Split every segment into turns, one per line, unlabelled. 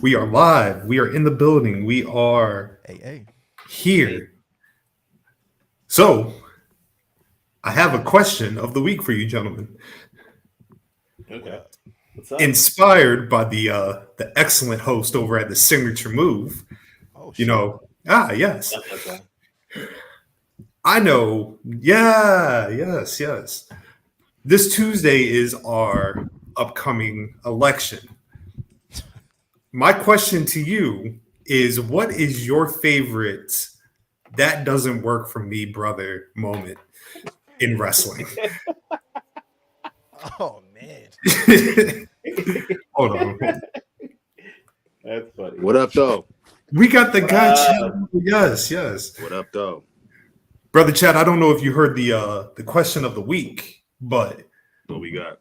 We are live. We are in the building. We are here. So, I have a question of the week for you, gentlemen.
Okay. What's up?
Inspired by the excellent host over at the Signature Move.
Oh,
you know, yes.
Okay.
I know. Yeah, yes. This Tuesday is our upcoming election. My question to you is, what is your favorite "that doesn't work for me, brother" moment in wrestling?
Oh, man.
Hold on.
That's funny.
What up, though?
We got the guy, Chad. Yes.
What up, though?
Brother Chad, I don't know if you heard the question of the week, but
What we got?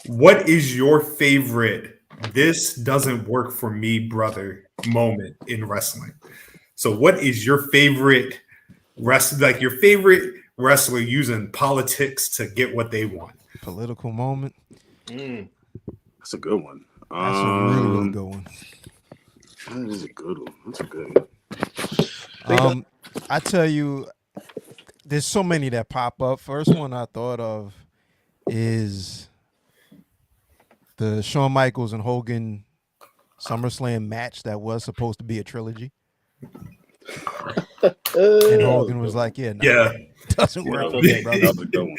what is your favorite "this doesn't work for me, brother" moment in wrestling? So what is your favorite your favorite wrestler using politics to get what they want?
Political moment.
That's a good one.
That's a really good one.
That is a good one. That's a good one.
I tell you, there's so many that pop up. First one I thought of is the Shawn Michaels and Hogan SummerSlam match that was supposed to be a trilogy. And Hogan was like, "Yeah, doesn't work for me, brother."
That was a good one.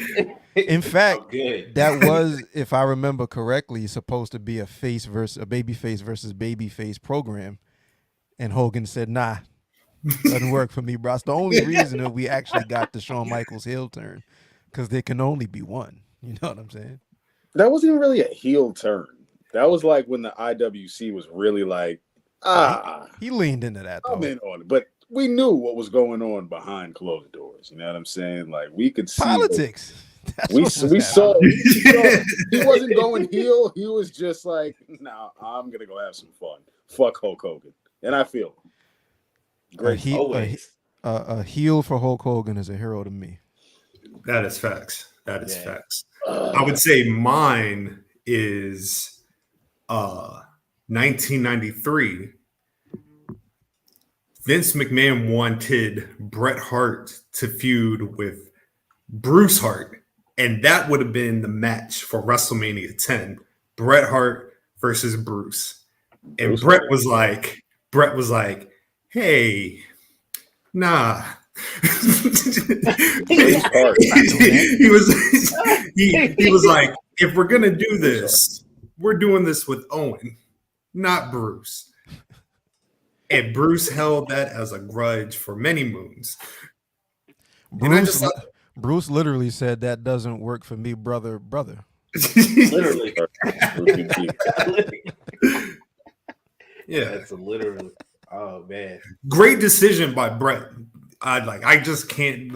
In fact, that was, if I remember correctly, supposed to be a babyface versus babyface program. And Hogan said, "Nah, doesn't work for me, bro." It's the only reason that we actually got the Shawn Michaels heel turn, because there can only be one. You know what I'm saying?
That wasn't even really a heel turn. That was like when the IWC was really like,
He leaned into that, though.
I'm in on it. But we knew what was going on behind closed doors. You know what I'm saying? Like, we could see
politics.
We saw he wasn't going heel. He was just like, "Nah, I'm gonna go have some fun. Fuck Hulk Hogan," and I feel great.
A heel for Hulk Hogan is a hero to me.
That is facts. Facts. I would say mine is 1993. Vince McMahon wanted Bret Hart to feud with Bruce Hart, and that would have been the match for WrestleMania 10. Bret Hart versus Bruce. And Bret was like, "Hey, nah." he was like, "If we're gonna do this, we're doing this with Owen, not Bruce." And Bruce held that as a grudge for many moons.
Bruce literally said, "That doesn't work for me, brother."
Literally.
Yeah,
that's literally. Oh man,
great decision by Bret. I just can't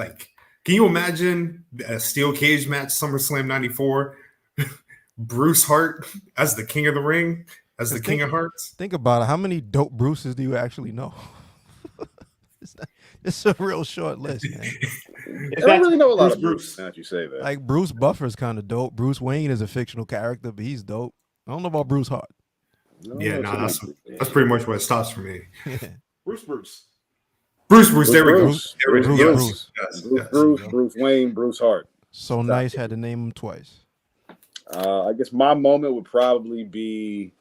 Can you imagine a steel cage match SummerSlam '94? Bruce Hart as the King of the Ring, as the King of Hearts.
Think about it. How many dope Bruces do you actually know? It's a real short list, man.
I don't really know a lot of Bruce. Now that you say that,
like Bruce Buffer's kind of dope. Bruce Wayne is a fictional character, but he's dope. I don't know about Bruce Hart.
That's pretty much where it stops for me.
Bruce.
There we go.
Bruce Wayne, Bruce Hart.
So nice had to name him twice.
I guess my moment would probably be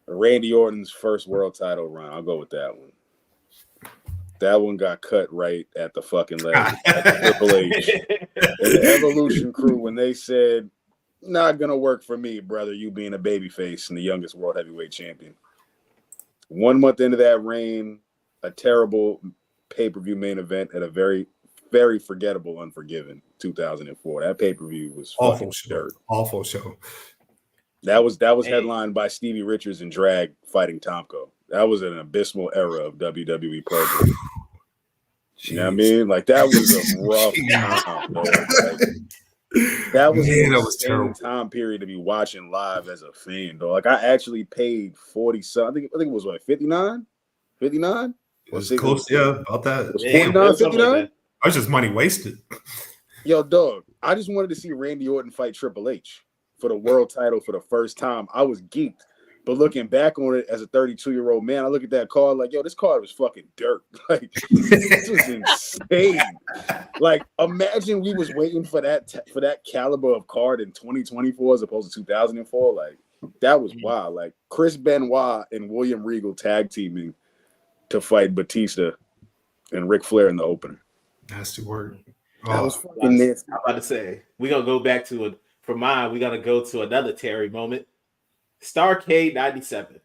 Randy Orton's first world title run. I'll go with that one. That one got cut right at the fucking leg. Triple H and the Evolution crew when they said, "Not gonna work for me, brother. You being a babyface and the youngest world heavyweight champion." 1 month into that reign, a terrible pay-per-view main event at a very, very forgettable Unforgiven 2004. That pay-per-view was
awful show.
That was headlined by Stevie Richards and Drag fighting Tomko. That was an abysmal era of WWE programming. You know what I mean? Like, that was a rough time. That was a terrible time period to be watching live as a fan, though. Like, I actually paid 40 something. I think it was what, 59? 59?
It was close, about that.
It was 49, 59?
I was just money wasted.
Yo, dog, I just wanted to see Randy Orton fight Triple H for the world title for the first time. I was geeked. But looking back on it as a 32-year-old man, I look at that card like, yo, this card was fucking dirt. Like, this was insane. Like, imagine we was waiting for that caliber of card in 2024 as opposed to 2004. Like, that was wild. Like, Chris Benoit and William Regal tag teaming to fight Batista and Ric Flair in the opener.
Nasty word.
That was fucking nasty.
I'm about to say, we're going to go back to it. For mine, we're going to go to another Terry moment. Starcade 97.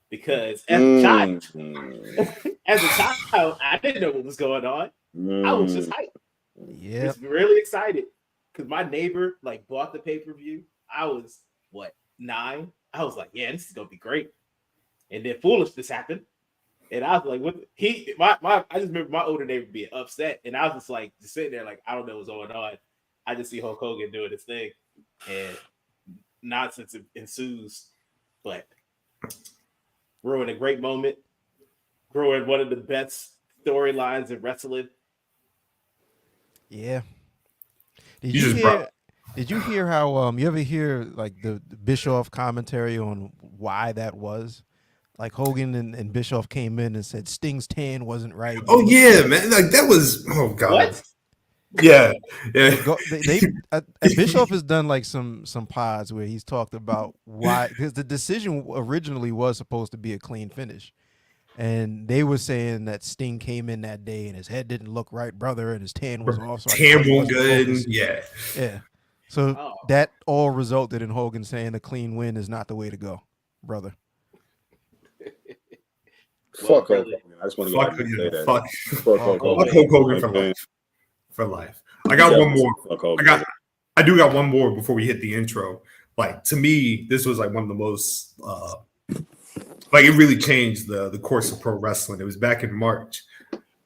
Because as a child, I didn't know what was going on. I was just hyped.
Yeah.
Just really excited. Because my neighbor like bought the pay-per-view. I was, 9? I was like, yeah, this is going to be great. And then foolishness happened. And I was like, what? I just remember my older neighbor being upset. And I was just like, just sitting there like, I don't know what's going on. I just see Hulk Hogan doing his thing. And nonsense ensues. But ruined a great moment. Ruined one of the best storylines in wrestling.
Yeah. Did you hear how you ever hear like the Bischoff commentary on why that was? Like Hogan and Bischoff came in and said Sting's tan wasn't right.
Oh yeah, man! Like that was god.
What?
Yeah.
Bischoff has done like some pods where he's talked about why, because the decision originally was supposed to be a clean finish, and they were saying that Sting came in that day and his head didn't look right, brother, and his tan was off. So
tan was good. Yeah.
So that all resulted in Hogan saying a clean win is not the way to go, brother.
Fuck Hogan. I just want to go ahead and say that. Fuck Hulk
Hogan for life. I got one more. I do got one more before we hit the intro. Like to me, this was like one of the most like it really changed the course of pro wrestling. It was back in March.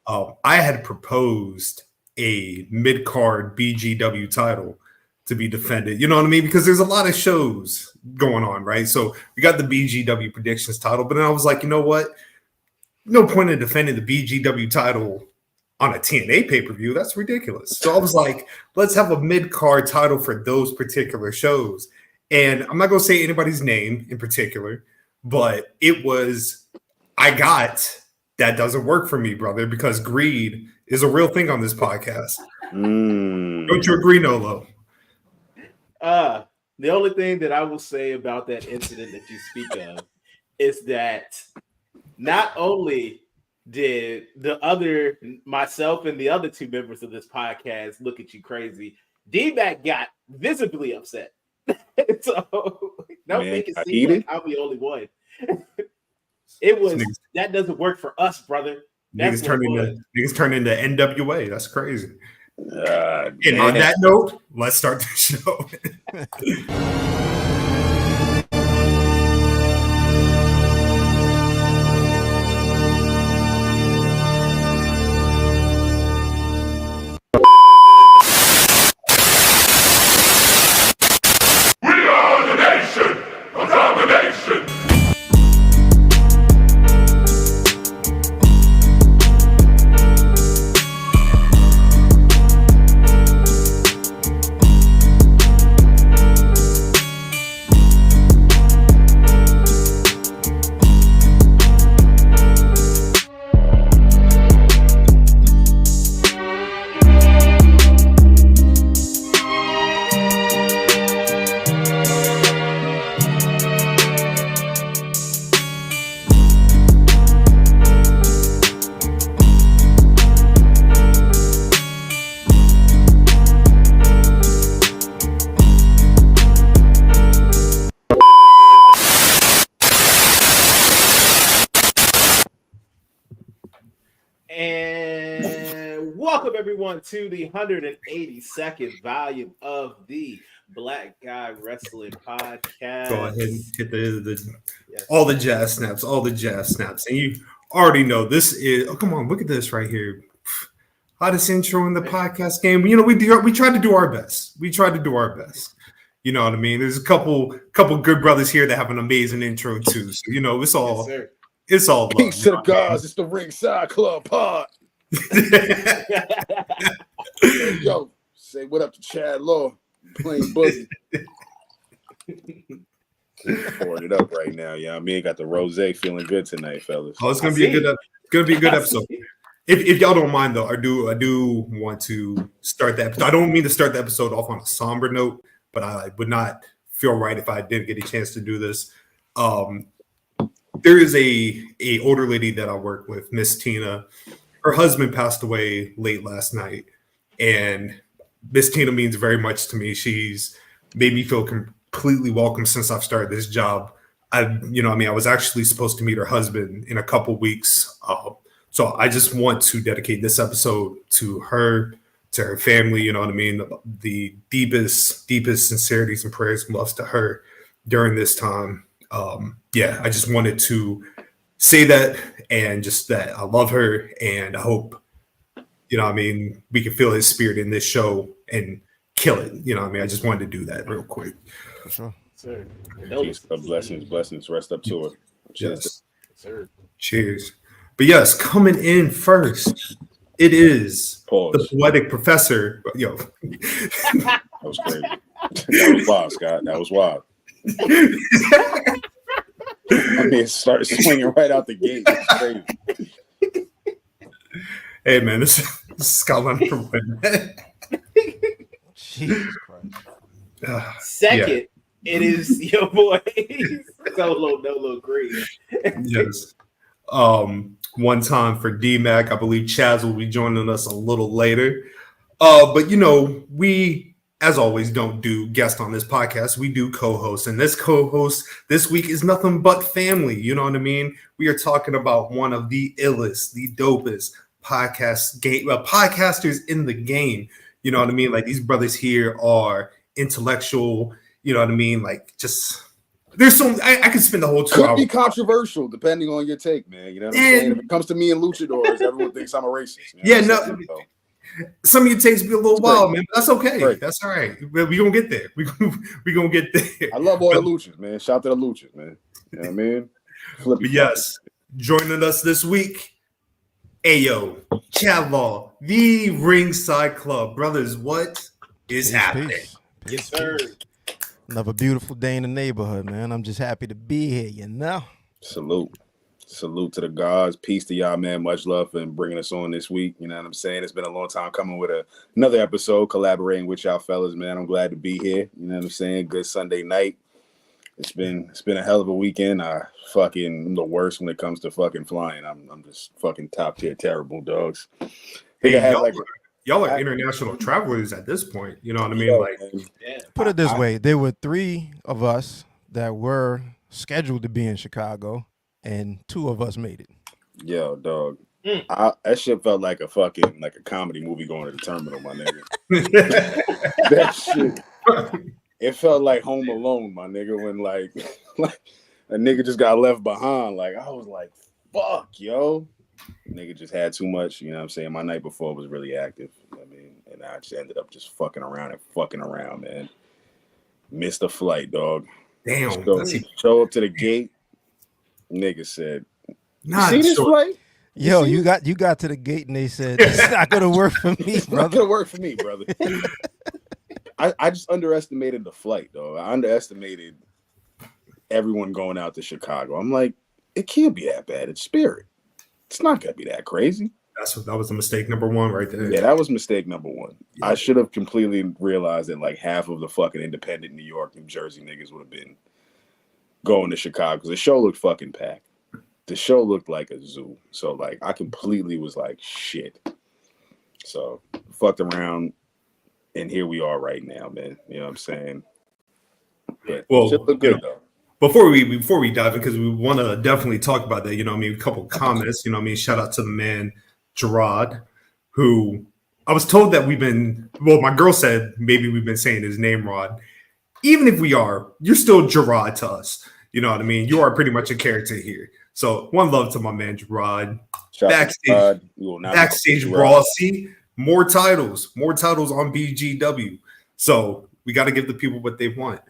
I had proposed a mid-card BGW title to be defended. You know what I mean? Because there's a lot of shows going on, right? So we got the BGW predictions title, but then I was like, you know what? No point in defending the BGW title on a TNA pay-per-view. That's ridiculous. So I was like, let's have a mid-card title for those particular shows. And I'm not going to say anybody's name in particular, but it was, that doesn't work for me, brother, because greed is a real thing on this podcast. Don't you agree, Nolo?
The only thing that I will say about that incident that you speak of is that not only did myself and the other two members of this podcast look at you crazy, DMac got visibly upset. So don't make it seem like I'm the only one. It was that doesn't work for us, brother.
Niggas turn into NWA. That's crazy. And on that note, let's start the show.
Everyone to the 182nd volume of the Black Guy Wrestling Podcast.
Go ahead and hit all the jazz snaps. And you already know this is, come on, look at this right here. Hottest intro in the podcast game. You know, we tried to do our best. You know what I mean? There's a couple good brothers here that have an amazing intro too. So, you know, it's all love.
Peace to the gods. It's the Ringside Club pod. Yo, say what up to Chad Law playing Buzzy. Pouring it up right now. Yeah, I mean, got the rosé feeling good tonight, fellas.
Oh, it's gonna be a good episode. If y'all don't mind though, I do want to start the episode. I don't mean to start the episode off on a somber note, but I would not feel right if I didn't get a chance to do this. There is a older lady that I work with, Miss Tina. Her husband passed away late last night, and Miss Tina means very much to me. She's made me feel completely welcome since I've started this job. I was actually supposed to meet her husband in a couple weeks. So I just want to dedicate this episode to her, to her family. You know what I mean? The deepest sincerities and prayers and loves to her during this time. I just wanted to say that, and just that I love her, and I hope, you know what I mean, we can feel his spirit in this show and kill it. You know what I mean? I just wanted to do that real quick.
For sure.
Sir.
Peace, blessings. Rest up to her.
Yes.
Sir.
Cheers. But yes, coming in first, it is
Pause.
the poetic professor. Yo.
That was crazy. That was wild, Scott. That was wild. I mean, it started swinging right out the gate. It's crazy.
Hey, man, this is Scotland for win.
Jesus Christ.
Second, it is your boy Nolo Green.
Yes. One time for DMac. I believe Chaz will be joining us a little later. But we, as always, don't do guests on this podcast. We do co-hosts, and this co-host this week is nothing but family. You know what I mean? We are talking about one of the illest, the dopest podcasters in the game. You know what I mean? Like, these brothers here are intellectual. You know what I mean? Like, just there's so I could spend the whole 2
Could
hours.
be controversial depending on your take, man. You know what I'm saying? If it comes to me and luchadors, everyone thinks I'm a racist. You know what I'm saying?
Some of your takes be a little wild, man, but that's okay.
Right.
That's all right. We gonna get there. We gonna get there.
I love all the luchas, man. Shout out to the luchas, man. You know what I mean?
But yes, joining us this week, Ayo, Chatlaw, the Ringside Club. Brothers, what is happening?
Yes, sir.
Another beautiful day in the neighborhood, man. I'm just happy to be here,
Salute to the gods. Peace to y'all, man. Much love for bringing us on this week. You know what I'm saying? It's been a long time coming with another episode, collaborating with y'all fellas, man. I'm glad to be here. You know what I'm saying? Good Sunday night. It's been a hell of a weekend. I'm the worst when it comes to fucking flying. I'm just fucking top tier terrible, dogs.
Hey, y'all are international travelers at this point. You know what I mean? Like,
Put it this way. There were 3 of us that were scheduled to be in Chicago, and 2 of us made it.
Yo, dog. That shit felt like a comedy movie going to the terminal, my nigga. That shit. It felt like Home Alone, my nigga, when like a nigga just got left behind. Like, I was like, fuck, yo. Nigga just had too much, you know what I'm saying? My night before was really active. I mean, and I just ended up just fucking around, man. Missed the flight, dog.
Damn.
Show up to the gate. Nigga said,
Nah,
see this flight?
Yo, you got to the gate and they said, it's not gonna work for me,
It's not
brother.
gonna work for me, brother. I just underestimated the flight, though. I underestimated everyone going out to Chicago. I'm like, it can't be that bad. It's Spirit. It's not gonna be that crazy.
That was a mistake number 1 right there.
Yeah, that was mistake number 1.
Yeah.
I should have completely realized that like half of the fucking independent New York, New Jersey niggas would have been going to Chicago because the show looked fucking packed. The show looked like a zoo. So like I completely was like, shit. So fucked around, and here we are right now, man. You know what I'm saying? But
Well,
shit look good though.
Before we dive in, because we want to definitely talk about that, you know what I mean? A couple comments, you know what I mean? Shout out to the man, Gerard, who I was told that my girl said maybe we've been saying his name, Rod. Even if we are, you're still Gerard to us. You know what I mean? You are pretty much a character here. So one love to my man, Gerard. Backstage Brawl. See, more titles on BGW. So we got to give the people what they want.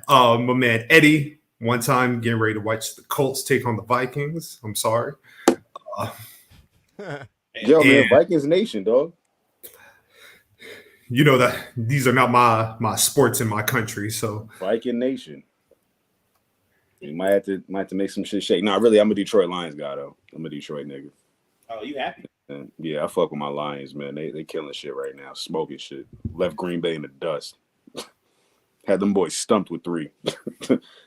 My man Eddie, one time getting ready to watch the Colts take on the Vikings. I'm sorry.
Yo, man, Vikings Nation, dog.
you know that these are not my sports in my country. So
Viking Nation. You might have to make some shit shake. Nah, really, I'm a Detroit Lions guy though. I'm a Detroit nigga.
Oh, you happy?
And yeah, I fuck with my Lions, man. They killing shit right now, smoking shit. Left Green Bay in the dust. Had them boys stumped with 3.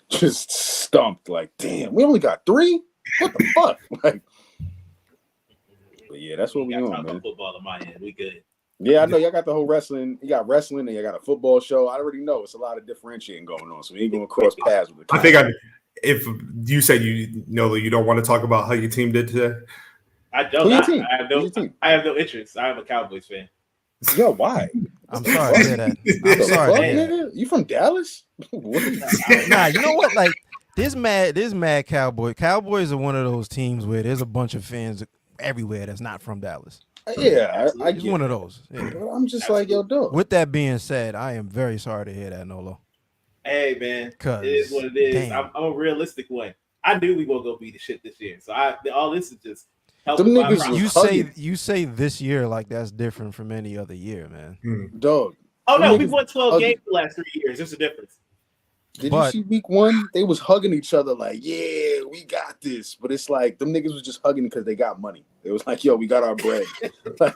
Just stumped. Like, damn, we only got 3? What the fuck? Like, but yeah, that's what we on, man.
Football on my end, we good.
Yeah, I know y'all got the whole wrestling. You got wrestling and you got a football show. I already know it's a lot of differentiating going on, so we ain't gonna cross paths with the.
I think if you said you don't want to talk about how your team did today.
I don't. I have no interest. I am a Cowboys fan.
Yo, why?
I'm sorry to hear that. I'm sorry to hear that.
You from Dallas?
Nah, you know what? Like this mad Cowboys. Cowboys are one of those teams where there's a bunch of fans everywhere that's not from Dallas.
Yeah, I
get one of those. Yeah.
I'm just like, yo, dog.
With that being said, I am very sorry to hear that, Nolo.
Hey, man, it is what it is. I'm a realistic one. I knew we were gonna be the shit this year, so all this is just.
You say this year like that's different from any other year, man.
Dog.
Oh no, we've won 12 games the last 3 years. There's a difference.
Did you see week 1? They was hugging each other like, yeah, we got this. But it's like them niggas was just hugging because they got money. It was like, yo, we got our bread. Like,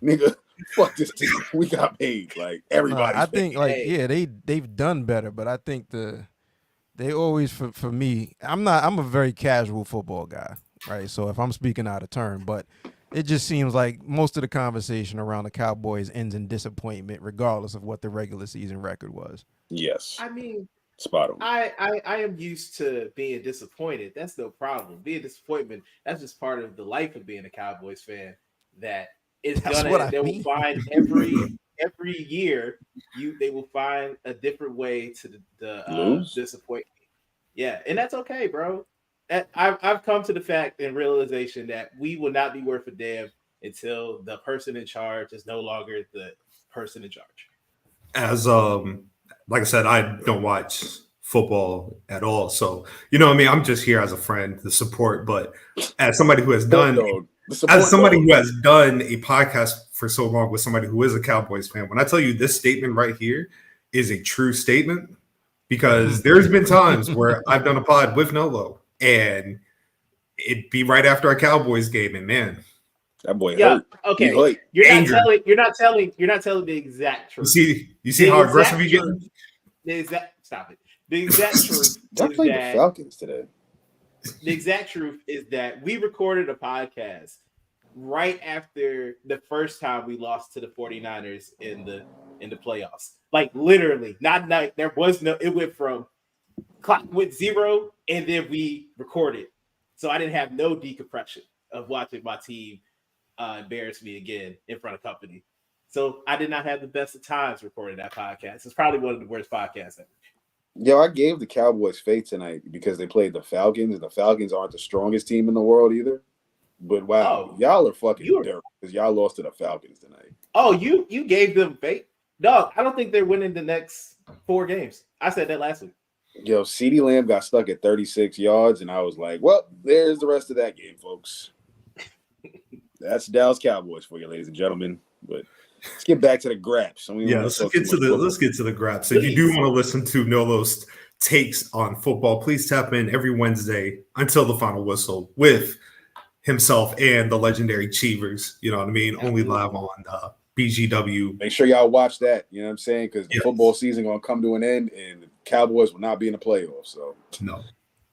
nigga, fuck this team. We got paid. Like everybody.
I think they've done better, but I think they always for me, I'm a very casual football guy. Right, so if I'm speaking out of turn, but it just seems like most of the conversation around the Cowboys ends in disappointment, regardless of what the regular season record was.
Yes,
I mean,
spot on.
I am used to being disappointed. That's no problem. Being disappointment, that's just part of the life of being a Cowboys fan. That it's will find every year they will find a different way to disappoint me. Yeah, and that's okay, bro. I've come to the fact and realization that we will not be worth a damn until the person in charge is no longer the person in charge.
As like I said, I don't watch football at all, so you know what I mean. I'm just here as a friend to support, but as somebody who has done who has done a podcast for so long with somebody who is a Cowboys fan, when I tell you this statement right here is a true statement, because there's been times where I've done a pod with Nolo. And it'd be right after a Cowboys game, and man,
that boy hurt.
Okay, you're not telling the exact truth.
You see how aggressive you get?
Stop it. The exact truth.
Y'all played the Falcons today.
The exact truth is that we recorded a podcast right after the first time we lost to the 49ers in the playoffs. Like literally, not there was no. It went from clock went 0, and then we recorded. So I didn't have no decompression of watching my team embarrass me again in front of company. So I did not have the best of times recording that podcast. It's probably one of the worst podcasts ever.
Yo, I gave the Cowboys faith tonight because they played the Falcons, and the Falcons aren't the strongest team in the world either. But wow, y'all are fucking dirt because y'all lost to the Falcons tonight.
Oh, you gave them faith? Dog, I don't think they're winning the next 4 games. I said that last week.
Yo, CeeDee Lamb got stuck at 36 yards, and I was like, well, there's the rest of that game, folks. That's Dallas Cowboys for you, ladies and gentlemen. But let's get back to the graps.
Let's get to the graps. If you do want to listen to Nolo's takes on football, please tap in every Wednesday until the final whistle with himself and the legendary Cheevers. You know what I mean? Only live on BGW.
Make sure y'all watch that. You know what I'm saying? Because the football season gonna come to an end, and the Cowboys will not be in the playoffs. So
no,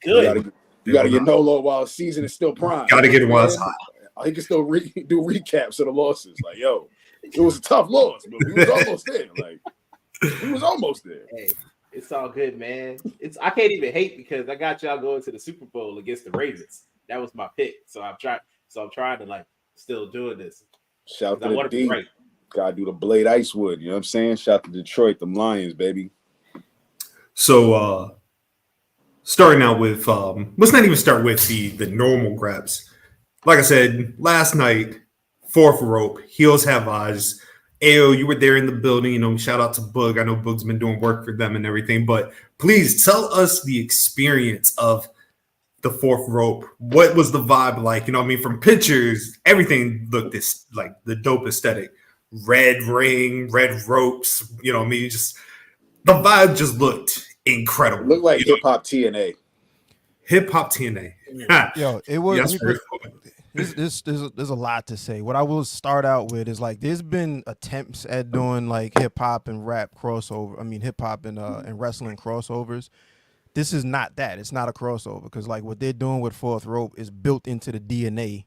good.
You gotta get Nolo while the season is still prime.
Gotta get him while it's hot.
He can still do recaps of the losses. Like, yo, it was a tough loss, but we was almost there. Like, we was almost there.
Hey, it's all good, man. I can't even hate because I got y'all going to the Super Bowl against the Ravens. That was my pick. So I'm trying to like still doing this.
Shout to the D. Gotta do the Blade Icewood. You know what I'm saying? Shout to Detroit, them Lions, baby.
So starting out with let's not even start with the normal grabs. Like I said, last night, 4th rope, heels have eyes. Ayo, you were there in the building. You know, shout out to Boog. I know Boog's been doing work for them and everything, but please tell us the experience of the 4th rope. What was the vibe like? You know what I mean? From pictures, everything looked like the dope aesthetic. red ring, red ropes. You know, what I mean, just the vibe just looked incredible.
It looked like hip hop TNA.
Hip hop TNA.
Yo, it was.
Yes,
There's a lot to say. What I will start out with is like there's been attempts at doing like hip hop and rap crossover. I mean hip hop and wrestling crossovers. This is not that. It's not a crossover because like what they're doing with Fourth Rope is built into the DNA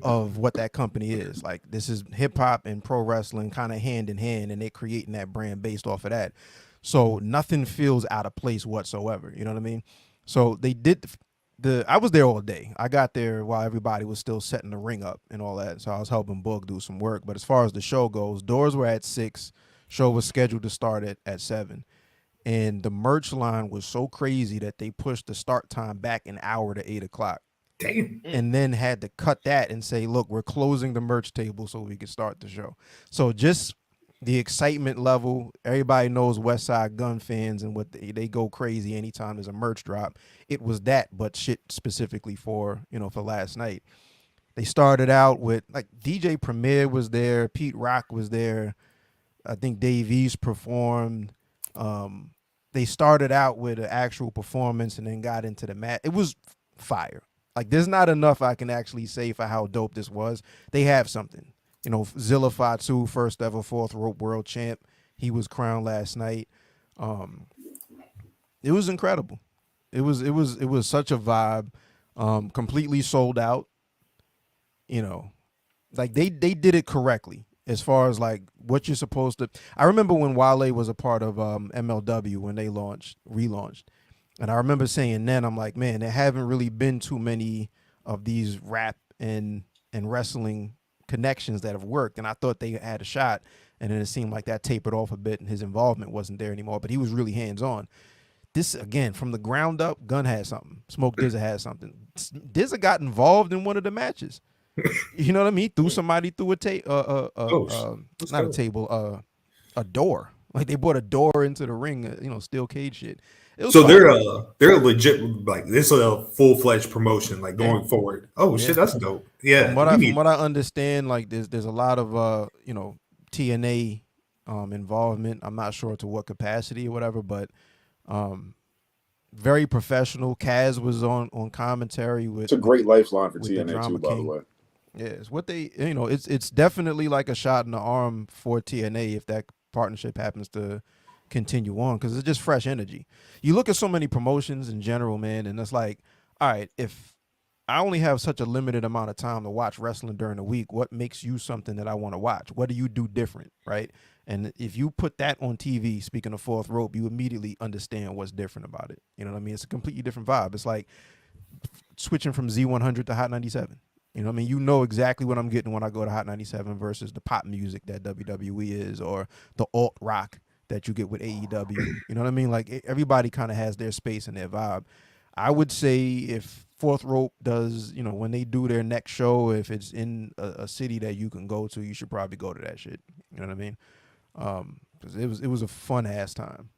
of what that company is. Like this is hip hop and pro wrestling kind of hand in hand, and they're creating that brand based off of that. So nothing feels out of place whatsoever. You know what I mean? So they did I was there all day. I got there while everybody was still setting the ring up and all that. So I was helping Boog do some work. But as far as the show goes, doors were at 6. Show was scheduled to start at 7. And the merch line was so crazy that they pushed the start time back an hour to 8 o'clock.
Damn.
And then had to cut that and say, look, we're closing the merch table so we can start the show. So just the excitement level, everybody knows West Side Gun fans and what they go crazy anytime there's a merch drop. It was that, but shit specifically for last night. They started out with like DJ Premier was there, Pete Rock was there, I think Dave East performed. They started out with an actual performance and then got into the mat. It was fire. Like there's not enough I can actually say for how dope this was. They have something. Zilla Fatu, first ever Fourth Rope World Champ. He was crowned last night. It was incredible. It was such a vibe. Completely sold out. Like they did it correctly as far as like what you're supposed to. I remember when Wale was a part of MLW when they relaunched. And I remember saying then, I'm like, man, there haven't really been too many of these rap and wrestling connections that have worked, and I thought they had a shot, and then it seemed like that tapered off a bit and his involvement wasn't there anymore, but he was really hands-on. This, again, from the ground up, Gunn had something. Smoke Dizza had something. Dizza got involved in one of the matches. You know what I mean? Threw somebody through a door. Like they brought a door into the ring, steel cage shit.
So they're legit, like this is a full-fledged promotion, like going forward. Oh shit, that's dope. Yeah.
From what I understand, like there's a lot of TNA involvement. I'm not sure to what capacity or whatever, but very professional. Chaz was on commentary with.
It's a great lifeline for
with
TNA too, by the way.
Yeah, it's what they it's definitely like a shot in the arm for TNA if that partnership happens to continue on, because it's just fresh energy. You look at so many promotions in general, man, and it's like, all right, if I only have such a limited amount of time to watch wrestling during the week, what makes you something that I want to watch? What do you do different, right? And if you put that on TV, speaking of Fourth Rope, you immediately understand what's different about it. You know what I mean? It's a completely different vibe. It's like switching from Z100 to Hot 97. You know what I mean? You know exactly what I'm getting when I go to Hot 97 versus the pop music that WWE is, or the alt rock that you get with AEW. You know what I mean? Like everybody kind of has their space and their vibe. I would say if Fourth Rope does, when they do their next show, if it's in a city that you can go to, you should probably go to that shit. You know what I mean? Because it was a fun ass time.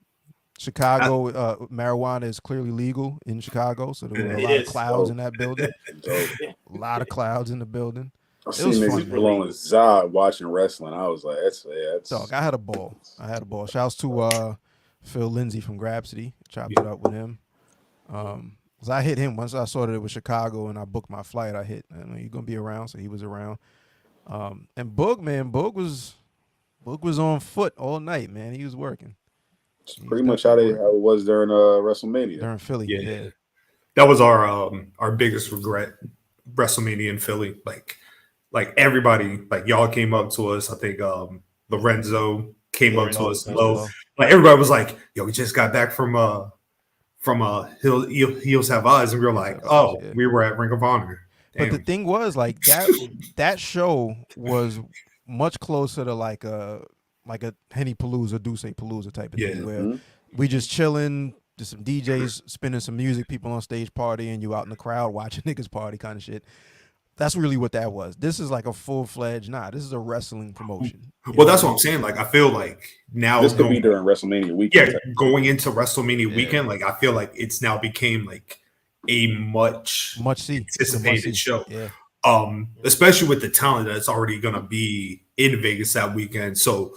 Chicago, marijuana is clearly legal in Chicago, so there were a lot of clouds in that building. A lot of clouds in the building.
I've seen niggas blowing Zod watching wrestling. I was like, that's
dog. I had a ball. Shouts to Phil Lindsay from Grapsity. Chopped it up with him. Cause I hit him once I saw that it was Chicago and I booked my flight. I hit. You're gonna be around, so he was around. And Boog was on foot all night, man. He was working.
It's pretty much how it was during WrestleMania.
During Philly, yeah.
That was our biggest regret. WrestleMania in Philly, like everybody, like y'all came up to us. I think Lorenzo came up to us. Like everybody was like, "Yo, we just got back from Heels Have Eyes," and we were like, "Oh, we were at Ring of Honor." Damn.
But the thing was, like that show was much closer to like a Henny Palooza, Duce Palooza type of thing, where we just chilling, just some DJs spinning some music, people on stage partying, you out in the crowd watching niggas party kind of shit. That's really what that was. This is like a full-fledged, this is a wrestling promotion.
Well, that's what I'm saying. Like, I feel like now
this could be during WrestleMania weekend.
Yeah, going into WrestleMania weekend, like I feel like it's now became like a much anticipated show.
Yeah.
Especially with the talent that's already gonna be in Vegas that weekend. So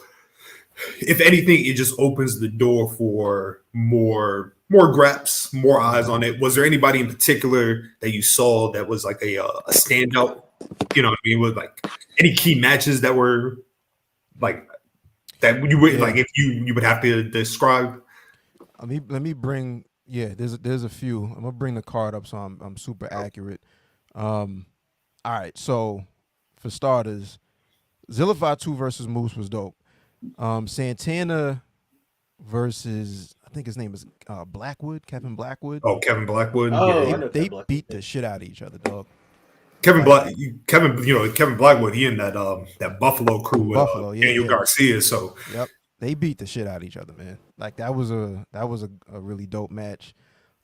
if anything, it just opens the door for more graps, more eyes on it. Was there anybody in particular that you saw that was like a standout? You know what I mean? With like any key matches that were like that you would like if you would have to describe.
Let me bring there's a few. I'm gonna bring the card up so I'm super accurate. All right, so for starters, Zillify 2 versus Moose was dope. Santana versus I think his name is Blackwood, Kevin Blackwood.
Oh, Kevin Blackwood.
Oh,
yeah,
I know
They
Blackwood.
beat the shit out of each other, dog.
Kevin Blackwood. He in that Buffalo crew with
Buffalo,
Daniel Garcia. So
yep, they beat the shit out of each other, man. Like that was a really dope match.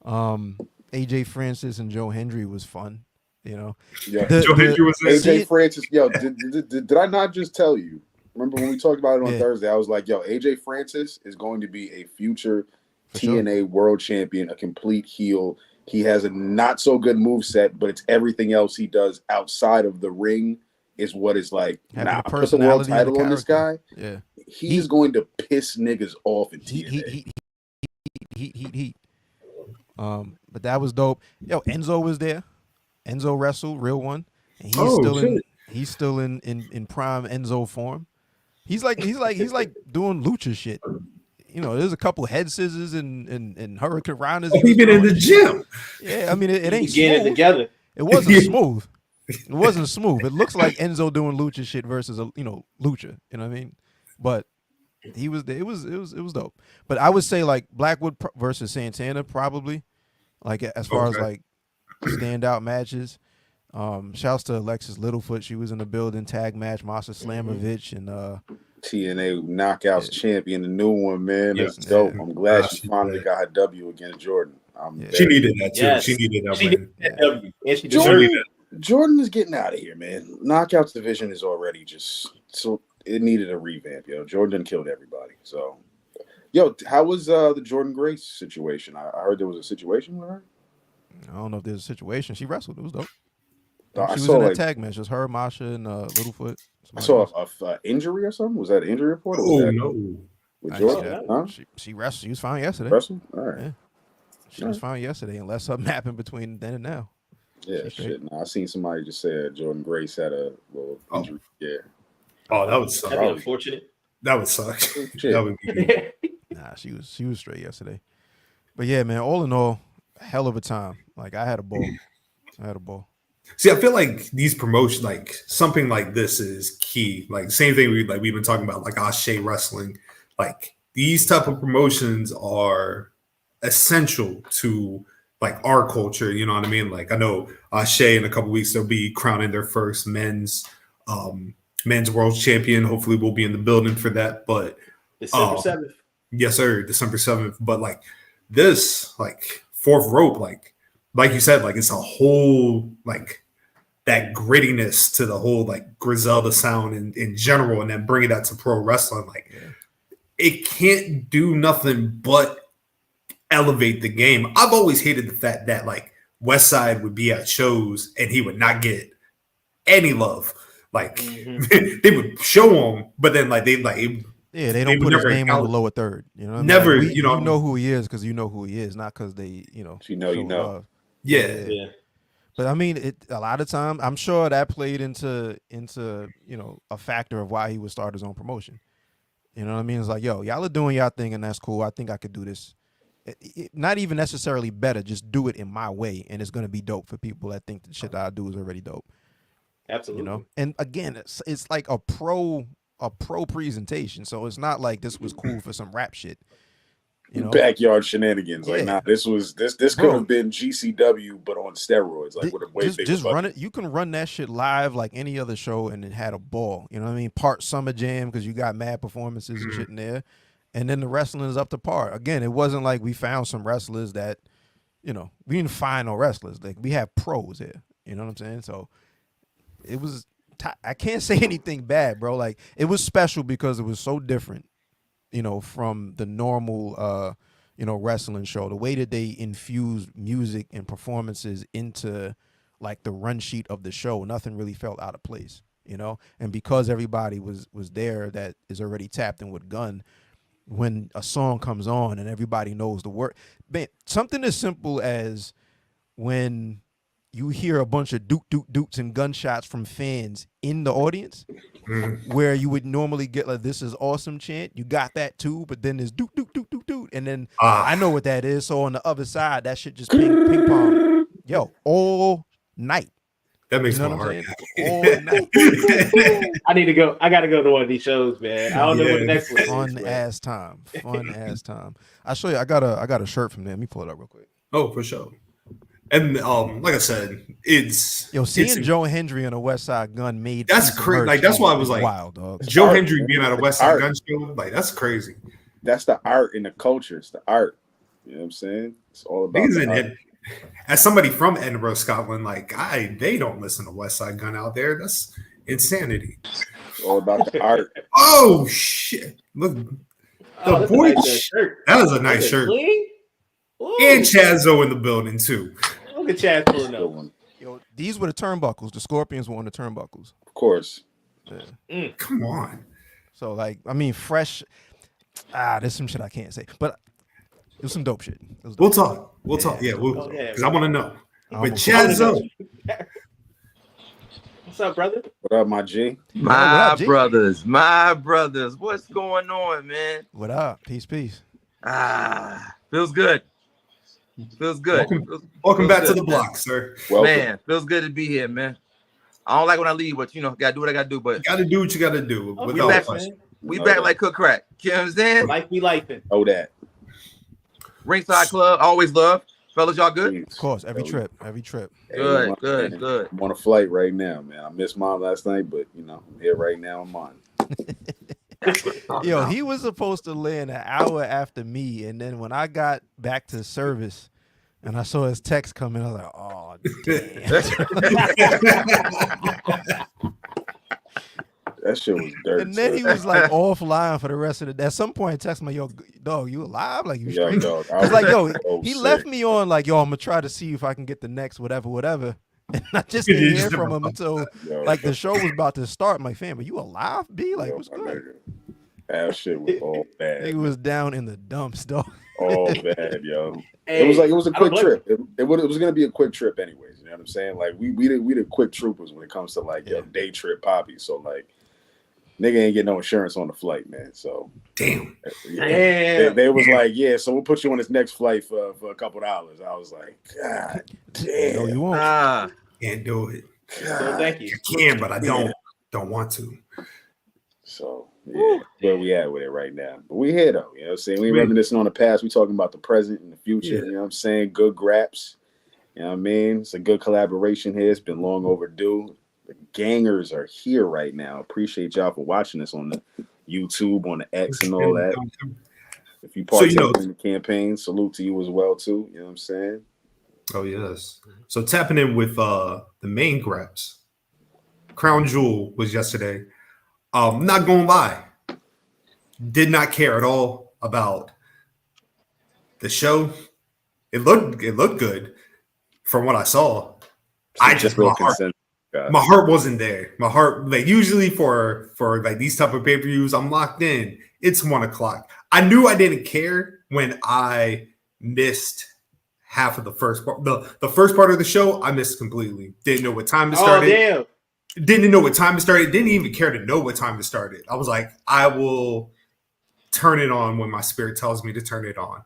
AJ Francis and Joe Hendry was fun. You know,
Yeah,
Joe Hendry was there.
AJ Francis. Yo, did I not just tell you? Remember when we talked about it on Thursday? I was like, yo, AJ Francis is going to be a future TNA world champion, a complete heel. He has a not so good moveset, but it's everything else he does outside of the ring is what is like, put the world title on this guy.
Yeah.
He's going to piss niggas off in TNA.
Heat. But that was dope. Yo, Enzo was there. Enzo wrestled, real one. And he's still in prime Enzo form. He's like doing lucha shit. You know, there's a couple head scissors and hurricane rounders.
He's been in the gym.
Yeah, I mean it ain't
getting it
smooth.
together.
It wasn't smooth. It wasn't smooth. It looks like Enzo doing lucha shit versus lucha. You know what I mean? But he was there. It was dope. But I would say like Blackwood versus Santana probably, like as far as like standout matches. Shouts to Alexis Littlefoot. She was in the building. Tag match. Masha Slamovich and
TNA Knockouts champion, the new one, man. That's dope. I'm glad she finally got her W against Jordan.
She needed that too.
Yes.
She needed that
She
win.
did that W, and she deserved it.
Jordan is getting out of here, man. Knockouts division is already so it needed a revamp, yo. Jordan killed everybody. So, yo, how was the Jordan Grace situation? I heard there was a situation with her.
I don't know if there's a situation. She wrestled. It was dope.
I
She was
saw
in that
like
tag match. It was her, Masha, and Littlefoot.
I saw a injury or something. Was that an injury report? Or was that with
I
Jordan? Huh?
She wrestled. She was fine yesterday.
Wrestled? All right.
Yeah. She was fine yesterday, unless something happened between then and now.
Yeah, shit. No, I seen somebody just say Jordan Grace had a little injury. Yeah.
Oh, that would suck.
That'd be unfortunate.
That would suck.
Shit.
That would be
Nah, she was straight yesterday. But yeah, man, all in all, hell of a time. Like I had a ball.
See, I feel like these promotions, like something like this, is key. Like same thing we've been talking about, like Ashe wrestling. Like these type of promotions are essential to like our culture. You know what I mean? Like I know Ashe in a couple weeks they'll be crowning their first men's world champion. Hopefully, we'll be in the building for that. But
December 7th.
Yes, sir. December 7th. But like this, like fourth rope, like you said, like it's a whole like that grittiness to the whole like Griselda sound in general, and then bringing that to pro wrestling, like it can't do nothing but elevate the game. I've always hated the fact that like Westside would be at shows and he would not get any love. Like they would show him, but then like they
don't put his name on the lower third. You know, what
never.
I mean?
You know
who he is because you know who he is, not because they
you know.
Love.
Yeah.
But I mean, a lot of time, I'm sure that played into a factor of why he would start his own promotion. You know what I mean? It's like, yo, y'all are doing y'all thing, and that's cool. I think I could do this. Not even necessarily better, just do it in my way, and it's gonna be dope for people that think the shit that I do is already dope.
Absolutely.
You know, and again, it's like a pro presentation, so it's not like this was cool for some rap shit. You know,
backyard shenanigans. Like, nah, this could have been GCW, but on steroids. Like, with a way bigger
just
budget.
run it. You can run that shit live like any other show, and it had a ball. You know what I mean? Part Summer Jam because you got mad performances and shit in there, and then the wrestling is up to par. Again, it wasn't like we found some wrestlers that, we didn't find no wrestlers. Like we have pros here. You know what I'm saying? So it was. I can't say anything bad, bro. Like it was special because it was so different. From the normal, wrestling show, the way that they infused music and performances into like the run sheet of the show, nothing really felt out of place. you know. And because everybody was there that is already tapped in with Gunn, when a song comes on and everybody knows the word, man, something as simple as when you hear a bunch of doots and gunshots from fans in the audience, where you would normally get like "This is awesome" chant. You got that too, but then there's doot, and then I know what that is. So on the other side, that shit just ping pong, yo, all night.
That makes
You know
my
what
heart
I'm
happy.
saying? All night.
I need to go. I got to go to one of these shows, man. I don't know what the
Yeah.
next one is.
Fun
but-
ass time. Fun ass time. I'll show you. I got a shirt from there. Let me pull it up real quick.
Oh, for sure. And like I said, it's
Seeing Joe Hendry on a West Side Gun made
that's crazy. Like that's why I was like,
wild, dog.
Joe
art,
Hendry
man.
being at a West Side Gun show, like that's crazy.
That's the art and the culture. It's the art. You know what I'm saying? It's all about
Niggas
the
in
art.
Ed- as somebody from Edinburgh, Scotland, like they don't listen to West Side Gun out there. That's insanity.
It's all about the art.
Oh shit! Look,
Oh,
the
that's a
boy,
nice shirt.
that is a nice
Is it
shirt.
clean? Ooh,
And Chazo in the building too.
look at Chaz pulling
Good
up.
one.
Yo, these were the turnbuckles. The Scorpions were on the turnbuckles.
Of course.
Come on.
So like, I mean, fresh. There's some shit I can't say, but it was some dope shit. It was
We'll
dope.
talk. We'll talk. Yeah, we'll
Oh, yeah.
because I want to know.
I
But
almost-
Chazo,
What's up, brother?
What up, my G?
what up, G?
My brothers, what's going on, man?
What up? Peace.
Feels good. Feels good.
welcome back to
good,
the block, sir.
Welcome.
Man, feels good to be here, man. I don't like when I leave, but gotta do what I gotta do. But
Got to do what you got to do.
Oh,
Without
back,
question.
we
Know
back
that.
like cook crack. You know what I'm saying?
Life be lifing.
Know that.
Ringside Club, always love. Fellas, y'all good?
Of course, every
Yo,
trip.
hey,
Good,
man,
good.
I'm on a flight right now, man. I missed mine last night, but I'm here right now on mine.
Yo, he was supposed to land an hour after me, and then when I got back to service and I saw his text coming, I was like, oh damn.
That shit was dirt.
And then
son.
he was like offline for the rest of the day. At some point, he texted me, yo, dog, you alive? Like, you
Yo,
straight?
dog, I
It's like, yo,
so
he
sick.
left me on like, yo, I'm gonna try to see if I can get the next whatever. And I just didn't
You
hear
just
from
never
him until
Yo,
like the show was about to start. I'm like, fam, are you alive, B? Like,
yo,
what's
my
good?
nigga. That shit was all bad.
He was down in the dumps, dog.
all bad, yo.
Hey,
It was a
I don't
quick
blame
trip. It was gonna be a quick trip anyways. You know what I'm saying? Like we did quick troopers when it comes to like day trip poppies. So like nigga ain't get no insurance on the flight, man. So
Damn.
Damn.
they was like, yeah, so we'll put you on this next flight for a couple $. I was like, God damn.
No, you won't.
Can't do it.
So thank you.
I can, but I don't want to.
So yeah, where we at with it right now. But we here though, you know what I'm saying? We ain't reminiscing on the past, we talking about the present and the future,
Yeah.
you know what I'm saying? Good graps. You know what I mean? It's a good collaboration here. It's been long overdue. The gangers are here right now. Appreciate y'all for watching us on the YouTube, on the X and all that. If you
So,
partake
you know-
in the campaign, salute to you as well too. You know what I'm saying?
Oh yes. So tapping in with the main graps. Crown Jewel was yesterday. Not gonna lie, did not care at all about the show. It looked good from what I saw. I just
real
my heart,
consensus, guys.
my heart wasn't there. My heart, like usually for like these type of pay-per-views, I'm locked in. It's 1:00. I knew I didn't care when I missed half of the first part. The first part of the show, I missed completely. Didn't know what time it
Oh
started.
damn.
Didn't know what time it started. Didn't even care to know what time it started. I was like, I will turn it on when my spirit tells me to turn it on.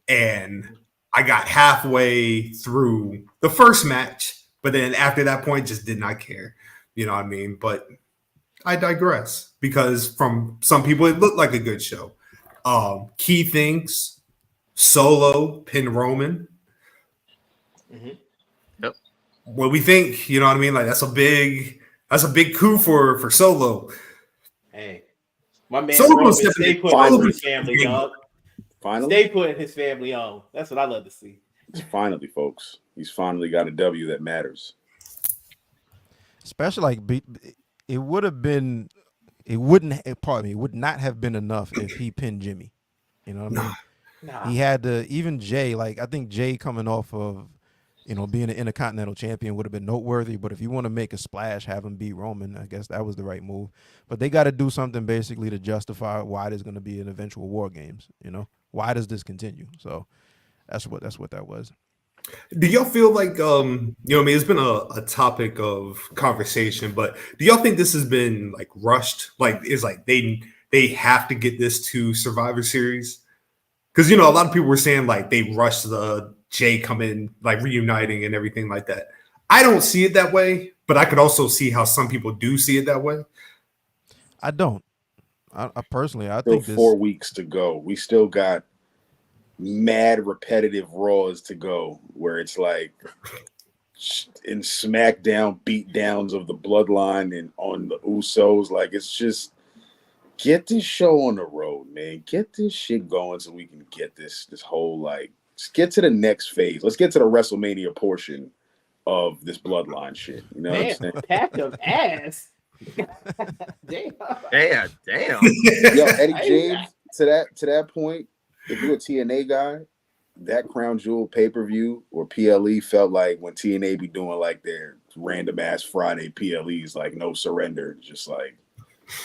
And I got halfway through the first match, but then after that point, just did not care. You know what I mean? But I digress because from some people, it looked like a good show. Key things: Solo, pin Roman.
Mhm.
Yep.
What we think, you know what I mean? Like that's a big coup for Solo.
Hey, my man
Solo
Roman,
stepping
stay
in-
put
Solo
on his
stepping
family,
in.
dog.
Finally,
Stay putting his family on. That's what I love to see.
finally, folks. He's finally got a W that matters.
Especially like it would have been, it would not have been enough if he pinned Jimmy. You know what I mean?
Nah.
He had to, even Jay, like I think Jay coming off of being an Intercontinental Champion would have been noteworthy. But if you want to make a splash, have him beat Roman. I guess that was the right move. But they got to do something basically to justify why there's going to be an eventual War Games. Why does this continue? So that's what that was.
Do y'all feel like it's been a topic of conversation, but do y'all think this has been like rushed? Like, is like they have to get this to Survivor Series? Because a lot of people were saying like they rushed the Jay coming, like reuniting and everything like that. I don't see it that way, but I could also see how some people do see it that way.
I don't. I personally, I
Still
think
4 weeks to go. We still got mad repetitive Raws to go, where it's like in SmackDown beatdowns of the Bloodline and on the Usos. Like, it's just get this show on the road, man. Get this shit going so we can get this whole like. Let's get to the next phase. Let's get to the WrestleMania portion of this Bloodline shit. You know what I'm saying?
Pack of ass. Damn.
Yo, Eddie James, to that point, if you're a TNA guy, that Crown Jewel pay-per-view or PLE felt like when TNA be doing like their random ass Friday PLEs, like No Surrender, just like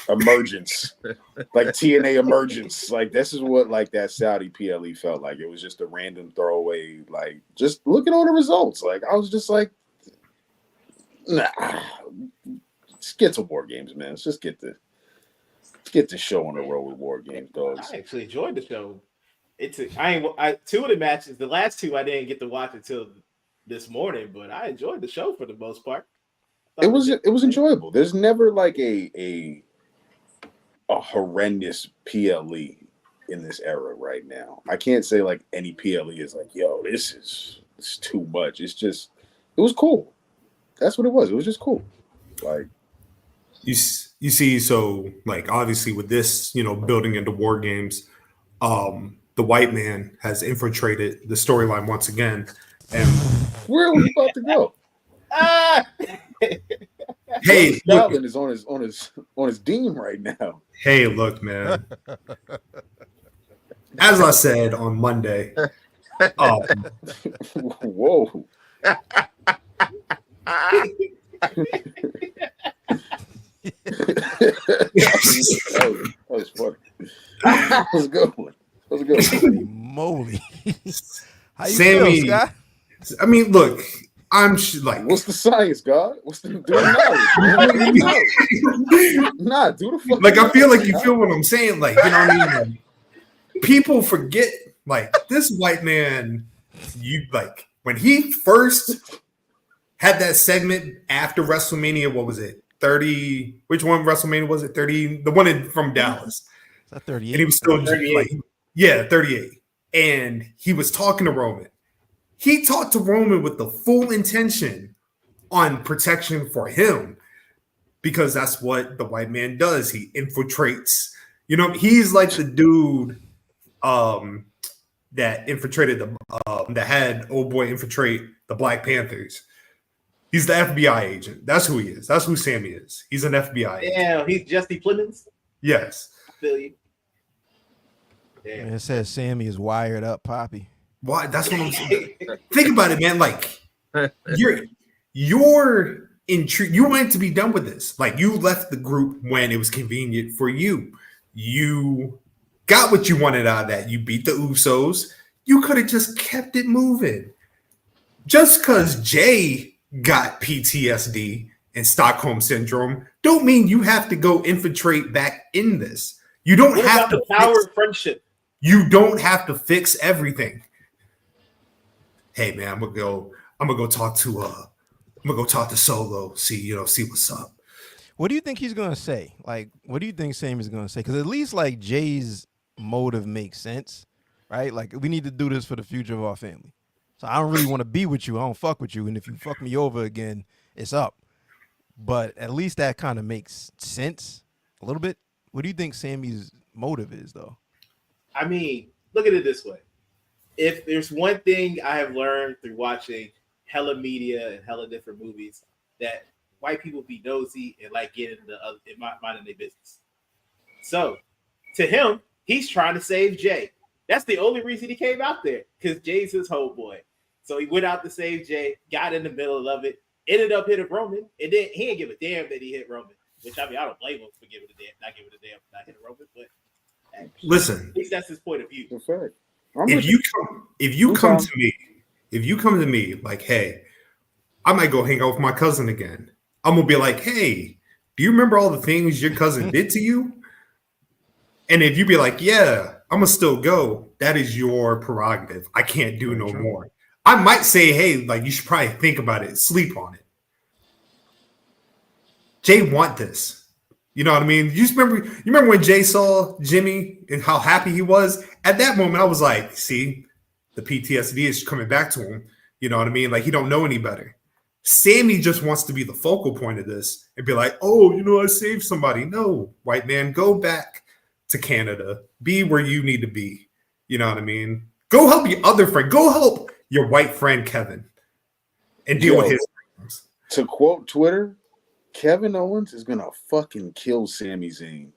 emergence, like TNA emergence. Like, this is what like that Saudi PLE felt like. It was just a random throwaway, like just look at all the results. Like, I was just like, nah, let's get to War Games, man. Let's get the show on the road with War Games, dogs.
I actually enjoyed the show. Two of the matches, the last two I didn't get to watch until this morning, but I enjoyed the show for the most part.
It was enjoyable. There's never like a horrendous PLE in this era right now. I can't say like any PLE is like, yo, it's too much. It was cool. That's what it was. It was just cool. Like,
you see, so like obviously with this, building into War Games, the white man has infiltrated the storyline once again. And
where are we about to go?
Hey,
Scotland is on his Dean right now.
Hey, look, man. As I said on Monday,
whoa. that was funny. That was a good one.
Holy moly. How you
Sammy,
feel, Scott?
I mean, look, I'm like,
what's the science, God? What's the knowledge? Nah, do the fuck.
Like, I feel like you feel what I'm saying. Like, you know what I mean? Like, people forget, like, this white man, when he first had that segment after WrestleMania, what was it? 30, which one WrestleMania was it? 30, the one from Dallas.
Is that 38?
And he was still like, 38. And he was talking to Roman. He talked to Roman with the full intention on protection for him, because that's what the white man does. He infiltrates. He's like the dude that infiltrated that had old boy infiltrate the Black Panthers. He's the FBI agent. That's who he is. That's who Sammy is. He's an FBI agent.
Yeah, he's Jesse Plemons.
Yes.
I feel you. Damn.
It says Sammy is wired up, Poppy.
Why? That's what I'm saying. Think about it, man. Like, you're intrigued. You wanted to be done with this. Like, you left the group when it was convenient for you. You got what you wanted out of that. You beat the Usos. You could have just kept it moving. Just because Jay got PTSD and Stockholm Syndrome don't mean you have to go infiltrate back in this. You don't have to
power of friendship.
You don't have to fix everything. Hey man, I'm gonna go talk to Solo, see what's up.
What do you think he's gonna say? Like, what do you think Sammy's gonna say? Because at least like Jay's motive makes sense, right? Like, we need to do this for the future of our family. So I don't really want to be with you. I don't fuck with you. And if you fuck me over again, it's up. But at least that kind of makes sense a little bit. What do you think Sammy's motive is, though?
I mean, look at it this way. If there's one thing I have learned through watching hella media and hella different movies, that white people be nosy and like get into minding their business. So to him, he's trying to save Jay. That's the only reason he came out there, because Jay's his homeboy. So he went out to save Jay, got in the middle of it, ended up hitting Roman, and then he didn't give a damn that he hit Roman. Which, I mean, I don't blame him for not giving a damn for not hitting Roman, but
Listen,
at least that's his point of view.
That's a fact.
if you come to me like, hey, I might go hang out with my cousin again. I'm gonna be like, hey, do you remember all the things your cousin did to you? And if you be like, yeah, I'm gonna still go, that is your prerogative. I can't do no more. I might say, hey, like, you should probably think about it, sleep on it. Jay want this. You know what I mean? You remember when Jay saw Jimmy and how happy he was? At that moment, I was like, see, the PTSD is coming back to him. You know what I mean? Like, he don't know any better. Sammy just wants to be the focal point of this and be like, oh, I saved somebody. No, white man, go back to Canada. Be where you need to be. You know what I mean? Go help your other friend. Go help your white friend, Kevin, and deal with his problems.
To quote Twitter, Kevin Owens is gonna fucking kill Sami Zayn.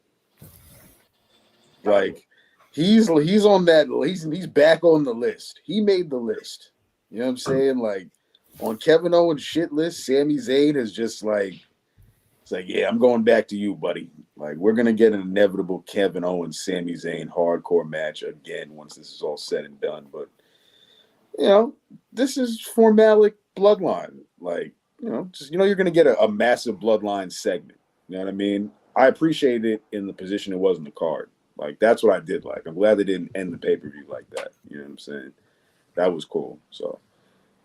Like, he's on that. He's back on the list. He made the list. You know what I'm saying? Like, on Kevin Owens' shit list, Sami Zayn is just like, it's like, yeah, I'm going back to you, buddy. Like, we're gonna get an inevitable Kevin Owens, Sami Zayn hardcore match again once this is all said and done. But this is formalic bloodline. Like, just you're gonna get a massive bloodline segment. You know what I mean? I appreciate it in the position it was in the card. Like, that's what I did like. I'm glad they didn't end the pay-per-view like that. You know what I'm saying? That was cool. So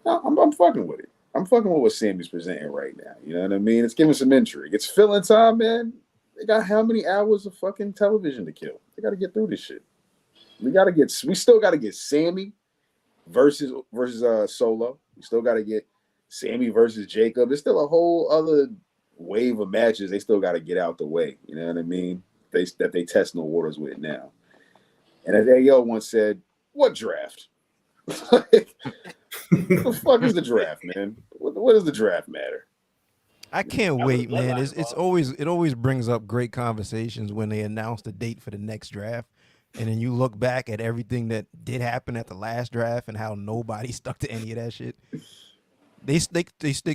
I'm fucking with it. I'm fucking with what Sammy's presenting right now. You know what I mean? It's giving some intrigue. It's filling time, man. They got how many hours of fucking television to kill? They got to get through this shit. We still got to get Sammy versus Solo. We still got to get Sammy versus Jacob. There's still a whole other wave of matches they still got to get out the way. You know what I mean? That they test no waters with now. And as AO once said, what draft? What the fuck is the draft, man? What does the draft matter?
I can't wait, man. It always brings up great conversations when they announce the date for the next draft, and then you look back at everything that did happen at the last draft and how nobody stuck to any of that shit. They stick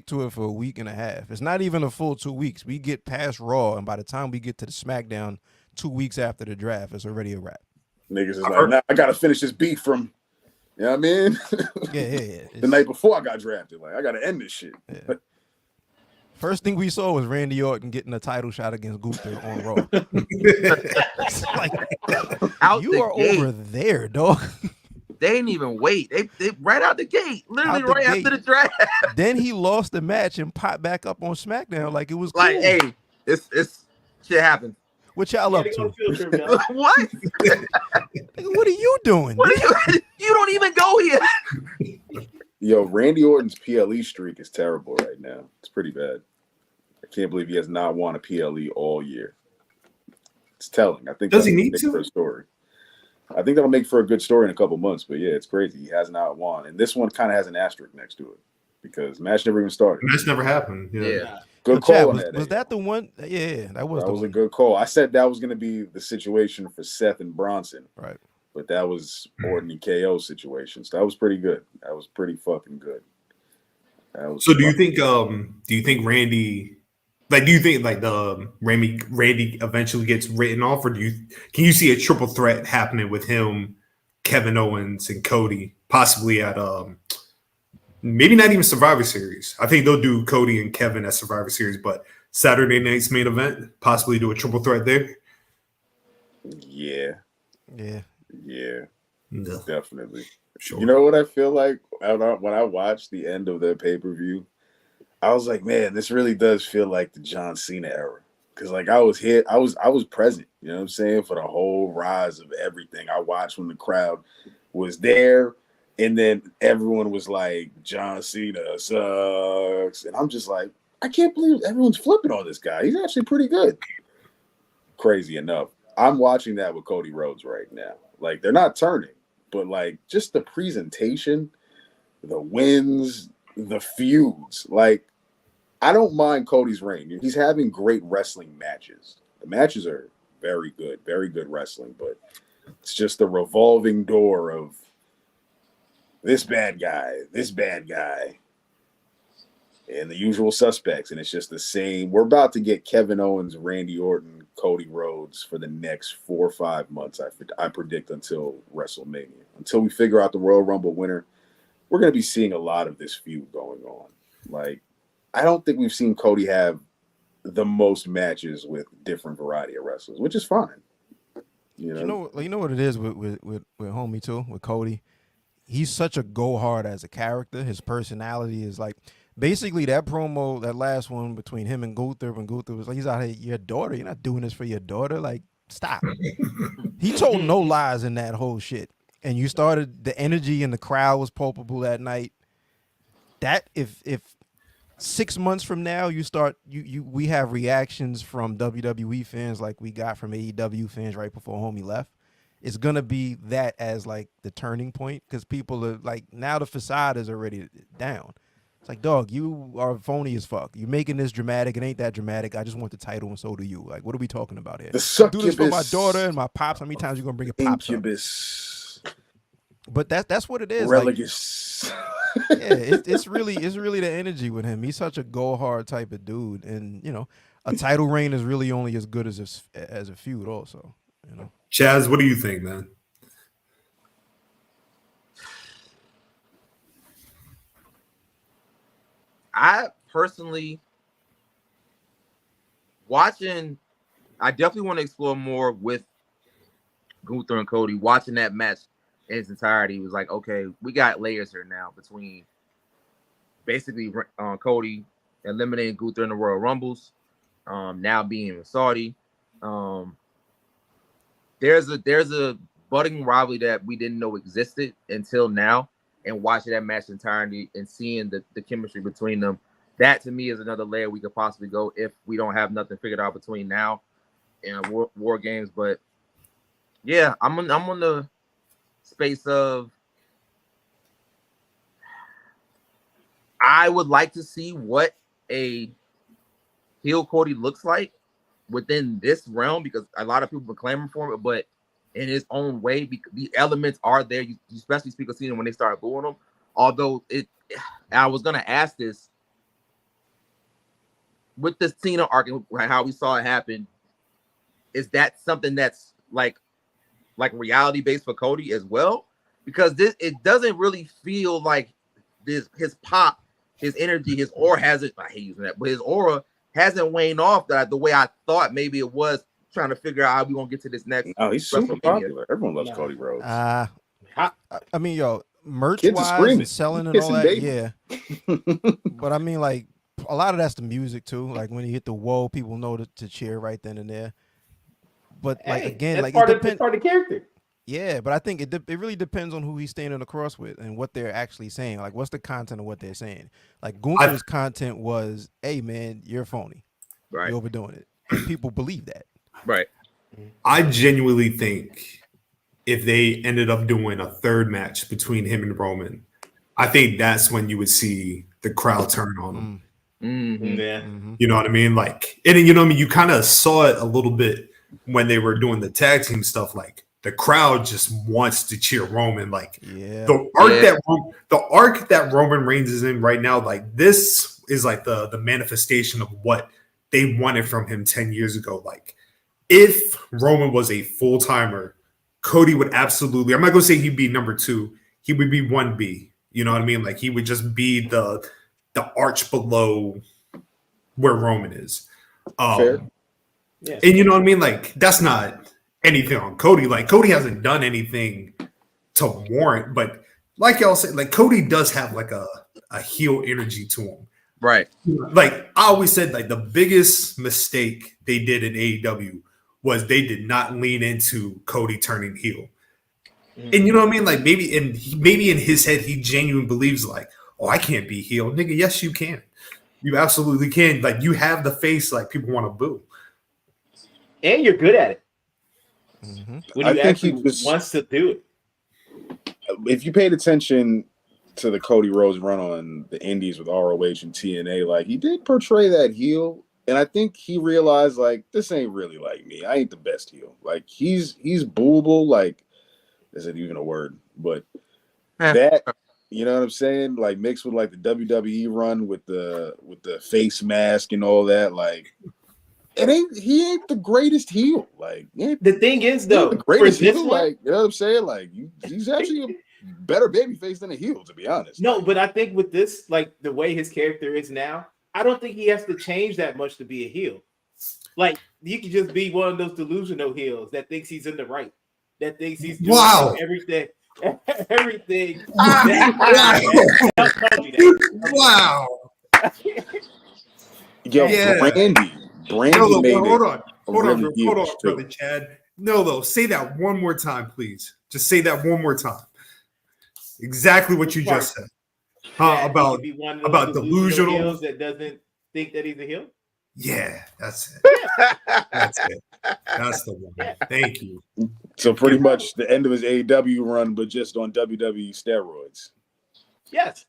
to it for a week and a half. It's not even a full 2 weeks. We get past Raw, and by the time we get to the SmackDown 2 weeks after the draft, it's already a wrap.
Niggas is like, nah, I gotta finish this beef from, you know what I mean?
Yeah.
The night before I got drafted, like, I gotta end this shit.
Yeah. First thing we saw was Randy Orton getting a title shot against Gunther on Raw. It's like, you are over there, dog.
They didn't even wait. They right out the gate, literally
Out the
right
gate.
after the draft.
Then he lost the match and popped back up on SmackDown like it was cool.
Like, hey, it's shit happened.
What y'all up to?
What?
What are you doing?
You don't even go here.
Yo, Randy Orton's PLE streak is terrible right now. It's pretty bad. I can't believe he has not won a PLE all year. It's telling. I think
does he need to?
For a story. I think that'll make for a good story in a couple months. But yeah, it's crazy. He has not won, and this one kind of has an asterisk next to it because the match never even started.
Match never happened. Yeah.
Good call.
Was that the one? Yeah, that was
a good call. I said that was going to be the situation for Seth and Bronson.
Right.
But that was Orton and KO situation. So that was pretty good. That was pretty fucking good.
So do you think Randy, like, do you think like the Randy eventually gets written off, or can you see a triple threat happening with him, Kevin Owens, and Cody, possibly at maybe not even Survivor Series? I think they'll do Cody and Kevin at Survivor Series, but Saturday night's main event, possibly do a triple threat there.
Yeah. Definitely.
Sure.
You know what I feel like when I watched the end of their pay-per-view? I was like, man, this really does feel like the John Cena era. Because like I was present, you know what I'm saying, for the whole rise of everything. I watched when the crowd was there, and then everyone was like, John Cena sucks. And I'm just like, I can't believe everyone's flipping on this guy. He's actually pretty good. Crazy enough. I'm watching that with Cody Rhodes right now. Like, they're not turning, but like just the presentation, the wins, the feuds. Like, I don't mind Cody's reign. He's having great wrestling matches. The matches are very good wrestling, but it's just the revolving door of this bad guy, and the usual suspects, and it's just the same. We're about to get Kevin Owens, Randy Orton, Cody Rhodes for the next 4 or 5 months. I predict until WrestleMania, until we figure out the Royal Rumble winner. We're going to be seeing a lot of this feud going on. Like, I don't think we've seen Cody have the most matches with different variety of wrestlers, which is fine. You know
what it is with homie too, with Cody. He's such a go hard as a character. His personality is like basically that promo, that last one between him and Gunther, when Gunther was like, he's out here, your daughter. You're not doing this for your daughter. Like, stop. He told no lies in that whole shit. And you started, the energy in the crowd was palpable that night. That if 6 months from now we have reactions from WWE fans like we got from AEW fans right before homie left, it's gonna be that as like the turning point, because people are like, now the facade is already down. It's like, dog, you are phony as fuck. You're making this dramatic. It ain't that dramatic. I just want the title and so do you. Like, what are we talking about here? Do this for my daughter and my pops. How many times you gonna bring your pops up? But that's what it is.
Religious.
Like, yeah, it's really the energy with him. He's such a go hard type of dude, and a title reign is really only as good as a feud. Also,
Chaz, what do you think, man?
I personally I definitely want to explore more with Gunther and Cody. Watching that match in its entirety was like, okay, we got layers here now between basically Cody eliminating Gunther in the Royal Rumbles, now being in Saudi. There's a budding rivalry that we didn't know existed until now, and watching that match entirely and seeing the chemistry between them, that to me is another layer we could possibly go if we don't have nothing figured out between now and War Games. But yeah, I'm on the space of, I would like to see what a heel Cody looks like within this realm, because a lot of people are clamoring for it, but in his own way, because the elements are there. You especially speak of Cena when they started booing him. Although I was gonna ask this with the Cena arc and how we saw it happen. Is that something that's like reality based for Cody as well? Because it doesn't really feel like his pop, his energy, his aura hasn't. I hate using that, but his aura hasn't waned off the way I thought maybe it was. Trying to figure out how we gonna get to this next.
Oh, he's super popular. Everyone loves Cody Rhodes.
I mean, merch wise and selling and all that, yeah. But I mean, like, a lot of that's the music too. Like when you hit the wall, people know to cheer right then and there. But like again, like
part of the character.
Yeah, but I think it really depends on who he's standing across with and what they're actually saying. Like, what's the content of what they're saying? Like Gunther's content was, "Hey man, you're phony.
Right.
You're overdoing it." And people believe that.
Right.
I genuinely think if they ended up doing a third match between him and Roman, I think that's when you would see the crowd turn on him.
Mm-hmm.
Yeah.
Mm-hmm.
You know what I mean? Like, and you know what I mean? You kind of saw it a little bit when they were doing the tag team stuff. Like, the crowd just wants to cheer Roman. Like, the arc that Roman Reigns is in right now, like, this is like the manifestation of what they wanted from him 10 years ago. Like, if Roman was a full-timer, Cody would absolutely, I'm not going to say he'd be number 2. He would be 1B. You know what I mean? Like, he would just be the arch below where Roman is.
Fair.
Yes.
And you know what I mean? Like, that's not anything on Cody. Like, Cody hasn't done anything to warrant, but like y'all said, like, Cody does have like a heel energy to him.
Right.
Like, I always said, like, the biggest mistake they did in AEW was they did not lean into Cody turning heel. And you know what I mean? Like, maybe in his head, he genuinely believes, like, oh, I can't be heel. Nigga, yes, you can. You absolutely can. Like, you have the face, like, people want to boo.
And you're good at it.
Mm-hmm.
When you actually wants to do it.
If you paid attention to the Cody Rhodes run on the Indies with ROH and TNA, like, he did portray that heel. And I think he realized, like, this ain't really like me. I ain't the best heel. Like, he's booable. Like, is it even a word? But that You know what I'm saying? Like mixed with like the WWE run with the face mask and all that. Like he ain't the greatest heel. Like
the thing is though,
the greatest
for this
heel.
one,
Like you know what I'm saying? Like he's actually a better babyface than a heel, to be honest.
no, but I think with this, like the way his character is now, I don't think he has to change that much to be a heel. Like he could just be one of those delusional heels that thinks he's in the right, that thinks he's doing everything. Everything.
Wow.
Yo,
Yeah.
Brandy
Nolo,
made
hold
it.
on, brother
Too.
Chad. Nolo, say that one more time, please. Just say that one more time. Exactly what you just said. About delusional
heels that doesn't think that he's a heel.
Yeah, that's it. That's it. That's the one. Thank you.
So pretty much the end of his AEW run, but just on WWE steroids.
Yes.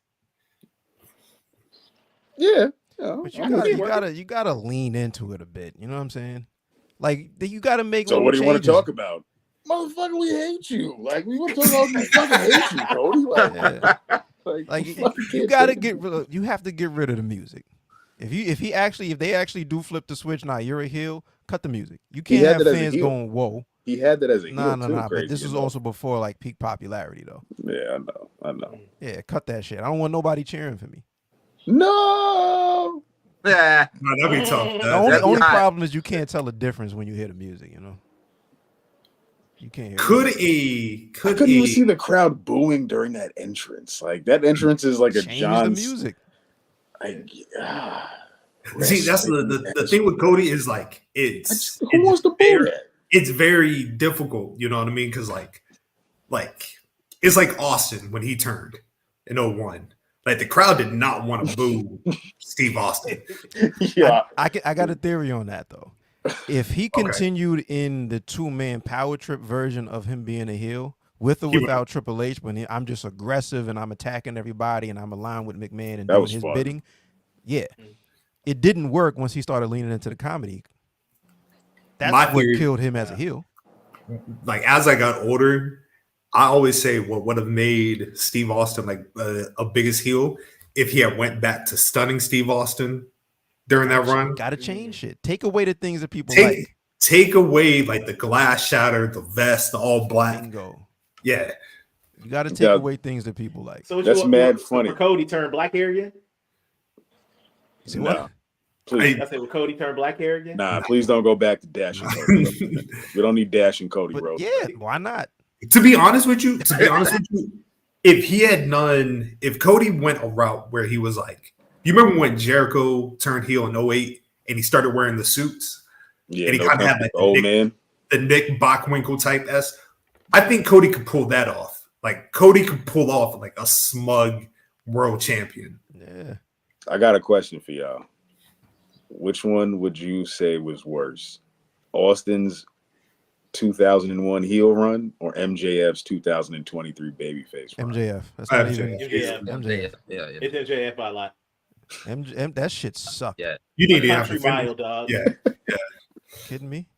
Yeah.
But you gotta lean into it a bit. You know what I'm saying? Like you gotta make.
So what do you
changes.
want to talk about? Motherfucker, we hate you. Like we want to talk about we fucking hate you, Cody. Like
you gotta get rid of. You have to get rid of the music. If they actually do flip the switch, you're a heel. Cut the music. You can't have fans going whoa.
He had that as a heel.
Nah. But this was also before like peak popularity though.
Yeah, I know.
Yeah, cut that shit. I don't want nobody cheering for me.
No.
No, that'd be tough.
The only problem is you can't tell the difference when you hear the music. You know. You can't hear.
I couldn't even see the crowd booing during that entrance. Like that entrance is like
change
John's
the music.
See, that's the thing with Cody is like
who wants to boo that?
It's very difficult, you know what I mean? Because like it's like Austin when he turned in 01. Like the crowd did not want to boo Steve Austin.
Yeah, I got a theory on that though. If he continued in the 2-man power trip version of him being a heel, with or without Triple H, when I'm just aggressive and I'm attacking everybody and I'm aligned with McMahon and doing his bidding, yeah, it didn't work once he started leaning into the comedy. That's what killed him as a heel.
Like as I got older, I always say what would have made Steve Austin like a biggest heel if he had went back to stunning Steve Austin during that run.
Got to change shit. Take away the things that people like.
Take away like the glass shattered, the vest, the all black.
Bingo.
Yeah.
You got to take away things that people like.
So
that's mad funny.
Cody turned black hair again?
See what?
Please.
I said, will Cody turn black hair again?
Nah, please don't go back to Dash and Cody. We don't need Dash and Cody, bro.
Yeah, why not?
To be honest with you, if Cody went a route where he was like, you remember when Jericho turned heel in 08 and he started wearing the suits?
Yeah,
and he kind of had like the Nick Bockwinkel type S. I think Cody could pull that off. Like Cody could pull off like a smug world champion.
Yeah.
I got a question for y'all. Which one would you say was worse? Austin's 2001 heel run or MJF's 2023 babyface run?
MJF. That's not even
MJF. Yeah. It's MJF by a lot.
That shit sucked.
Yeah.
You need to
have a mile, dog.
Yeah.
Kidding me?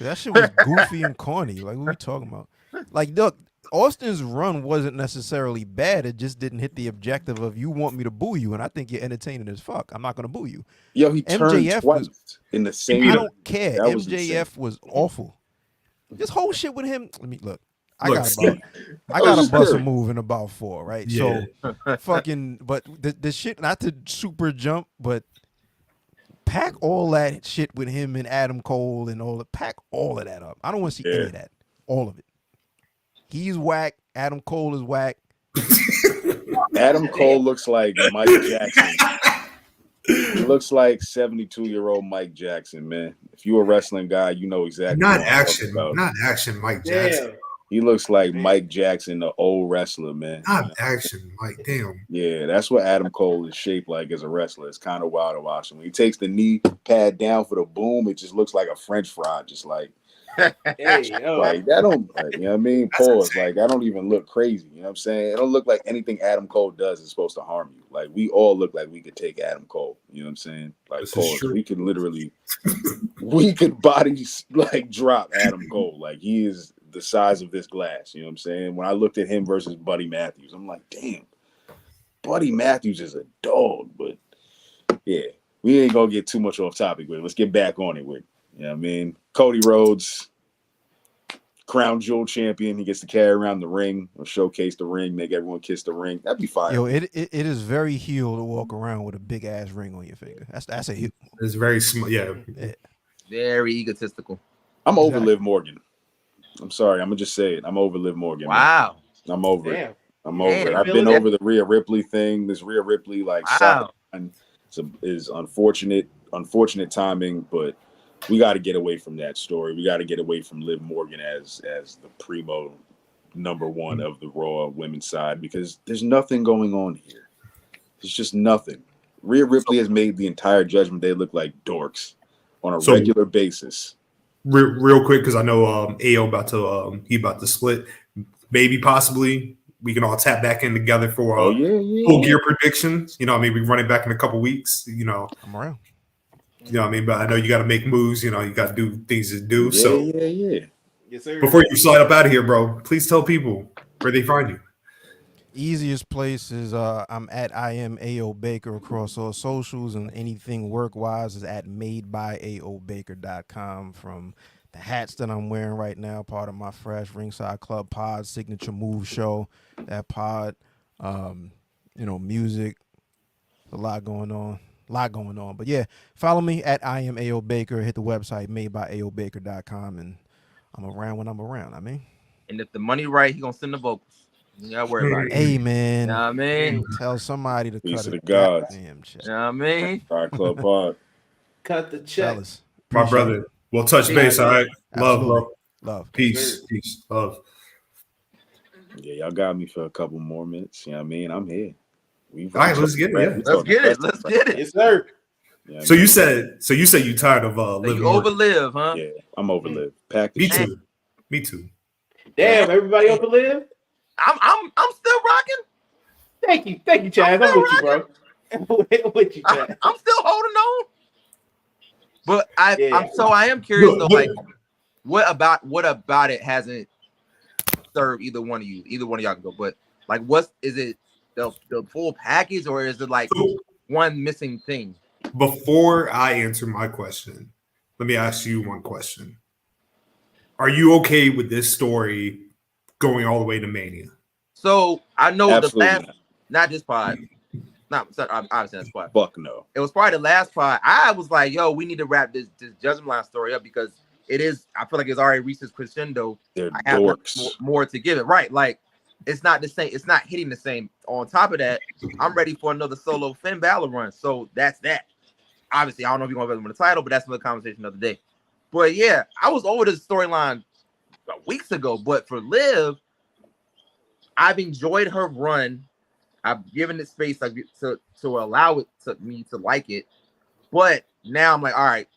That shit was goofy and corny. Like, what are we talking about? Like, look, Austin's run wasn't necessarily bad. It just didn't hit the objective of you want me to boo you, and I think you're entertaining as fuck. I'm not going to boo you.
Yo, he turned twice in the same.
I don't care. MJF was awful. This whole shit with him. Let me look. I got a bust a move in about 4, right? Yeah. So fucking, but the shit, not to super jump, but pack all that shit with him and Adam Cole and all that. Pack all of that up. I don't want to see any of that. All of it. He's whack. Adam Cole is whack.
Adam Cole looks like Mike Jackson. He looks like 72-year-old Mike Jackson, man. If you're a wrestling guy, you know exactly.
Not action Mike Jackson.
He looks like Mike Jackson, the old wrestler, man.
Not action Mike. Damn.
Yeah, that's what Adam Cole is shaped like as a wrestler. It's kind of wild to watch him. When he takes the knee pad down for the boom, it just looks like a French fry, just like. Like that don't, like, you know what I mean? Pause. Like that don't even look crazy. You know what I'm saying? It don't look like anything Adam Cole does is supposed to harm you. Like we all look like we could take Adam Cole. You know what I'm saying? Like pause. We could literally, we could body like drop Adam Cole. Like he is the size of this glass. You know what I'm saying? When I looked at him versus Buddy Matthews, I'm like, damn, Buddy Matthews is a dog, but yeah, we ain't gonna get too much off topic with it. Let's get back on it with. You know what I mean? Cody Rhodes, Crown Jewel champion. He gets to carry around the ring or showcase the ring, make everyone kiss the ring. That'd be fire.
Yo, it is very heel to walk around with a big ass ring on your finger. That's a heel.
It's very small. Yeah.
Very egotistical.
I'm over Liv Morgan. I'm sorry. I'm gonna just say it. I'm over Liv Morgan.
Wow.
Man. I'm over
Damn.
it. I'm over it.
Damn,
I've been over the Rhea Ripley thing. This Rhea Ripley
Wow.
is unfortunate timing, but we got to get away from that story. We got to get away from Liv Morgan as the primo number one of the Raw women's side, because there's nothing going on here. There's just nothing. Rhea Ripley has made the entire Judgment Day look like dorks on a regular basis.
Real quick, because I know AO about to split. Maybe possibly we can all tap back in together for full gear predictions. You know what I mean? We run it back in a couple weeks. You know,
I'm around.
You know what I mean? But I know you got to make moves. You know, you got to do things to do.
Yeah.
Yes, sir.
Before you slide up out of here, bro, please tell people where they find you.
Easiest place is I'm at IamAO Baker across all socials, and anything work-wise is at madebyaobaker.com. From the hats that I'm wearing right now, part of my fresh Ringside Club pod signature move show, that pod, music, a lot going on. But yeah, follow me at IamAO Baker. Hit the website madebyaobaker.com, and I'm around when I'm around. I mean,
And if the money right, he gonna send the vocals. You gotta worry about it.
hey man,
You know what I mean?
tell somebody to
Peace
cut
to
a
the gods.
goddamn check.
You know what I mean?
Star Club Pod.
Cut the check.
Fellas,
My
appreciate
brother.
it.
We'll touch base. All right. Love,
Absolutely.
bro.
Love.
Peace. Love.
Yeah, y'all got me for a couple more minutes. You know what I mean? I'm here.
All right, let's get it. Yeah.
Let's get it. Let's get it.
Yes, sir.
Yeah,
So you said you tired of
So
living.
you overlive, huh?
Yeah, I'm over Liv. Pack the
Me
shit.
too. Me too.
Damn, everybody up to live.
I'm still rocking.
Thank you, Chaz. I'm with you, bro. I'm with you, Chaz.
I'm still holding on. But I am curious though,
Look.
like what about it hasn't served either one of you? Either one of y'all can go. But like, is it the full package, or is it like one missing thing?
Before I answer my question, let me ask you one question. Are you okay with this story going all the way to Mania?
So I know
Absolutely
the last, not this pod, obviously that's pod.
Fuck no.
It was probably the last pod. I was like, yo, we need to wrap this Judgment Line story up, because it is. I feel like it's already reached its crescendo.
They're
I have
dorks.
more to give it. Right, like it's not the same. It's not hitting the same. On top of that, I'm ready for another solo Finn Balor run. So that's that. Obviously, I don't know if you're going to win the title, but that's another conversation of the day. But yeah, I was over this storyline weeks ago. But for Liv, I've enjoyed her run. I've given it space to allow it to me to like it. But now I'm like, all right,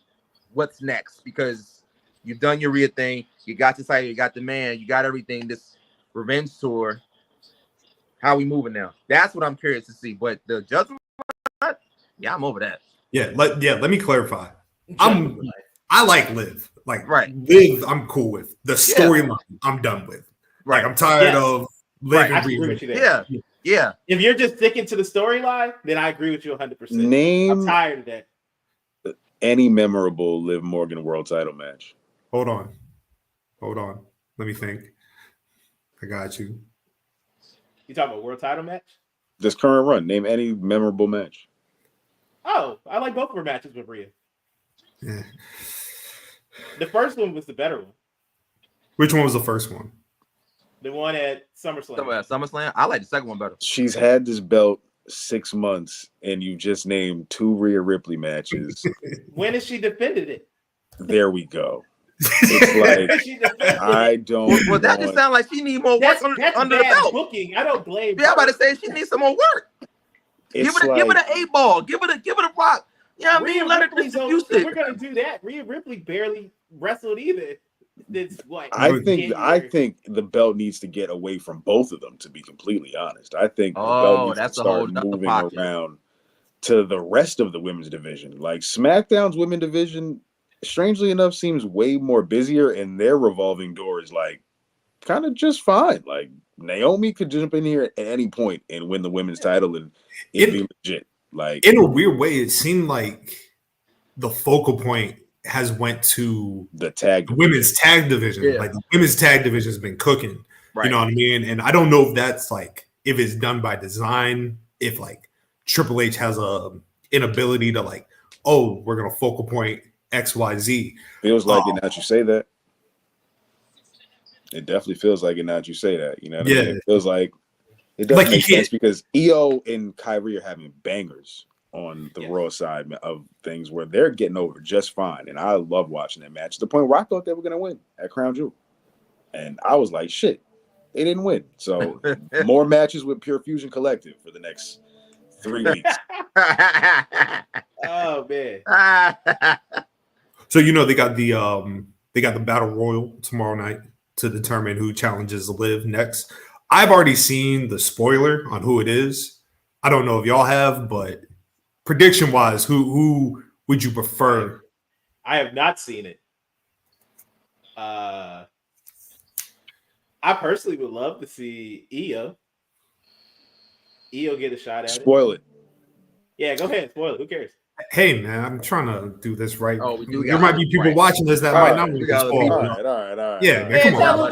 what's next? Because you've done your Rhea thing. You got this idea. You got the man. You got everything. This revenge tour. How are we moving now? That's what I'm curious to see. But the Judgment Line, yeah, I'm over that.
Yeah, let me clarify. I like Liv. Like
Right.
Liv, I'm cool with. The storyline, I'm done with.
Right.
Like I'm tired
Yes.
of Liv
I
and
agree
Rhea.
with you there.
Yeah.
If you're just sticking to the storyline, then I agree with you 100%. I'm
Name
tired of that.
any memorable Liv Morgan world title match.
Hold on. Let me think. I got you.
You talking about world title match?
This current run. Name any memorable match.
Oh, I like both of her matches with Rhea.
Yeah.
The first one was the better one.
Which one was the first one?
The one at SummerSlam.
SummerSlam. I like the second one better.
She's had this belt 6 months, and you just named 2 Rhea Ripley matches.
When has she defended it?
There we go. It's
She
like
defended
I
it.
don't.
Well, that just
want-
sounds like she need more work
That's
under the
bad
belt.
booking. I don't blame
Yeah, I'm
her.
about to say she needs some more work. Give
It's
it
like,
an 8-ball. Give it a rock. You know what I mean?
Rhea
Let her
Ripley's
distribute
We're
it.
gonna do that. Rhea Ripley barely wrestled either. It's like
I think
January.
the belt needs to get away from both of them. To be completely honest, I think the
Oh,
belt needs
that's
to
a whole
start
nother
moving
pocket.
around to the rest of the women's division. Like SmackDown's women division, strangely enough, seems way more busier, and their revolving door is like kind of just fine. Like Naomi could jump in here at any point and win the women's title, and it'd be legit. Like
in a weird way, it seemed like the focal point has went to
the
women's tag division.
Yeah.
Like the women's tag division has been cooking.
Right.
You know what I mean? And I don't know if that's like if it's done by design, if like Triple H has a inability to like, oh, we're gonna focal point XYZ.
Feels like it now that you say that. It definitely feels like it now that you say that. You know what I mean? It feels like it doesn't make sense because Io and Kyrie are having bangers on the Raw side of things where they're getting over just fine. And I love watching that match to the point where I thought they were going to win at Crown Jewel. And I was like, shit, they didn't win. So more matches with Pure Fusion Collective for the next 3 weeks.
Oh, man.
So, you know, they got the Battle Royal tomorrow night to determine who challenges Liv next. I've already seen the spoiler on who it is. I don't know if y'all have, but prediction-wise, who would you prefer?
I have not seen it. I personally would love to see Io get a shot at
Spoil it.
Yeah, go ahead. Spoil it. Who cares?
Hey, man, I'm trying to do this right.
Oh,
There might be people watching this that might not want to spoil.
All right.
Yeah, man,
Man,
come on.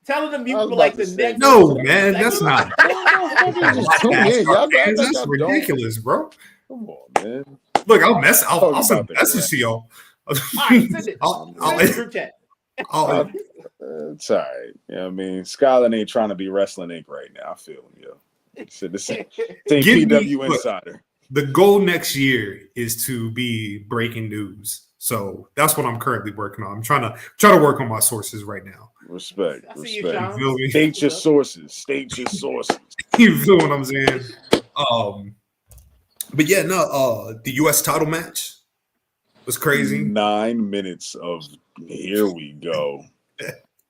tell them to mute for like the next.
No, man, that's not.
Y'all
That's ridiculous, bro.
Come on, man.
Look, I'll send a message to y'all.
All right, send it.
I'll
Send it to group chat.
It's all right. You know what I mean? Scotland ain't trying to be Wrestling Inc. right now. I feel him, yo. This ain't PW Insider.
The goal next year is to be breaking news. So that's what I'm currently working on. I'm trying to work on my sources right now.
Respect.
You,
State your sources.
You feel what I'm saying? But yeah, no, the US title match was crazy.
9 minutes of here we go.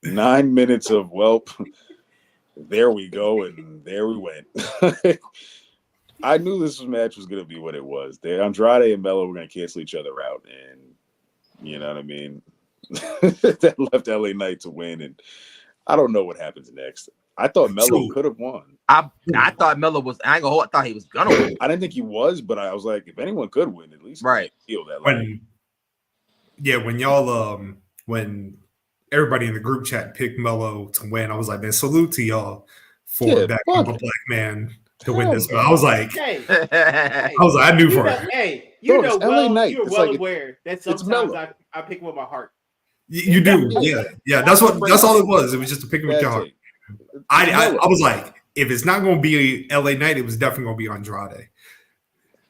9 minutes of there we go, and there we went. I knew this match was going to be what it was. Andrade and Melo were going to cancel each other out, and you know what I mean? That left LA Knight to win, and I don't know what happens next. I thought Melo could have won.
I thought Melo was. I ain't gonna hold. I thought he was gonna win.
I didn't think he was, but I was like, if anyone could win, at least feel that.
When y'all when everybody in the group chat picked Melo to win, I was like, man, salute to y'all for backing up a black man to win this. I was like, I knew for it.
Hey, you know,
LA Knight.
You're well aware that sometimes I pick with my heart.
You do, yeah. That's all it was. It was just a pick with your heart. I was like, if it's not going to be LA Knight, it was definitely going to be Andrade.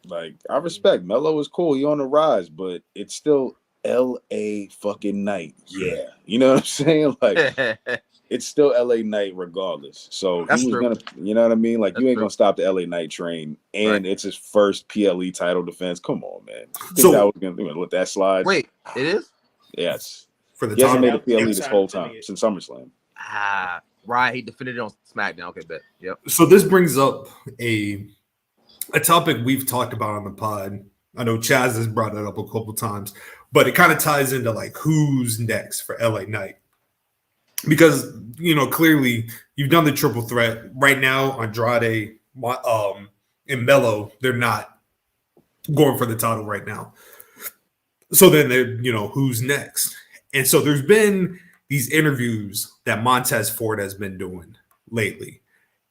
Like, I respect Melo is cool. He on the rise, but it's still LA fucking Knight. Yeah, you know what I'm saying? Like, it's still LA Knight regardless. So he was gonna, you know what I mean? Like, you ain't gonna stop the LA Knight train, and it's his first PLE title defense. Come on, man. So I was gonna let that slide.
Wait, it is?
Yes.
For the
he hasn't made a PLE this whole time since SummerSlam.
Right. He defended it on SmackDown. Okay, bet. Yep.
So this brings up a topic we've talked about on the pod. I know Chaz has brought it up a couple times, but it kind of ties into like who's next for LA Knight. Because, you know, clearly you've done the triple threat. Right now, Andrade and Melo, they're not going for the title right now. So then they're, you know, who's next? And so there's been these interviews that Montez Ford has been doing lately.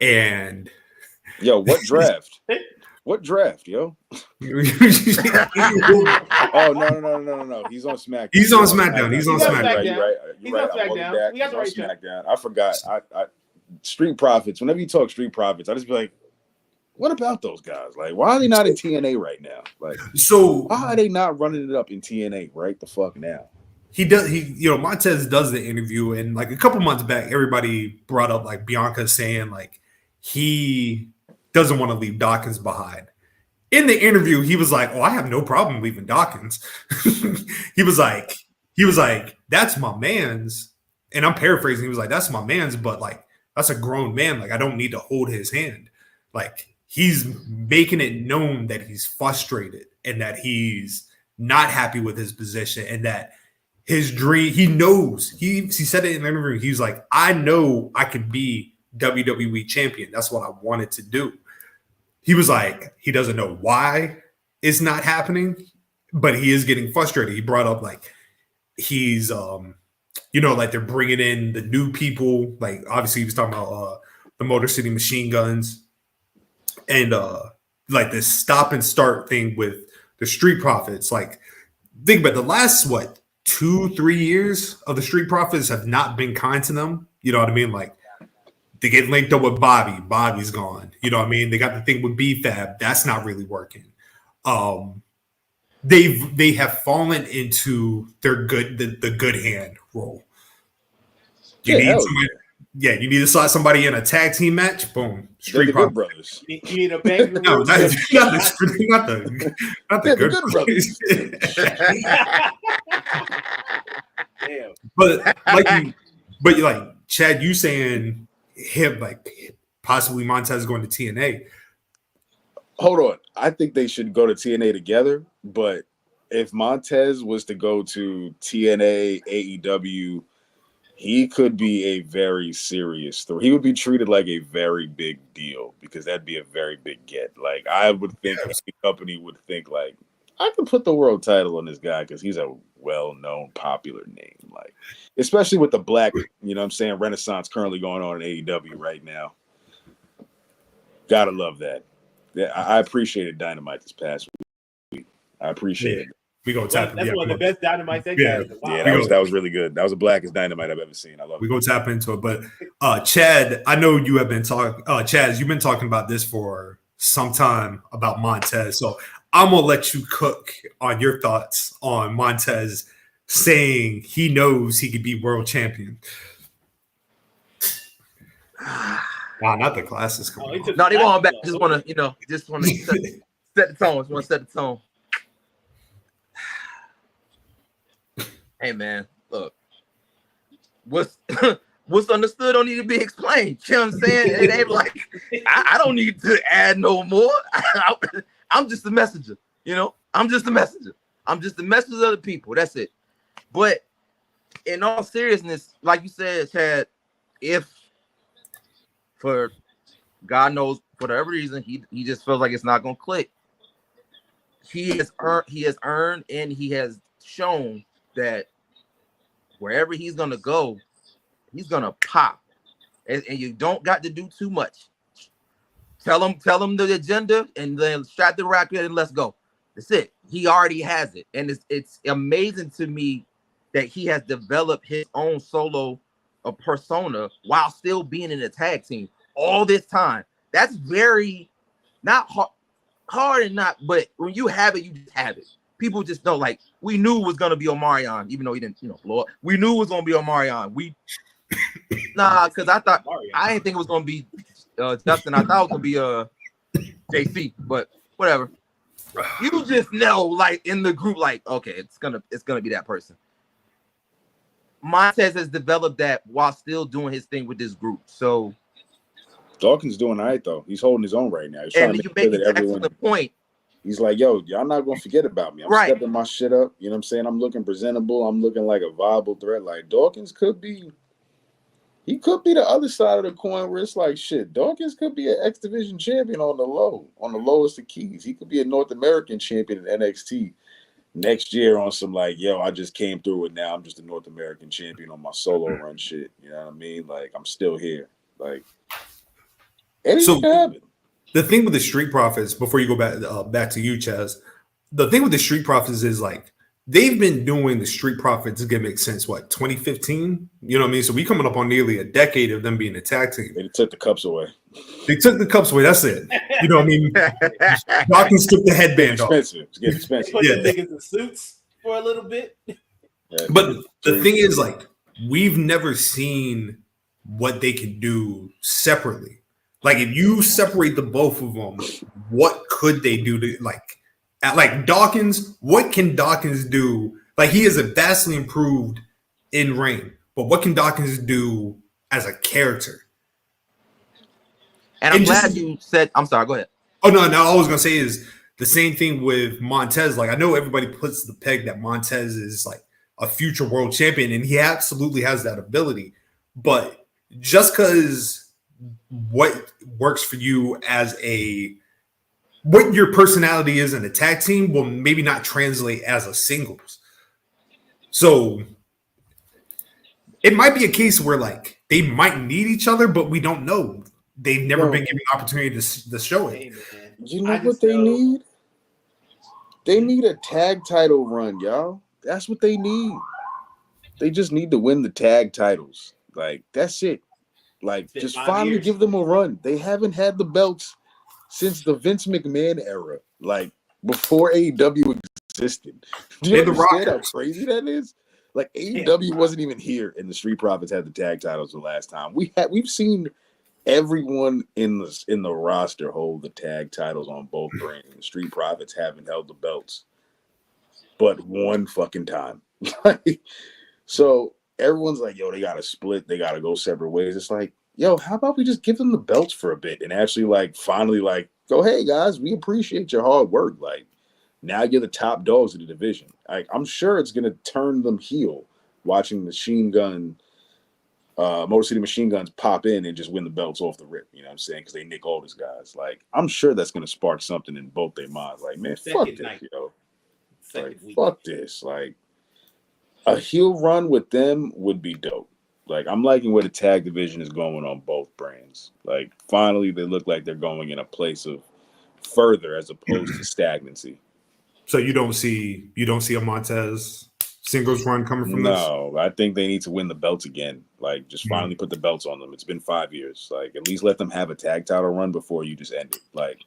And
yo, what draft? What draft, yo? Oh no! He's on SmackDown.
He's on SmackDown.
You're right. He's on SmackDown. I forgot. I Street Profits. Whenever you talk Street Profits, I just be like, what about those guys? Like, why are they not in TNA right now? Like,
so
why are they not running it up in TNA right the fuck now?
He does. You know, Montez does the interview, and like a couple months back, everybody brought up like Bianca saying like he doesn't want to leave Dawkins behind. In the interview, he was like, "Oh, I have no problem leaving Dawkins." he was like, "That's my man's," and I'm paraphrasing. He was like, "That's my man's," but like that's a grown man. Like I don't need to hold his hand. Like he's making it known that he's frustrated and that he's not happy with his position and that his dream. He knows. He said it in the interview. He's like, I know I could be WWE champion. That's what I wanted to do. He was like, he doesn't know why it's not happening, but he is getting frustrated. He brought up like he's like they're bringing in the new people. Like obviously he was talking about the Motor City Machine Guns and like this stop and start thing with the Street Profits. Like think about the last 2-3 years of the Street Profits have not been kind to them. You know what I mean? Like they get linked up with Bobby. Bobby's gone. You know what I mean? They got the thing with B-Fab. That's not really working. They have fallen into their the good hand role. You need to slot somebody in a tag team match. Boom. Street
Good Brothers.
You need a bang.
No, not the good brothers.
Damn.
But like Chad, you saying him like possibly Montez going to TNA.
Hold on. I think they should go to TNA together, but if Montez was to go to TNA, AEW, he could be a very serious threat. He would be treated like a very big deal because that'd be a very big get. Like I would think the company would think like, I can put the world title on this guy because he's a well-known, popular name. Like, especially with the black, renaissance currently going on in AEW right now. Gotta love that. Yeah, I appreciated Dynamite this past week. I appreciate it.
We go tap.
That's one of the best Dynamites they got.
Wow. That was really good. That was the blackest Dynamite I've ever seen. I love it.
We go tap into it, but Chad, I know you have been talking. Chaz, you've been talking about this for some time about Montez, so I'm gonna let you cook on your thoughts on Montez saying he knows he could be world champion. Wow, not the glasses.
No, they want back. Just want to, set the tone. Just want to set the tone. Hey man, look, what's understood don't need to be explained. You know what I'm saying? It ain't like I don't need to add no more. I'm just the messenger. I'm just the messenger. I'm just the messenger of the people. That's it. But in all seriousness, like you said, Chad, if for God knows for whatever reason he just feels like it's not gonna click, he has earned and he has shown that wherever he's gonna go, he's gonna pop, and you don't got to do too much. Tell him the agenda, and then strap the racket and let's go. That's it. He already has it, and it's amazing to me that he has developed his own solo persona while still being in a tag team all this time. That's very not hard and not, but when you have it, you just have it. People just know, like, we knew it was gonna be Omarion, even though he didn't, blow up. We knew it was gonna be Omarion. Because I didn't think it was gonna be Justin. I thought it was gonna be JC, but whatever. You just know, like in the group, like, okay, it's gonna be that person. Montez has developed that while still doing his thing with this group. So
Dawkins doing all right though. He's holding his own right now. He's trying to make sure that everyone.
The point.
He's like, yo, y'all not gonna forget about me. I'm stepping my shit up. You know what I'm saying? I'm looking presentable. I'm looking like a viable threat. Like Dawkins could be. He could be the other side of the coin where it's like, shit, Dawkins could be an X Division champion on the lowest of keys. He could be a North American champion in NXT next year on some like, yo, I just came through it now. I'm just a North American champion on my solo run shit. You know what I mean? Like, I'm still here. Like, anything can happen.
The thing with the Street Profits, before you go back to you, Chaz, the thing with the Street Profits is like, they've been doing the Street Profits gimmick since 2015? You know what I mean? So we coming up on nearly a decade of them being a tag team.
They took the cups away.
That's it. You know what I mean? Dawkins took the headband off.
It's getting expensive.
Put the niggas in suits for a little bit.
Yeah,
but the thing is, like, we've never seen what they can do separately. Like, if you separate the both of them, what could they do to like Dawkins? What can Dawkins do? Like, he is a vastly improved in ring, but what can Dawkins do as a character?
And I'm glad you said. I'm sorry. Go ahead.
Oh no! All I was gonna say is the same thing with Montez. Like, I know everybody puts the peg that Montez is like a future world champion, and he absolutely has that ability. But just because what works for you as what your personality is in a tag team will maybe not translate as a singles. So it might be a case where like they might need each other, but we don't know. They've never been given the opportunity to show it.
Hey, man.
You know what they need? They need a tag title run, y'all. That's what they need. They just need to win the tag titles. Like, that's it. Like, just finally give them a run. They haven't had the belts since the Vince McMahon era. Like, before AEW existed. Do you understand how crazy that is? Like, AEW wasn't even here, and the Street Profits had the tag titles the last time. We've seen everyone in the roster hold the tag titles on both brands. The Street Profits haven't held the belts but one fucking time. So everyone's like, yo, they gotta split, they gotta go separate ways. It's like, yo, how about we just give them the belts for a bit and actually like finally like go, hey guys, we appreciate your hard work. Like, now you're the top dogs of the division. Like, I'm sure it's gonna turn them heel watching Motor City Machine Guns pop in and just win the belts off the rip. You know what I'm saying? Because they nick all these guys. Like, I'm sure that's gonna spark something in both their minds. Like, man, fuck this, yo. Like, fuck this. Like, a heel run with them would be dope. Like, I'm liking where the tag division is going on both brands. Like, finally, they look like they're going in a place of further as opposed to stagnancy.
So you don't see a Montez singles run coming from this?
No, I think they need to win the belts again. Like, just finally put the belts on them. It's been 5 years. Like, at least let them have a tag title run before you just end it. Like,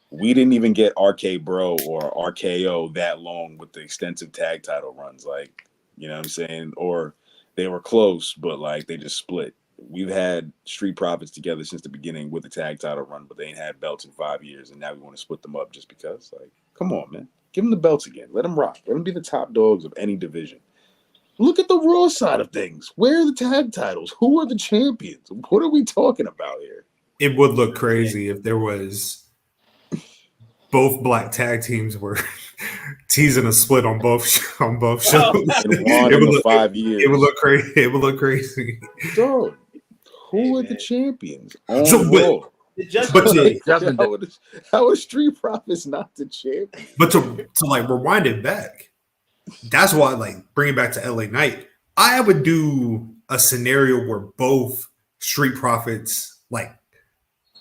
we didn't even get RK Bro or RKO that long with the extensive tag title runs. Like, you know what I'm saying? Or they were close, but like they just split. We've had Street Profits together since the beginning with the tag title run, but they ain't had belts in 5 years, and now we want to split them up just because. Like, come on, man. Give them the belts again. Let them rock. Let them be the top dogs of any division. Look at the Raw side of things. Where are the tag titles? Who are the champions? What are we talking about here?
It would look crazy if there was both black tag teams were teasing a split on both shows.
It would look 5 years.
It would look crazy. It would look crazy.
Dog, who are the champions? How are Street Profits not the champion?
But to like rewind it back, that's why like bring it back to LA Knight. I would do a scenario where both Street Profits like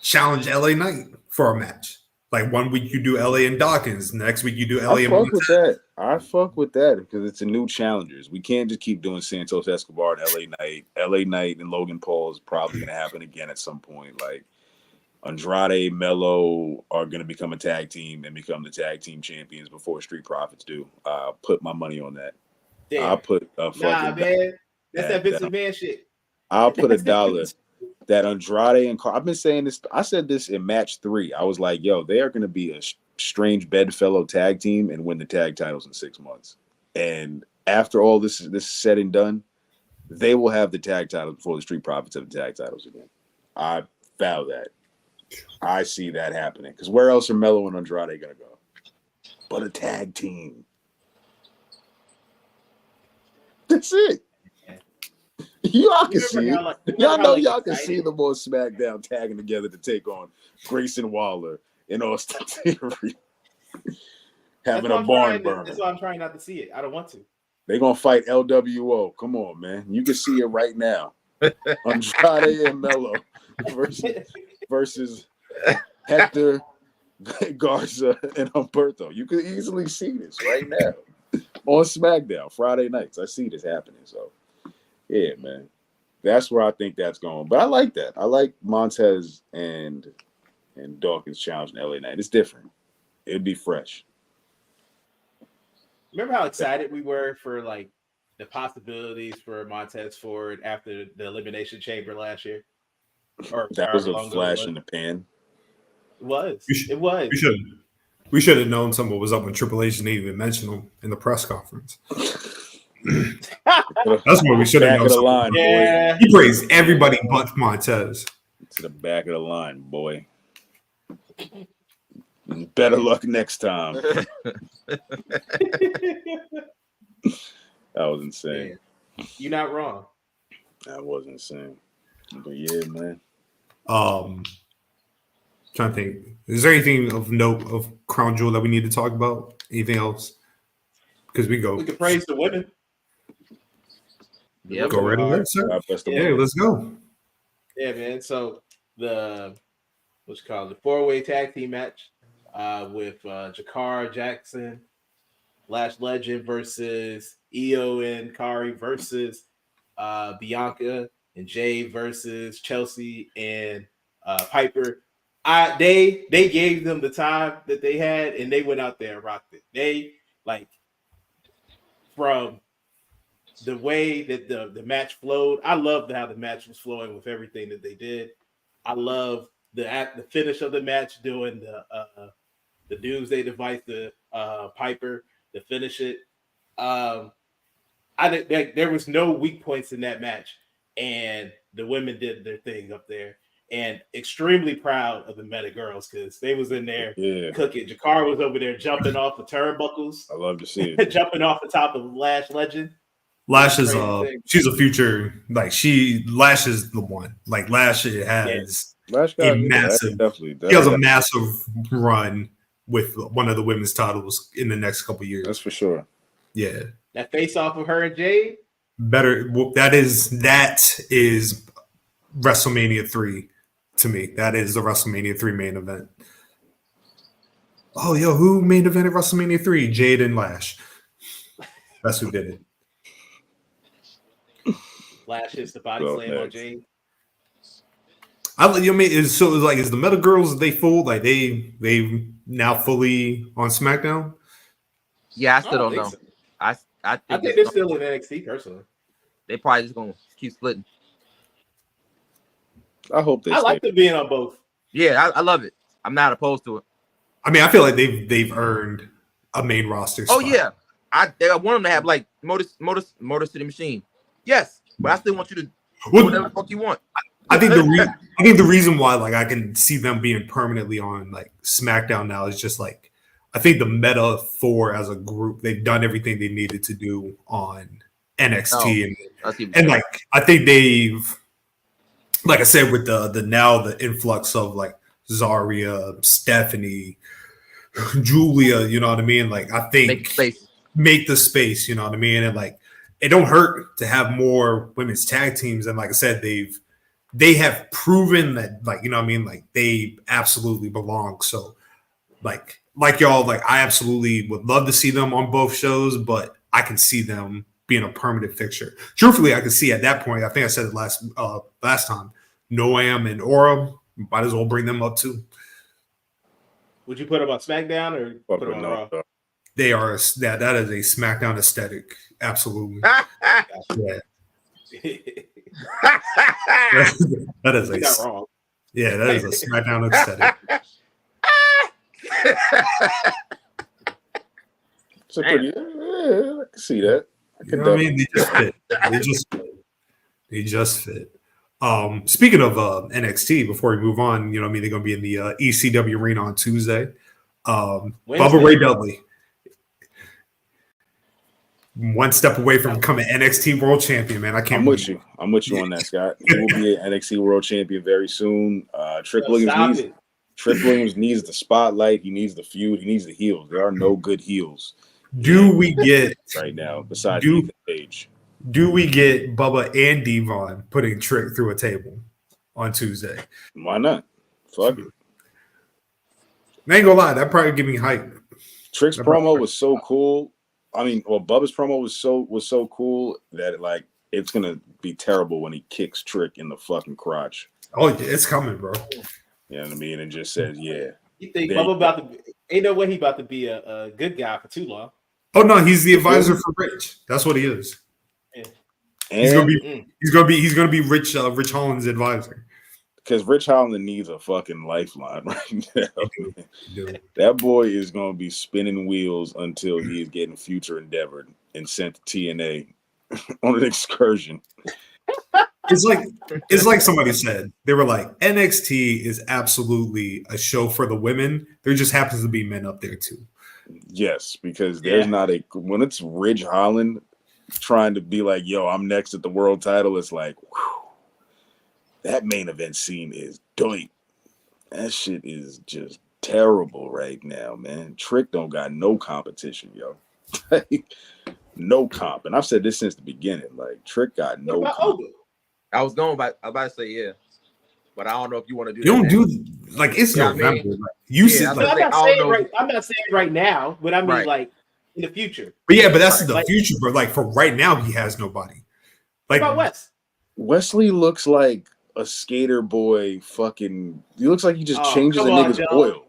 challenge LA Knight for a match. Like 1 week you do LA and Dawkins, next week you do LA and Montez.
I fuck with that because it's a new challengers. We can't just keep doing Santos Escobar and LA Knight. LA Knight and Logan Paul is probably going to happen again at some point. Like Andrade, Melo are going to become a tag team and become the tag team champions before Street Profits do. I'll put my money on that.
Damn.
I'll put a fucking
man. That's that Vince McMahon shit.
I'll put $1 that Andrade and I've been saying this. I said this in match 3. I was like, yo, they are going to be a strange bedfellow tag team and win the tag titles in 6 months. And after all this is said and done, they will have the tag titles before the Street Profits have the tag titles again. I vow that. I see that happening. Because where else are Melo and Andrade going to go? But a tag team. That's it. Y'all can see it. Y'all know y'all can see them on SmackDown tagging together to take on Grayson Waller and Austin Theory. Having a barn burner.
That's why I'm trying not to see it. I don't want to.
They're going to fight LWO. Come on, man. You can see it right now. Andrade and Melo versus Hector, Garza, and Humberto. You can easily see this right now on SmackDown Friday nights. I see this happening. So, yeah, man. That's where I think that's going. But I like that. I like Montez and Dawkins challenging LA Knight. It's different. It'd be fresh.
Remember how excited we were for like the possibilities for Montez Ford after the Elimination Chamber last year? Or
that was a flash in the pan.
It was. It was.
We should have known someone was up when Triple H didn't even mention them in the press conference. That's what we should have known.
Back of the line,
yeah.
boy.
He praised everybody but Montez.
To the back of the line, boy. Better luck next time. That was insane.
Yeah. You're not wrong.
That was insane. But yeah, man.
Trying to think. Is there anything of note of Crown Jewel that we need to talk about? Anything else? Because we
can praise the women.
Yeah,
go right ahead, sir. Yeah, let's go.
Yeah, man. So the four-way tag team match with Jakara Jackson, Lash Legend versus Io and Kari versus Bianca and Jade versus Chelsea and Piper. They gave them the time that they had, and they went out there and rocked it. They from the way that the match flowed. I loved how the match was flowing with everything that they did. I love the finish of the match, doing the Doomsday Device, the Piper to finish it. There was no weak points in that match, and the women did their thing up there. And extremely proud of the Meta girls because they was in there cooking. Jakara was over there jumping off the turnbuckles.
I love to see it.
Jumping off the top of Lash Legend.
Lash is she's a future, like Lash is the one. Like Lash has a massive, he has a massive run with one of the women's titles in the next couple of years.
That's for sure.
Yeah.
That face off of her and Jade.
That is WrestleMania 3 to me. That is the WrestleMania 3 main event. Oh, who main evented WrestleMania 3? Jade and Lash. That's who did it.
Lash hits the body slam on Jade.
Is the Meta Girls, they full, like they now fully on SmackDown?
Yeah, I still don't know.
So.
I
think they're still in NXT personally.
They probably just gonna keep splitting.
I hope they.
I like them being on both.
Yeah, I love it. I'm not opposed to it.
I mean, I feel like they've earned a main roster spot.
Oh yeah, I want them to have like Motor City Machine. Yes, but I still want you to do whatever the fuck you want.
I think the reason why I can see them being permanently on SmackDown now is just I think the Meta 4 as a group, they've done everything they needed to do on NXT and I think they've, like I said, with the influx of Zarya, Stephanie, Julia, you know what I mean? I think make the space, you know what I mean? And it don't hurt to have more women's tag teams. And like I said, they have proven that you know what I mean? They absolutely belong. So y'all, I absolutely would love to see them on both shows, but I can see them being a permanent fixture. Truthfully, I can see at that point, I think I said it last time, Noam and Aura, might as well bring them up too.
Would you put them on SmackDown or put them on Raw?
They are that is a SmackDown aesthetic. Absolutely. Yeah. that is
wrong.
Yeah, that is a SmackDown aesthetic.
So pretty, I can see that.
You know what I mean? They just fit. Speaking of NXT, before we move on, you know what I mean? They're going to be in the ECW arena on Tuesday. Bubba Ray Dudley, one step away from becoming NXT World Champion, man. I'm with you on that, Scott. He will be an NXT World Champion very soon. Trick Williams needs the spotlight. He needs the feud. He needs the heels. There are no good heels. Do we get
right now besides Ethan Page?
Do we get Bubba and Devon putting Trick through a table on Tuesday?
Why not? Fuck it.
I ain't gonna lie, that probably give me hype.
Trick's promo was so cool. I mean, Bubba's promo was so cool that it's gonna be terrible when he kicks Trick in the fucking crotch.
Oh, yeah, it's coming, bro.
You know what I mean? And just says, yeah.
You think Bubba ain't no way he about to be a good guy for too long.
Oh no, he's the advisor for Rich. That's what he is. Yeah. He's gonna be Rich Holland's advisor.
Because Rich Holland needs a fucking lifeline right now. That boy is gonna be spinning wheels until he is getting future endeavored and sent to TNA on an excursion.
It's like somebody said. They were like, NXT is absolutely a show for the women. There just happens to be men up there too.
Yes, because there's not when it's Ridge Holland, trying to be like, yo, I'm next at the world title. It's like, whew, that main event scene is dope. That shit is just terrible right now, man. Trick don't got no competition, yo. No comp. And I've said this since the beginning. Like, Trick got no comp.
I was about to say, yeah. But I don't know if you want to do
You
that.
don't do like it's November.
I mean?
Like, you see,
I'm
like,
not saying right now, but I mean like in the future.
But yeah, but that's the future. But like for right now, he has nobody. Like
what about Wes?
Wesley looks like a skater boy. Fucking, he looks like he just changes a nigga's oil.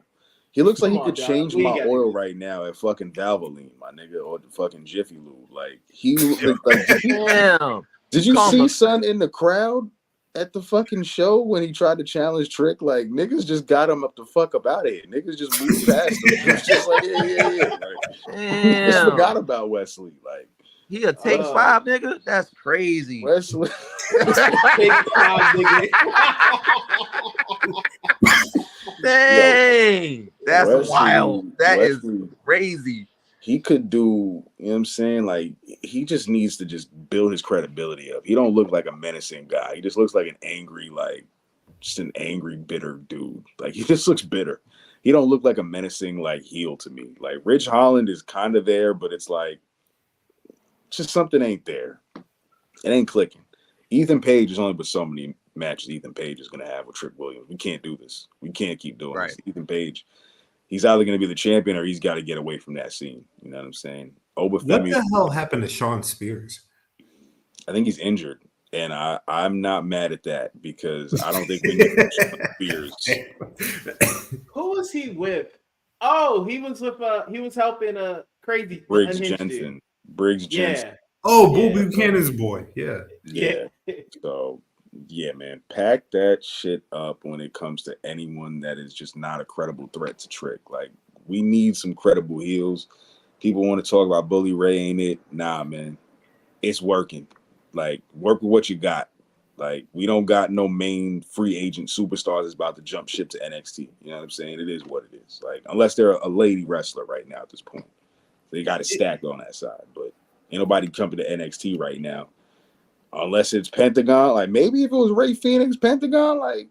He looks like he could change my oil right now at fucking Valvoline, my nigga, or the fucking Jiffy Lube. Like he looked like.
Damn.
Did you see son in the crowd at the fucking show when he tried to challenge Trick? Like, niggas just got him up the fuck up out of here. Niggas just moved past him. It's just like, yeah. Like, just forgot about Wesley. Like,
he a take 5, nigga? That's crazy.
Wesley.
Take 5, nigga.
Dang. That's
Wesley,
wild. That is crazy.
He could do, you know what I'm saying? Like, he just needs to just build his credibility up. He don't look like a menacing guy. He just looks like an angry, like, just an angry, bitter dude. Like, he just looks bitter. He don't look like a menacing, like, heel to me. Like, Rich Holland is kind of there, but it's like, just something ain't there. It ain't clicking. Ethan Page is only but so many matches Ethan Page is going to have with Trick Williams. We can't do this. We can't keep doing this. Ethan Page, he's either going to be the champion or he's got to get away from that scene. You know what I'm saying?
What the hell happened to Sean Spears?
I think he's injured, and I'm not mad at that because I don't think we need Sean Spears.
Who was he with? Oh, he was with he was helping Crazy
Briggs Jensen.
Yeah.
Oh, Bull Buchanan's boy. Yeah.
So yeah, man, pack that shit up when it comes to anyone that is just not a credible threat to Trick. Like, we need some credible heels. People want to talk about Bully Ray, ain't it? Nah, man, it's working. Like, work with what you got. Like, we don't got no main free agent superstars that's about to jump ship to NXT. You know what I'm saying? It is what it is. Like, unless they're a lady wrestler right now at this point, they got it stacked on that side. But ain't nobody jumping to NXT right now. Unless it's Pentagon, like maybe if it was Ray Phoenix, Pentagon, like,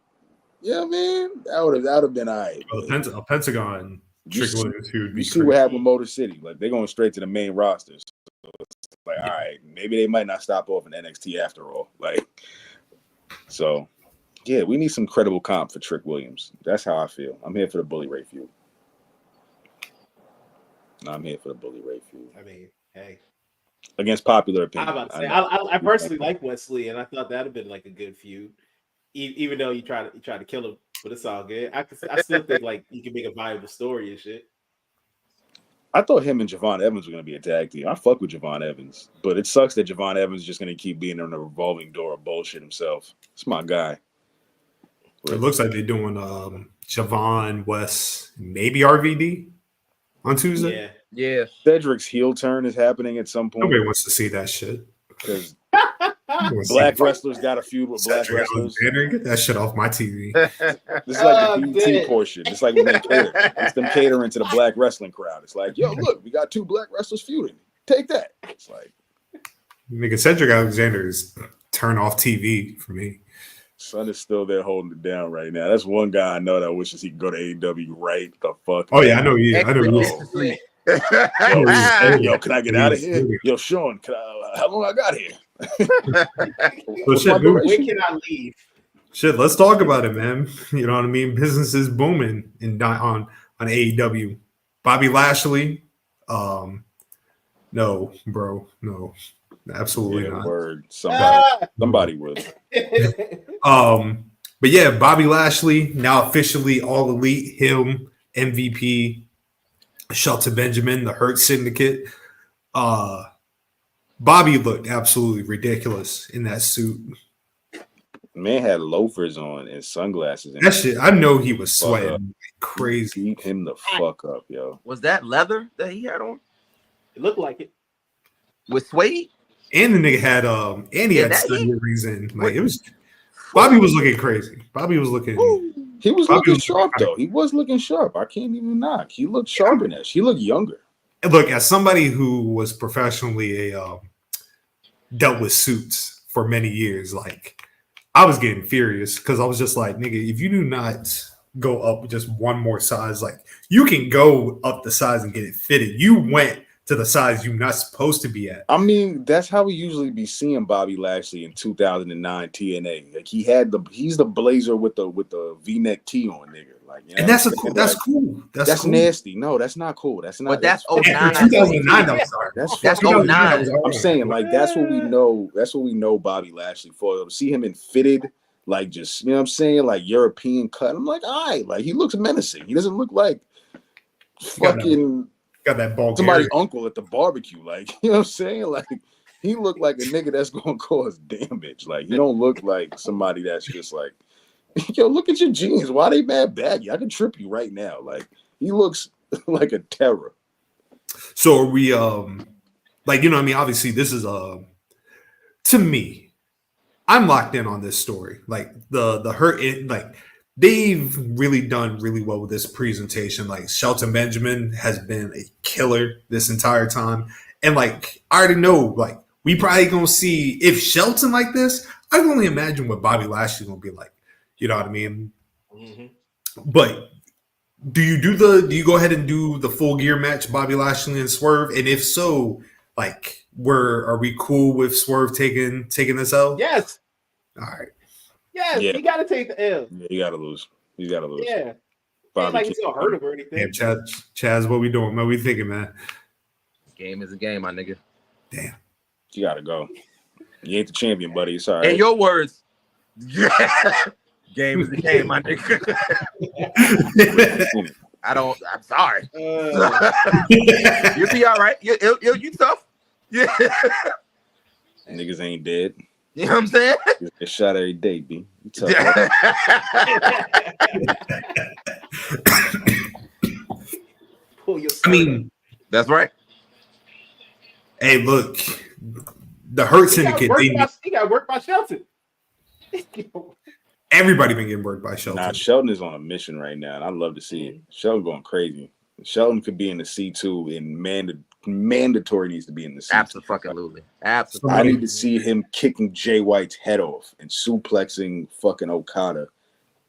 yeah, man, that would have been all right.
A Pentagon, Trick Williams, who would be.
You see what happened with Motor City? Like, they're going straight to the main roster. So it's like, all right, maybe they might not stop off in NXT after all. Like, so yeah, we need some credible comp for Trick Williams. That's how I feel. I'm here for the Bully Ray feud. I mean, hey. Against popular opinion.
I'm about to say, I personally like Wesley, and I thought that'd have been like a good feud, even though you try to kill him, but it's all good. I still think like you can make a viable story and shit.
I thought him and Javon Evans were going to be a tag team. I fuck with Javon Evans, but it sucks that Javon Evans is just going to keep being on a revolving door of bullshit himself. It's my guy.
It looks like they're doing Javon, Wes, maybe RVD on Tuesday.
Yeah.
Cedric's heel turn is happening at some point.
Nobody wants to see that shit.
Because black wrestlers got a feud with black wrestlers.
Get that shit off my TV.
This is like the BT portion. It's like when they cater. It's them catering to the black wrestling crowd. It's like, yo, look, we got 2 black wrestlers feuding. Take that. It's like,
nigga, Cedric Alexander is turn off TV for me.
Son is still there holding it down right now. That's one guy I know that wishes he could go to AEW right the fuck.
Oh yeah, I know he. I know he.
Yo, can I get out of here? Yo, Sean, how long I got here?
When can I leave?
Shit, let's talk about it, man. You know what I mean? Business is booming on AEW. Bobby Lashley, no, bro, no, absolutely not.
Word, somebody would.
But yeah, Bobby Lashley now officially All Elite. Him, MVP. Shelton Benjamin, the Hurt Syndicate. Bobby looked absolutely ridiculous in that suit.
Man had loafers on and sunglasses.
That shit, I know he was sweating like crazy.
Beat him the fuck up, yo.
Was that leather that he had on?
It looked like it.
With suede?
And the nigga had stud earrings in. Like, it was. Bobby was looking crazy. Bobby was looking.
He was looking sharp though. He was looking sharp. I can't even knock. He looked sharper than that. He looked younger.
And look, as somebody who was professionally a dealt with suits for many years. Like, I was getting furious because I was just like, nigga, if you do not go up just one more size, like, you can go up the size and get it fitted. You went to the size you're not supposed to be at.
I mean, that's how we usually be seeing Bobby Lashley in 2009 TNA. Like, he's the blazer with the V-neck tee on, nigga. Like, you know,
and that's cool. That's cool.
That's
cool.
nasty. No, that's not cool. That's not.
But that's
Yeah,
09.
2009. I'm sorry.
That's
09.
I'm saying, like, that's what we know. That's what we know Bobby Lashley for. To see him in fitted, like, just, you know what I'm saying, like European cut. I'm like, all right, like, he looks menacing. He doesn't look like fucking
got that ball.
somebody's uncle at the barbecue. Like, you know what I'm saying? Like, he looked like a nigga that's gonna cause damage. Like, he don't look like somebody that's just like, yo, look at your jeans. Why they mad baggy? I can trip you right now. Like, he looks like a terror.
So are we like, you know what I mean? Obviously, this is to me, I'm locked in on this story. Like the hurt, like, they've really done really well with this presentation. Like, Shelton Benjamin has been a killer this entire time. And like, I already know, like, we probably gonna see if Shelton like this, I can only imagine what Bobby Lashley's gonna be like. You know what I mean?
Mm-hmm.
But do you go ahead and do the full gear match, Bobby Lashley and Swerve? And if so, like, are we cool with Swerve taking this out?
Yes.
All right.
Yes.
Yeah.
You got to take the L.
Yeah, you gotta lose. You gotta lose.
Yeah.
Bobby
Ain't like he's gonna hurt him or anything.
Damn, Chaz, what we doing, man? What we thinking, man?
Game is a game, my nigga.
Damn.
You gotta go. You ain't the champion, buddy. It's all right.
In your words, game is the game, my nigga. I'm sorry. You'll be all right. You tough. Yeah.
Niggas ain't dead.
You know what I'm saying?
You get shot every day, B. You tough.
Pull your
I mean,
That's right.
hey, look, the Hurt Syndicate.
He got worked by Shelton.
Everybody been getting worked by Shelton.
Nah, Shelton is on a mission right now, and I'd love to see it. Shelton going crazy. Shelton could be in the C2, and mandatory needs to be in the C2.
Absolutely.
I need to see him kicking Jay White's head off and suplexing fucking Okada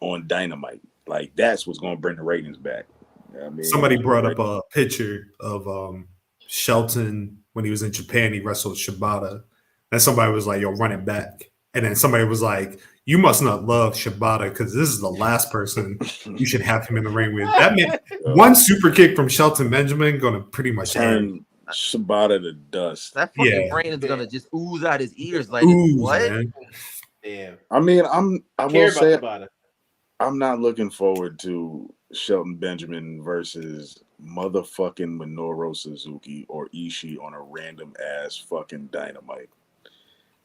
on Dynamite. Like, that's what's going to bring the ratings back. You know what I mean?
Somebody brought up a picture of Shelton when he was in Japan. He wrestled Shibata, and somebody was like, "Yo, run it back." And then somebody was like, "You must not love Shibata because this is the last person you should have him in the ring with." That meant one super kick from Shelton Benjamin going to pretty much
turn Shibata to dust.
That fucking brain is gonna just ooze out his ears. Like,
Ooze,
what?
man.
Damn.
I mean, I will say,
Shibata.
I'm not looking forward to Shelton Benjamin versus motherfucking Minoru Suzuki or Ishii on a random ass fucking Dynamite.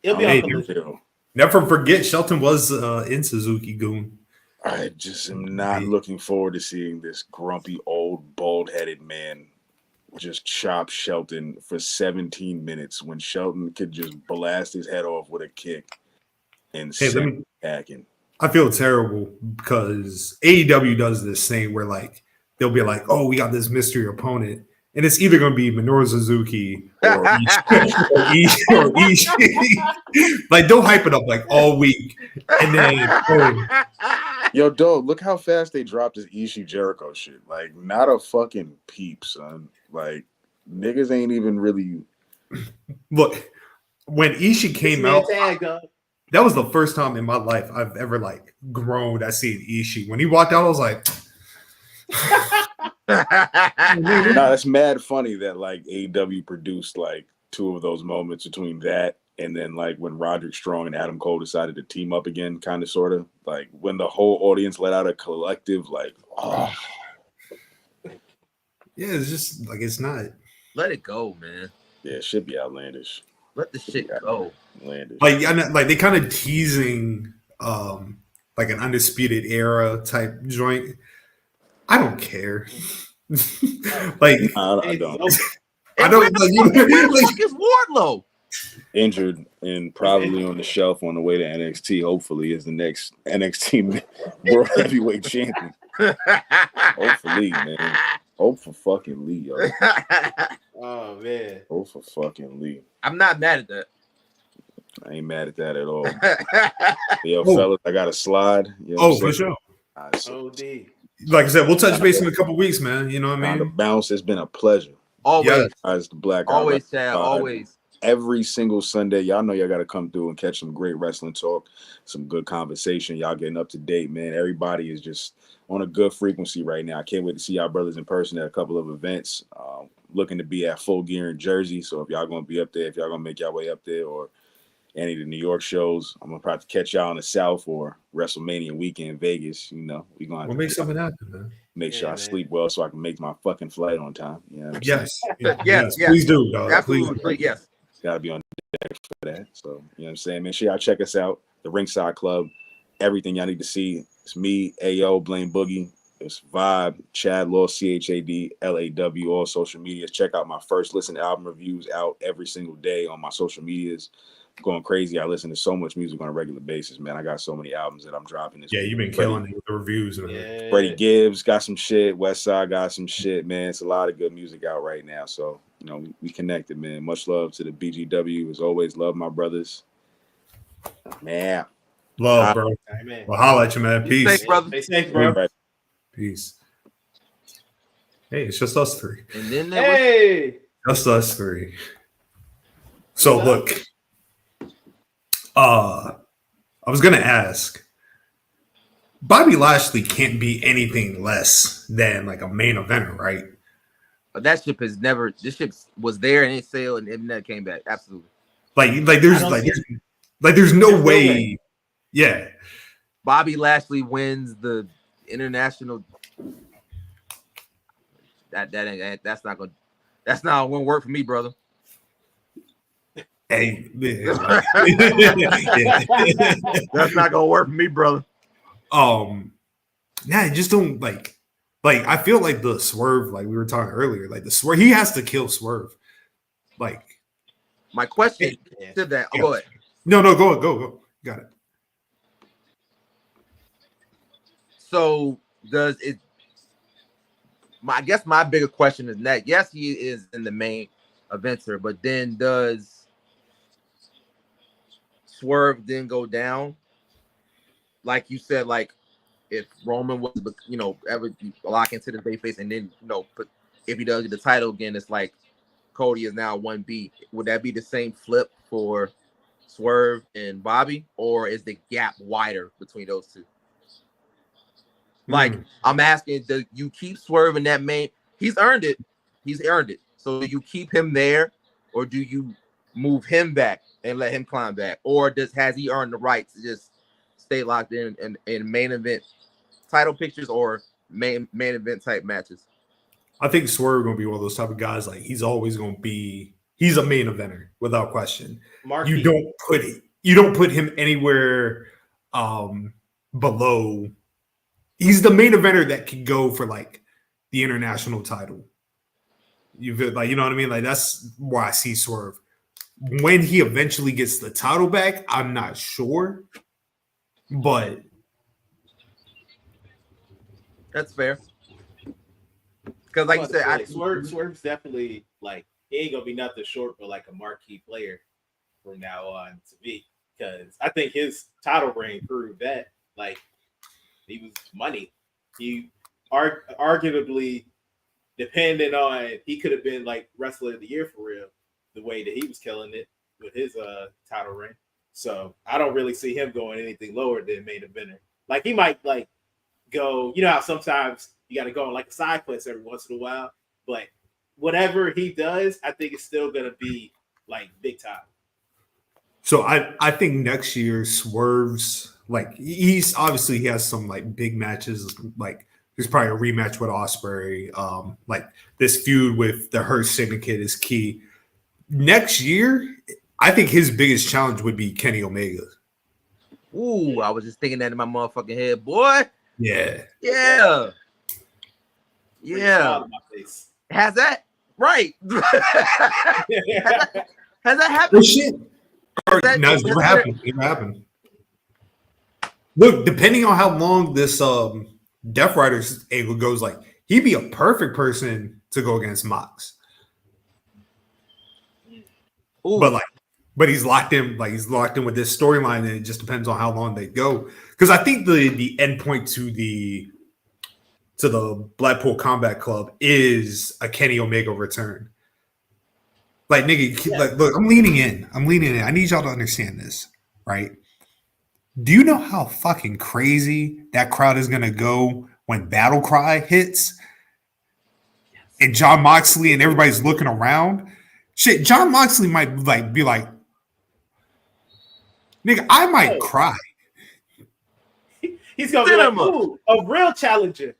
It'll be
Hey,
on the
Never forget, Shelton was in Suzuki Goon.
I just am not looking forward to seeing this grumpy old bald-headed man just chop Shelton for 17 minutes when Shelton could just blast his head off with a kick and send him packing.
I feel terrible because AEW does this thing where, like, they'll be like, "Oh, we got this mystery opponent," and it's either going to be Minoru Suzuki or Ishii. Like, don't hype it up like all week, and then
Yo, dog, look how fast they dropped this Ishii Jericho shit. Like, not a fucking peep, son. Like, niggas ain't even really.
Look, when Ishii came out, that was the first time in my life I've ever, like, groaned at seeing Ishii. When he walked out, I was like,
Nah, that's mad funny that, like, AEW produced, like, two of those moments between that and then, like, when Roderick Strong and Adam Cole decided to team up again, kind of, sort of. Like, when the whole audience let out a collective, like, oh.
yeah, it's just, like, it's not.
Let it go, man.
Yeah, it should be outlandish.
Let the shit go.
Outlandish.
Like they kind of teasing like an Undisputed Era type joint. I don't care. Like,
I don't.
I don't.
Like, is Wardlow
Injured and probably on the shelf on the way to NXT. Hopefully, is the next NXT World Heavyweight Champion. Hopefully, man. Hope for fucking Lee, yo.
Oh man.
Hope for fucking Lee.
I'm not mad at that.
I ain't mad at that at all. Yo, fellas, I got a slide. You know
For sure.
OD.
Like I said, we'll touch base in a couple weeks, man. You know what I
The
mean?
bounce has been a pleasure.
Always.
As the Black
Always, Chad. Always.
Every single Sunday, y'all know y'all got to come through and catch some great wrestling talk, some good conversation. Y'all getting up to date, man. Everybody is just on a good frequency right now. I can't wait to see y'all brothers in person at a couple of events. Looking to be at Full Gear in Jersey. So if y'all going to be up there, if y'all going to make y'all way up there, or any of the New York shows, I'm going to probably catch y'all in the South or WrestleMania weekend in Vegas. You know, we're going to
make something happen, man.
Make sure I sleep well so I can make my fucking flight on time. You know
yes.
Please do, dog.
Absolutely.
Please.
Yes.
Got to be on deck for that. So, you know what I'm saying? Make sure y'all check us out. The Ringside Club. Everything y'all need to see. It's me, AO, Blame Boogie. It's Vibe, Chad Law, CHADLAW, all social medias. Check out my first listen album reviews out every single day on my social medias. Going crazy. I listen to so much music on a regular basis, man. I got so many albums that I'm dropping this week.
You've been killing it with the reviews, man.
Freddie Gibbs got some shit. Westside got some shit, man. It's a lot of good music out right now. So, you know, we connected, man. Much love to the BGW. As always, love my brothers. Man.
Love, bro. Amen. Well, holla at you, man. Peace.
Stay safe, brother.
Stay safe, bro.
Peace. Hey, it's just us three.
And then
just us three. So look, I was gonna ask. Bobby Lashley can't be anything less than like a main eventer, right?
But that ship has never. This ship was there and it sailed and it never came back. Absolutely.
There's no way. Yeah.
Bobby Lashley wins the international. That's not gonna work for me, brother.
Hey,
that's not gonna work for me, brother.
I just don't like I feel like the Swerve, like we were talking earlier, like the Swerve, he has to kill Swerve. Like,
my question to that. Oh, go ahead.
No, go. Got it.
So does it? I guess my bigger question is that yes, he is in the main eventer, but then does Swerve then go down? Like you said, like if Roman was, ever lock into the bayface, and then if he does get the title again, it's like Cody is now 1B. Would that be the same flip for Swerve and Bobby, or is the gap wider between those two? Like, I'm asking, do you keep Swerve in that main? He's earned it. So do you keep him there, or do you move him back and let him climb back? Or has he earned the right to just stay locked in main event title pictures or main event type matches?
I think Swerve going to be one of those type of guys. Like, he's always going to be. He's a main eventer without question.
Marquee.
You don't put him anywhere below. He's the main eventer that can go for like the international title. You know what I mean? Like, that's why I see Swerve. When he eventually gets the title back, I'm not sure, but
that's fair. Because, like you said,
Swerve's definitely like he ain't gonna be nothing short but like a marquee player from now on to me. Because I think his title reign proved that like he was money. He arguably, depending on, he could have been like wrestler of the year for real, the way that he was killing it with his title reign. So I don't really see him going anything lower than main eventer. Like he might like go, how sometimes you got to go on like a side quest every once in a while, but whatever he does, I think it's still gonna be like big time.
So I think next year Swerve's like he has some like big matches. Like there's probably a rematch with Ospreay. Like this feud with the Hurt Syndicate is key. Next year, I think his biggest challenge would be Kenny Omega.
Ooh, I was just thinking that in my motherfucking head, boy.
Yeah.
Has that right? has that happened?
Oh, shit. No, it's never happened. Look, depending on how long this Death Riders angle goes, like he'd be a perfect person to go against Mox.
Ooh.
But like but he's locked in. Like he's locked in with this storyline, and it just depends on how long they go. Because I think the end point to the Blackpool Combat Club is a Kenny Omega return. Like nigga, like look, I'm leaning in. I need y'all to understand this, right? Do you know how fucking crazy that crowd is gonna go when Battle Cry hits? And John Moxley and everybody's looking around. Shit, John Moxley might like be like, nigga, I might cry.
He's gonna be like, ooh, a real challenger.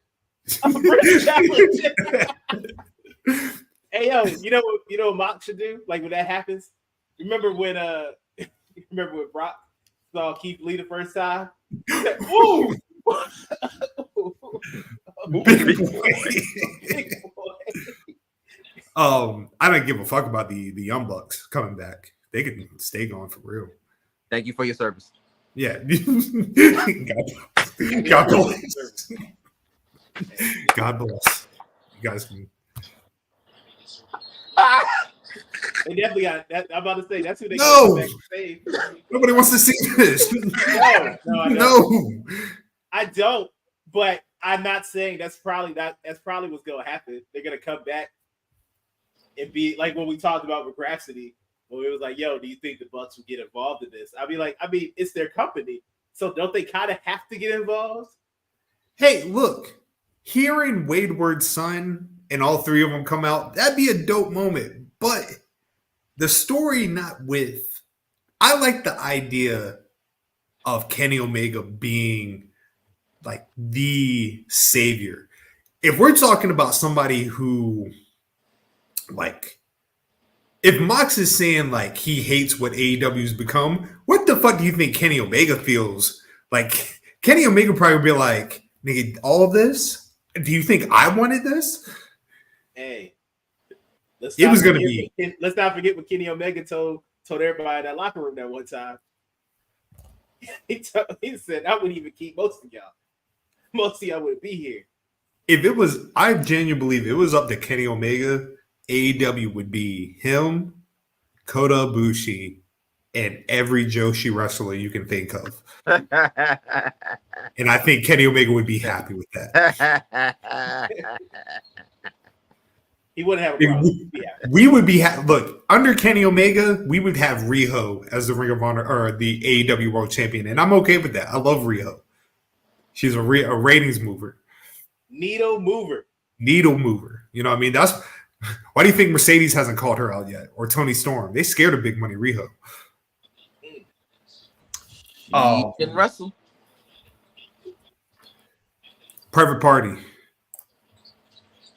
A real challenger. Hey yo, you know what Mox should do? Like when that happens? Remember when Brock saw Keith Lee the first time? Said, ooh!
Big boy. Big boy. I don't give a fuck about the Young Bucks coming back. They can stay going for real.
Thank you for your service.
Yeah. God bless. God bless. You guys can.
They definitely got that. I'm about to say that's who they
no.
Back to save.
Nobody wants to see this.
No. I don't. But I'm not saying that's probably what's gonna happen. They're gonna come back and be like when we talked about with Rhapsody, when it was like, yo, do you think the Bucks would get involved in this? I mean, it's their company. So don't they kind of have to get involved?
Hey, look, hearing Wade Ward's son and all three of them come out, that'd be a dope moment. But the story not with, I like the idea of Kenny Omega being like the savior. If we're talking about somebody who, like, if Mox is saying like he hates what AEW's become, what the fuck do you think Kenny Omega feels? Like Kenny Omega probably would be like, nigga, all of this? Do you think I wanted this?
Hey, let's
not
forget what Kenny Omega told everybody in that locker room that one time. He said, I wouldn't even keep most of y'all. Most of y'all wouldn't be here.
If it was, I genuinely believe it was up to Kenny Omega, AEW would be him, Kota Ibushi, and every Joshi wrestler you can think of. And I think Kenny Omega would be happy with that.
He wouldn't have a problem.
We would be look, under Kenny Omega, we would have Riho as the Ring of Honor or the AEW World Champion, and I'm okay with that. I love Riho. She's a ratings mover.
Needle mover.
You know what I mean? That's why do you think Mercedes hasn't called her out yet? Or Tony Storm? They scared of Big Money Riho.
Oh, can wrestle.
Private Party.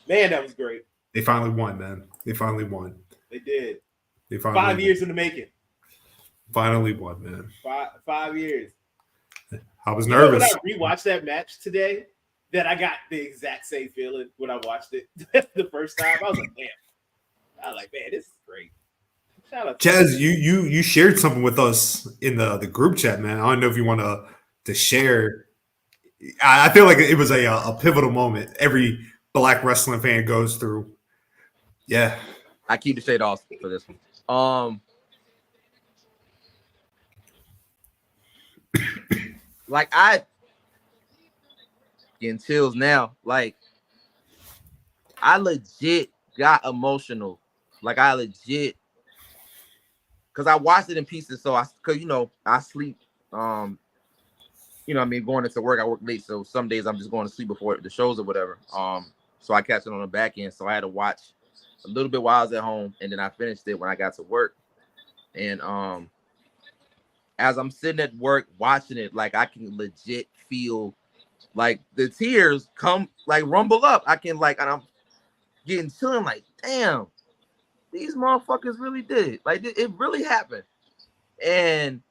Man, that was great.
They finally won, man. They finally won.
They did.
They finally
5 years in the making.
Finally won, man.
5 years.
I was nervous.
When I rewatched that match today, that I got the exact same feeling when I watched it the first time. I was like, damn. I was like, man, this is great. Shout out to
Chaz, you shared something with us in the group chat, man. I don't know if you want to share. I feel like it was a pivotal moment every Black wrestling fan goes through. Yeah.
I keep the shade off for this one. Like I getting chills now. Like I legit got emotional. Like I legit, because I watched it in pieces. So I sleep. Going into work, I work late. So some days I'm just going to sleep before the shows or whatever. So I catch it on the back end. So I had to watch a little bit while I was at home, and then I finished it when I got to work. And as I'm sitting at work watching it, like I can legit feel like the tears come, like rumble up. I can and I'm getting chilling, like, damn, these motherfuckers really did it. Like it really happened. And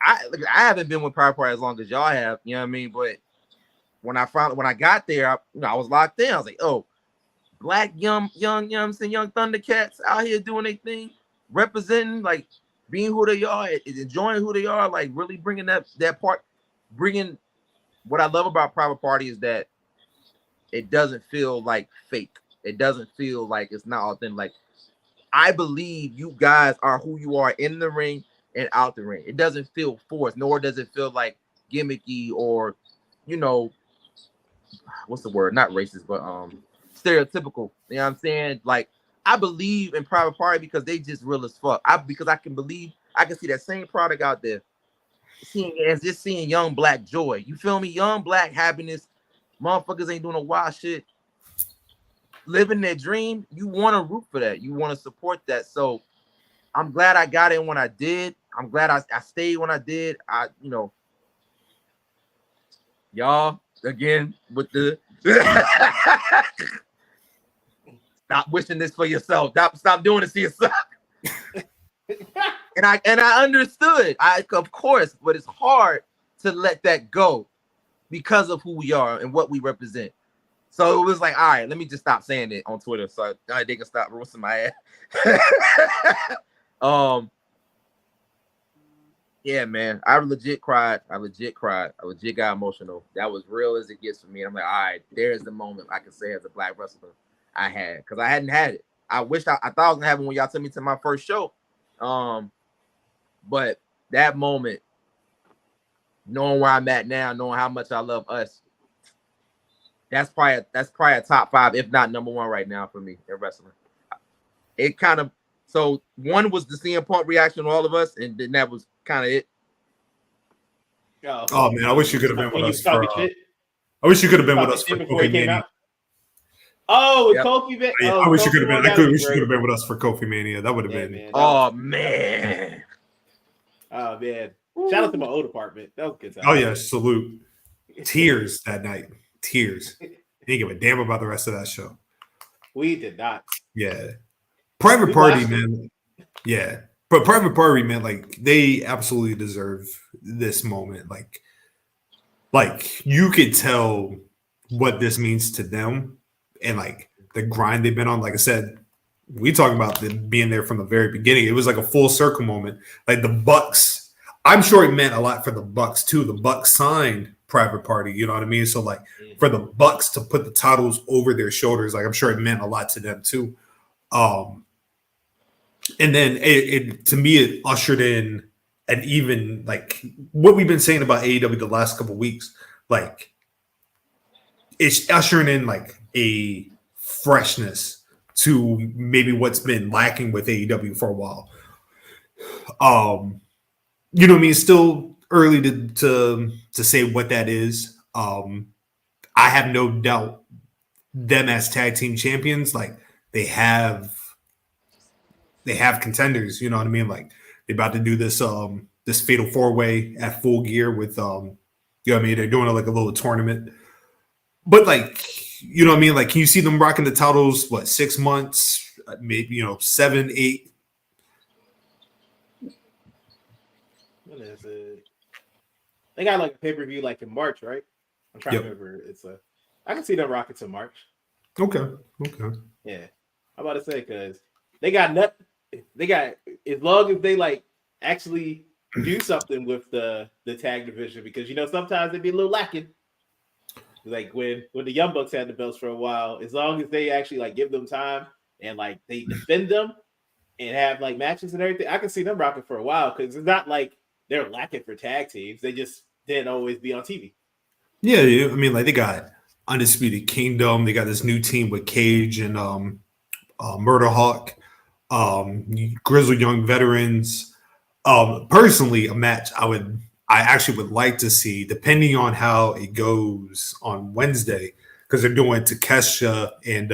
I haven't been with Private Party as long as y'all have, you know what I mean? But when I got there, I was locked in. I was like, oh, black young Thundercats out here doing their thing, representing, like being who they are, enjoying who they are, like really bringing that part, bringing what I love about Private Party is that it doesn't feel like fake. It doesn't feel like it's not authentic. Like I believe you guys are who you are in the ring and out the ring. It doesn't feel forced, nor does it feel like gimmicky or, you know, what's the word? Not racist, but stereotypical. You know what I'm saying? Like, I believe in Private Party because they just real as fuck. Because I can see that same product out there. Seeing young black joy. You feel me? Young black happiness. Motherfuckers ain't doing no wild shit. Living their dream. You want to root for that. You want to support that. So I'm glad I got in when I did. I'm glad I stayed when I did. Y'all again with the stop wishing this for yourself. Stop doing it to yourself. and I understood. Of course, but it's hard to let that go because of who we are and what we represent. So it was like, all right, let me just stop saying it on Twitter so they can stop roasting my ass. Yeah, man, I legit cried. I legit got emotional. That was real as it gets for me. I'm like, all right, there's the moment I can say as a black wrestler I had, because I hadn't had it. I thought I was gonna have it when y'all took me to my first show. But that moment, knowing where I'm at now, knowing how much I love us, that's probably a top 5, if not number 1 right now for me in wrestling. It kind of, so one was the CM Punk reaction to all of us, and then that was kind of it.
Oh man, I wish you could have been with us for. I wish you could have been with us for Kofi Mania.
Oh, yep. Kofi Mania.
Yeah, I wish you could have been. I wish you could have been with us for Kofi Mania. That would have been.
Man,
man.
Oh man! Shout out to my old apartment. That was a good time.
Oh yeah, salute. Tears that night. Tears. Didn't give a damn about the rest of that show.
We did not.
Yeah. Private Party, man. Yeah. But Private Party, man, like, they absolutely deserve this moment. Like you could tell what this means to them and like the grind they've been on. Like I said, we talking about them being there from the very beginning. It was like a full circle moment. Like the Bucks, I'm sure it meant a lot for the Bucks too. The Bucks signed Private Party, you know what I mean? So like for the Bucks to put the titles over their shoulders, like I'm sure it meant a lot to them too. And then it to me, it ushered in an even, like what we've been saying about AEW the last couple of weeks, like it's ushering in like a freshness to maybe what's been lacking with AEW for a while. You know what I mean? Still early to say what that is. I have no doubt them as tag team champions, like they have contenders, you know what I mean? Like they're about to do this this fatal 4-way at Full Gear with you know what I mean? They're doing like a little tournament. But like, you know what I mean? Like, can you see them rocking the titles, 6 months, maybe 7, 8?
What is it? They got like a pay-per-view like in March, right? I'm trying to remember. I can see them rocking to March.
Okay.
Yeah. I'm about to say, because they got as long as they like actually do something with the tag division, because sometimes they be a little lacking. Like when the Young Bucks had the belts for a while, as long as they actually like give them time and like they defend them and have like matches and everything, I can see them rocking for a while, because it's not like they're lacking for tag teams. They just didn't always be on TV. Yeah,
I mean, like they got Undisputed Kingdom. They got this new team with Cage and Murder Hawk. Grizzled Young Veterans. Personally, a match I actually would like to see, depending on how it goes on Wednesday, because they're doing Takeshita and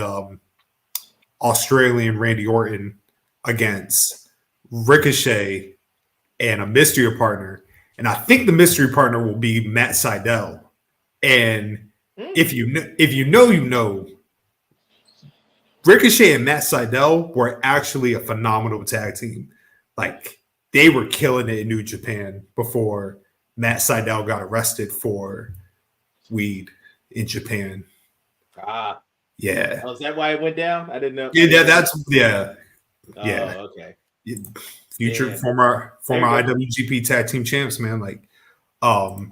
Australian Randy Orton against Ricochet and a mystery partner. And I think the mystery partner will be Matt Sydal. And if you know, Ricochet and Matt Sydal were actually a phenomenal tag team. Like, they were killing it in New Japan before Matt Sydal got arrested for weed in Japan. Yeah.
Oh, is that why it went down? I didn't know.
Yeah.
Okay.
Future former IWGP Tag Team Champs, man. Like, Kyle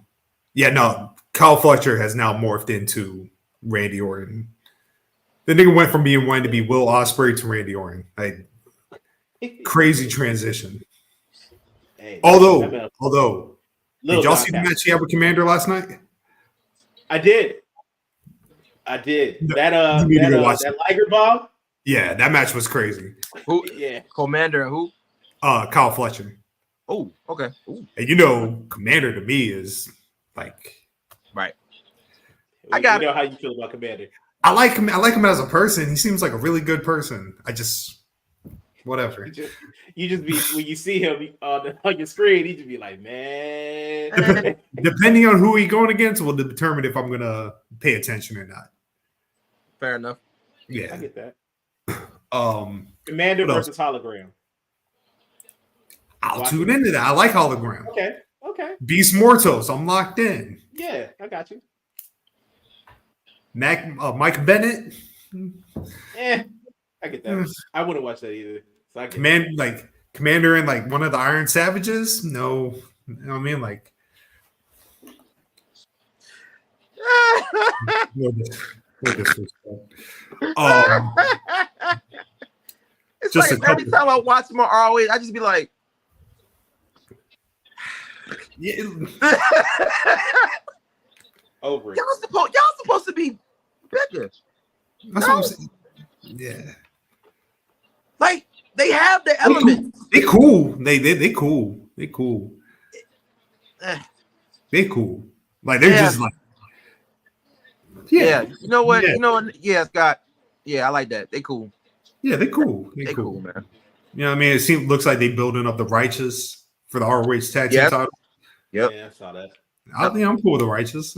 Fletcher has now morphed into Randy Orton. The nigga went from being one to be Will Ospreay to Randy Orton. Crazy transition.
Hey,
Although,
Little
did y'all
John
see the
Taffer.
match he had with Commander last night?
I did. That
You need to go watch
that Liger bomb.
Yeah, that match was crazy.
Who?
Yeah.
Commander and who?
Kyle Fletcher.
Oh, okay. Ooh.
And you know, Commander to me is like
Right.
I got know how you feel about Commander.
I like him as a person. He seems like a really good person. I just whatever.
You just be when you see him on your screen, he just be like, man.
Depending on who he's going against will determine if I'm gonna pay attention or not.
Fair enough.
Yeah.
I get that.
what
Commander
else?
versus Hologram.
I'll tune into that. I like Hologram.
Okay.
Beast Mortos. I'm locked in.
Yeah, I got you.
Mike Bennett.
I get that. I wouldn't watch that either. So I get
Commander and like one of the Iron Savages. No, you know what I mean, like. No disrespect.
It's
just
like every time I watch my ROH, I just be like,
yeah.
over it.
y'all supposed to be bigger.
That's what I'm saying. Yeah.
Like they have the elements.
They cool. They cool. They cool. They cool. Like they're just like.
Yeah. You know what?
Yeah.
You know what? Yeah, Scott. Yeah, I like that. They cool.
Yeah, they cool.
They cool, man.
You know what I mean? Looks like they building up the Righteous for the ROH Tag Team title.
Yep.
Yeah, I saw that.
I'm cool with the Righteous.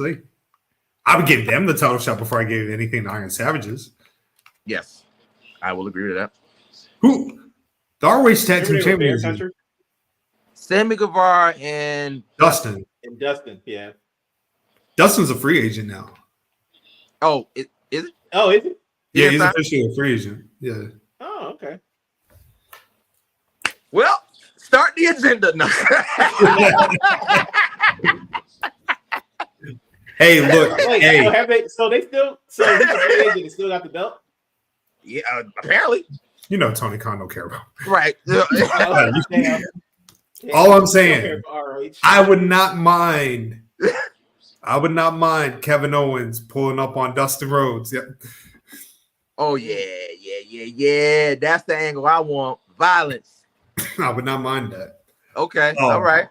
I would give them the title shot before I gave anything to Iron Savages.
Yes, I will agree with that.
Who? The ROH Tag Team Champions.
Sammy Guevara and
Dustin.
And Dustin, yeah.
Dustin's a free agent now.
Oh, is it?
Oh, is it?
Yeah, he's officially a free agent. Yeah.
Oh, okay.
Well, start the agenda now.
Hey, look.
Wait,
hey.
So he's a free agent and still got the belt?
Yeah, apparently.
You know Tony Khan don't care about.
Right.
All I'm saying, I would not mind Kevin Owens pulling up on Dustin Rhodes. Yep.
Oh yeah. That's the angle I want. Violence.
I would not mind that.
Okay. All right.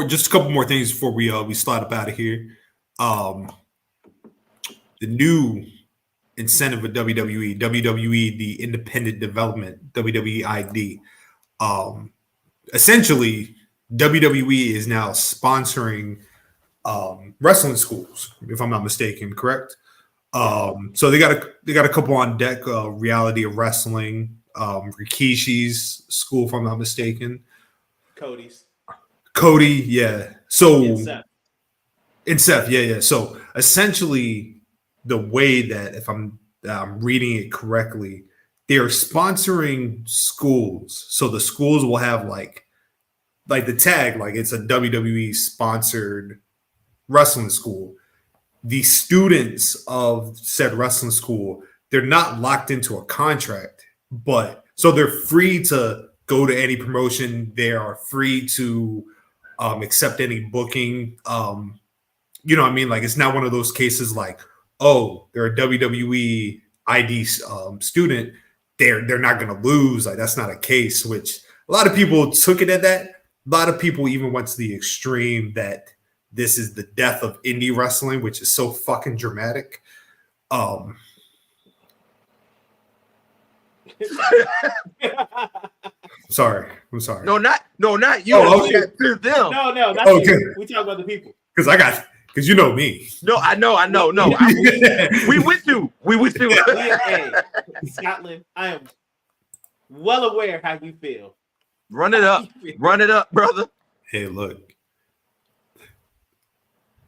Just a couple more things before we slide up out of here. The new incentive of WWE, the Independent Development, WWE ID. Essentially, WWE is now sponsoring wrestling schools, if I'm not mistaken, correct? So they got a couple on deck. Reality of Wrestling, Rikishi's school, if I'm not mistaken. Cody, yeah. So in Seth, yeah. So essentially, the way that if I'm reading it correctly, they're sponsoring schools. So the schools will have like the tag, like it's a WWE sponsored wrestling school. The students of said wrestling school, they're not locked into a contract, but so they're free to go to any promotion. They are free to accept any booking. You know what I mean? Like it's not one of those cases like, oh, they're a WWE ID student. They're not going to lose. Like that's not a case, which a lot of people took it at that. A lot of people even went to the extreme that this is the death of indie wrestling, which is so fucking dramatic. Sorry. I'm sorry.
No, not you.
Oh, okay.
To them.
No, not
Okay.
you. We talk about the people.
Because you know me.
No, I know. No, we with you.
Hey, Scotland, I am well aware how you feel.
Run it up, brother.
Hey, look.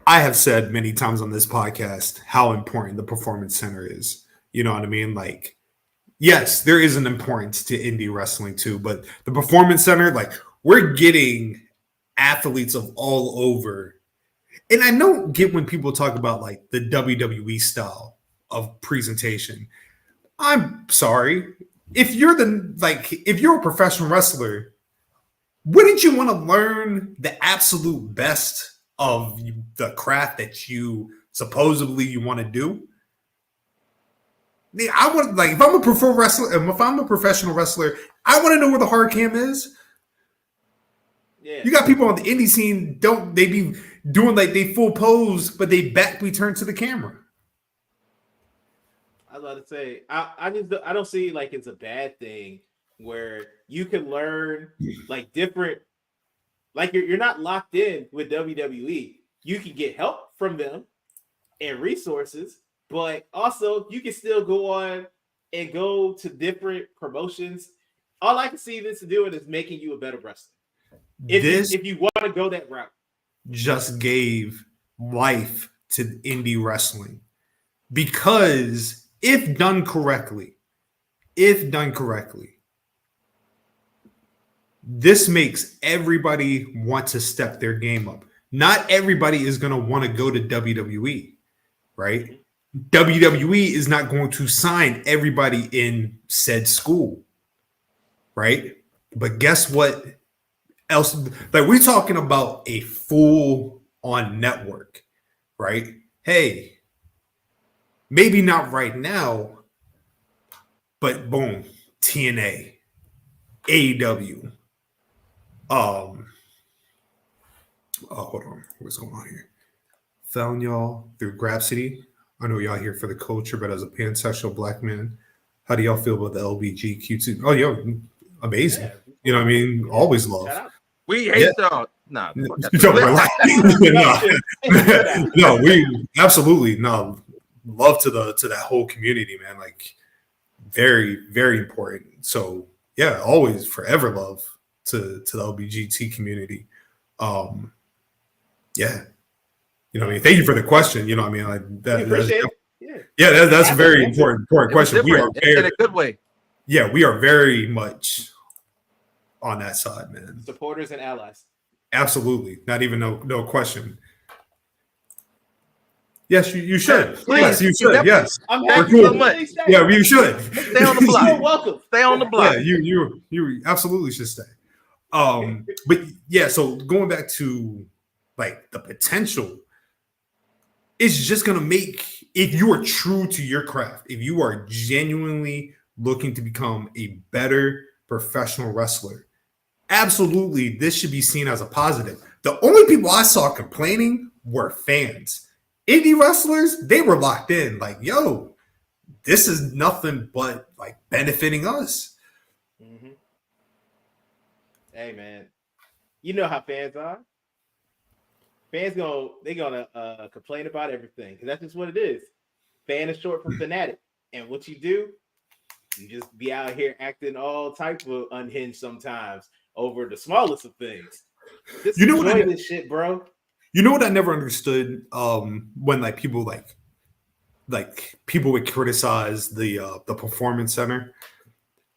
I have said many times on this podcast how important the Performance Center is. You know what I mean? Like, yes, there is an importance to indie wrestling too, but the Performance Center, like, we're getting athletes of all over. And I don't get when people talk about like the WWE style of presentation. I'm sorry. if you're a professional wrestler, wouldn't you want to learn the absolute best of the craft that you supposedly want to do? I want, like, if I'm a professional wrestler, I want to know where the hard cam is.
Yeah.
You got people on the indie scene, they be doing like they full pose, but they back be turned to the camera.
I was about to say, I don't see like it's a bad thing where you can learn like different, like you're not locked in with WWE. You can get help from them and resources, but also you can still go on and go to different promotions. All I can see this doing is making you a better wrestler. If you want to go that route.
Just gave life to indie wrestling, because if done correctly, this makes everybody want to step their game up. Not everybody is going to want to go to WWE, right? WWE is not going to sign everybody in said school, right? But guess what else? Like, we're talking about a full-on network, right? Hey, maybe not right now, but boom, TNA, AEW. Hold on, what's going on here? Found y'all through Grapsity. I know y'all here for the culture, but as a pansexual black man, how do y'all feel about the LBGQ2? Oh, yo, amazing.
Yeah.
You know what I mean? Always love.
We hate y'all. Nah,
No, we absolutely love to that whole community, man. Like, very, very important. So yeah, always forever love to the LBGT community. Yeah. You know what I mean? Thank you for the question. You know what I mean? Like that's a very important question. We are
in a good way.
Yeah, we are very much on that side, man.
Supporters and allies.
Absolutely. Not even no question. Yes, you should.
Please.
Yes, you should. Yes.
I'm
Thank
happy
you so much.
Yeah, you should.
Stay on the block.
You're welcome.
Stay on the block.
Yeah, you absolutely should stay. But yeah, so going back to like the potential, it's just gonna make, if you are true to your craft, if you are genuinely looking to become a better professional wrestler, absolutely this should be seen as a positive. The only people I saw complaining were fans. Indie wrestlers, they were locked in, like, yo, this is nothing but like benefiting us.
Mm-hmm. Hey man, you know how fans are. Fans gonna complain about everything, because that's just what it is. Fan is short for fanatic, and what you do, you just be out here acting all type of unhinged sometimes over the smallest of things. Just enjoy this shit, bro.
You know what I never understood? When like people people would criticize the performance center.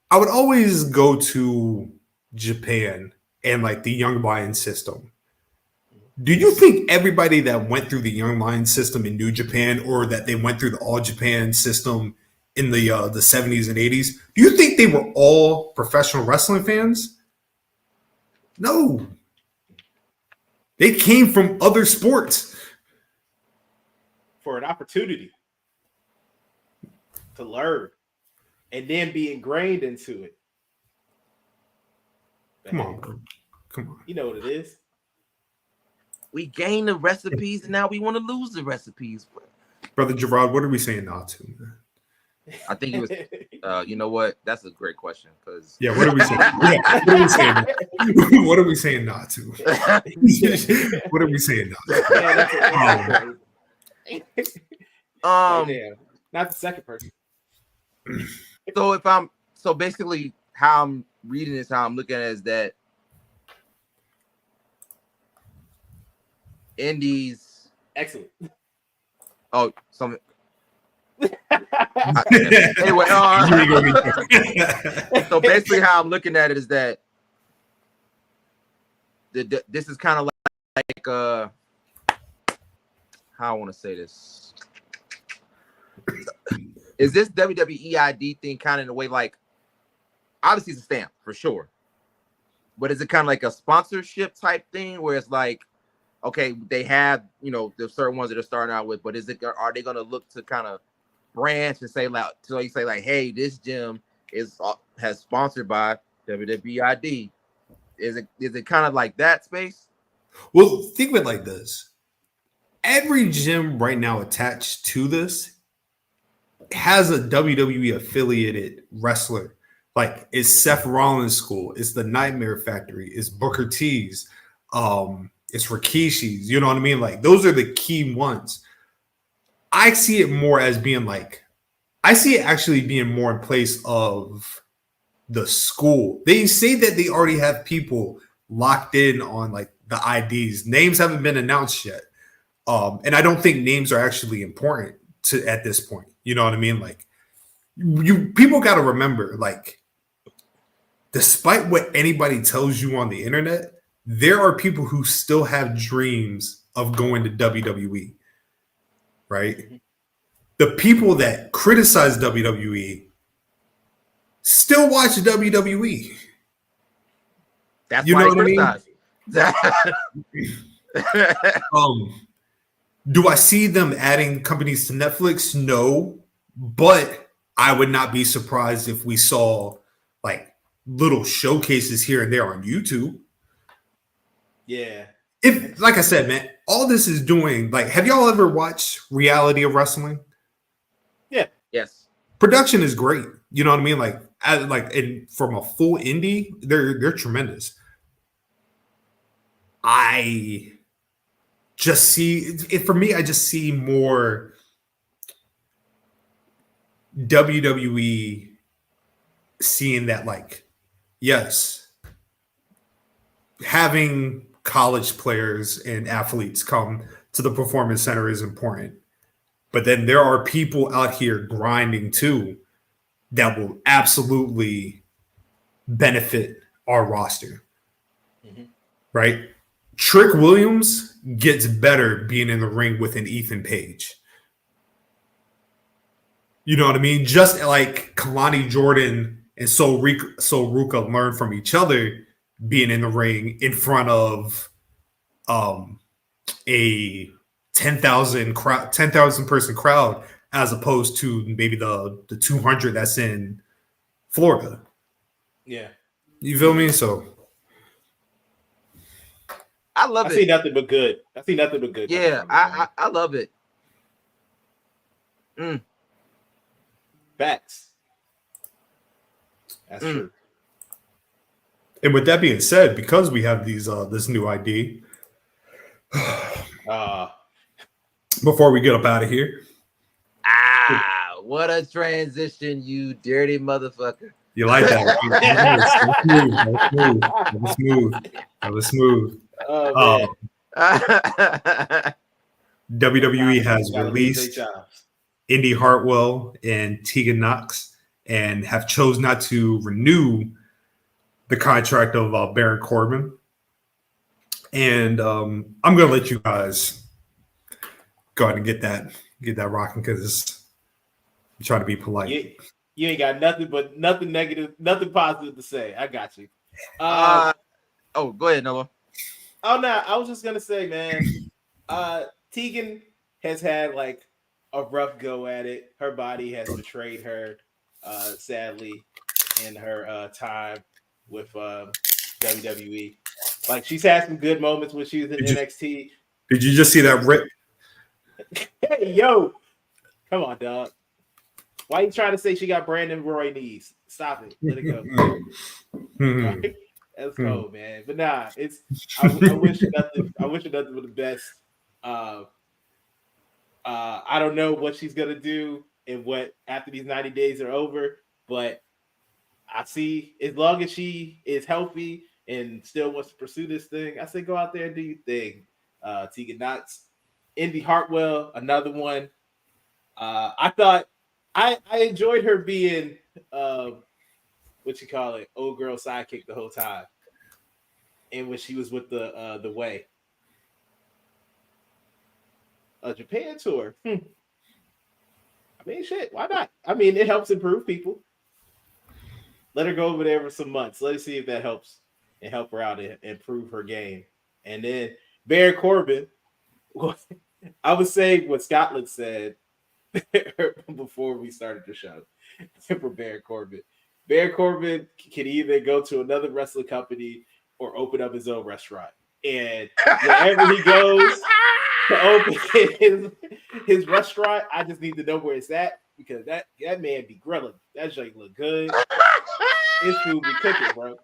I would always go to Japan and like the Young Lions system. Do you think everybody that went through the Young Lions system in New Japan, or that they went through the All Japan system in the 70s and 80s, do you think they were all professional wrestling fans? No. They came from other sports.
For an opportunity to learn and then be ingrained into it.
Come on, bro. Come on.
You know what it is.
We gain the recipes, and now we want to lose the recipes.
Brother Gerard, what are we saying not to, man?
I think it was, you know what? That's a great question. Because
yeah, what are we saying? Yeah, what are we saying? What are we saying not to? What are we saying not to?
Not the second person.
So basically how I'm reading this, how I'm looking at it, is that indies.
Excellent.
Oh, some.
Anyway,
so basically how I'm looking at it is that this is kind of like how I want to say this. Is this WWE ID thing kind of in a way like obviously it's a stamp for sure. But is it kind of like a sponsorship type thing where it's like, okay, they have, you know, there's certain ones that are starting out with, but are they going to look to kind of branch and say like, hey, this gym has sponsored by WWE ID? Is it kind of like that space?
Well, think of it like this. Every gym right now attached to this has a WWE affiliated wrestler. Like it's Seth Rollins' school, it's the Nightmare Factory, it's Booker T's, it's Rikishi's. You know what I mean? Like those are the key ones. I see it more as being like, I see it actually being more in place of the school. They say that they already have people locked in on like the IDs. Names haven't been announced yet. And I don't think names are actually important at this point. You know what I mean? Like people got to remember, like, despite what anybody tells you on the internet, there are people who still have dreams of going to WWE, right? Mm-hmm. The people that criticize WWE still watch WWE.
That's why I criticize.
Do I see them adding companies to Netflix? No, but I would not be surprised if we saw like little showcases here and there on YouTube.
Yeah.
If, like I said, man, all this is doing, like, have y'all ever watched Reality of Wrestling?
Yeah.
Yes.
Production is great. You know what I mean? Like, from a full indie, they're tremendous. I just see it for me. I just see more WWE seeing that, like, yes, having college players and athletes come to the performance center is important, but then there are people out here grinding too that will absolutely benefit our roster. Mm-hmm. Right? Trick Williams gets better being in the ring with an Ethan Page. You know what I mean? Just like Kalani Jordan and Sol Ruka learn from each other being in the ring in front of a 10,000 person crowd as opposed to maybe the 200 that's in Florida.
Yeah.
You feel me? So
I love it.
I see nothing but good.
Yeah, I love it.
Facts. That's true.
And with that being said, because we have these this new ID, before we get up out of here.
What a transition, you dirty motherfucker.
You like that? That was smooth.
Oh,
WWE has released Indy Hartwell and Tegan Knox and have chose not to renew the contract of Baron Corbin. And I'm going to let you guys go ahead and get that rocking because I'm trying to be polite.
You ain't got nothing negative, nothing positive to say. I got you.
Go ahead, Nolo.
Oh no, I was just gonna say, man. Tegan has had like a rough go at it. Her body has betrayed her, sadly, in her time with WWE. Like she's had some good moments when she was in NXT.
Did you just see that rip?
Hey, yo, come on, dog. Why you trying to say she got Brandon Roy knees? Stop it. Let it go. Right? That's cold, man. But nah, it's I wish her nothing but the best. I don't know what she's gonna do and what after these 90 days are over, but I see as long as she is healthy and still wants to pursue this thing, I say go out there and do your thing. Tegan Knox, Indy Hartwell, another one. I thought I enjoyed her being old girl sidekick the whole time, and when she was with the Way, a Japan tour. I mean, shit, why not? I mean, it helps improve people. Let her go over there for some months. Let us see if that helps and help her out and improve her game. And then Baron Corbin, I would say what Scotland said before we started the show for Baron Corbin. Baron Corbin can either go to another wrestling company or open up his own restaurant. And wherever he goes to open his restaurant, I just need to know where it's at because that man be grilling. That joint look good. His food be cooking, bro.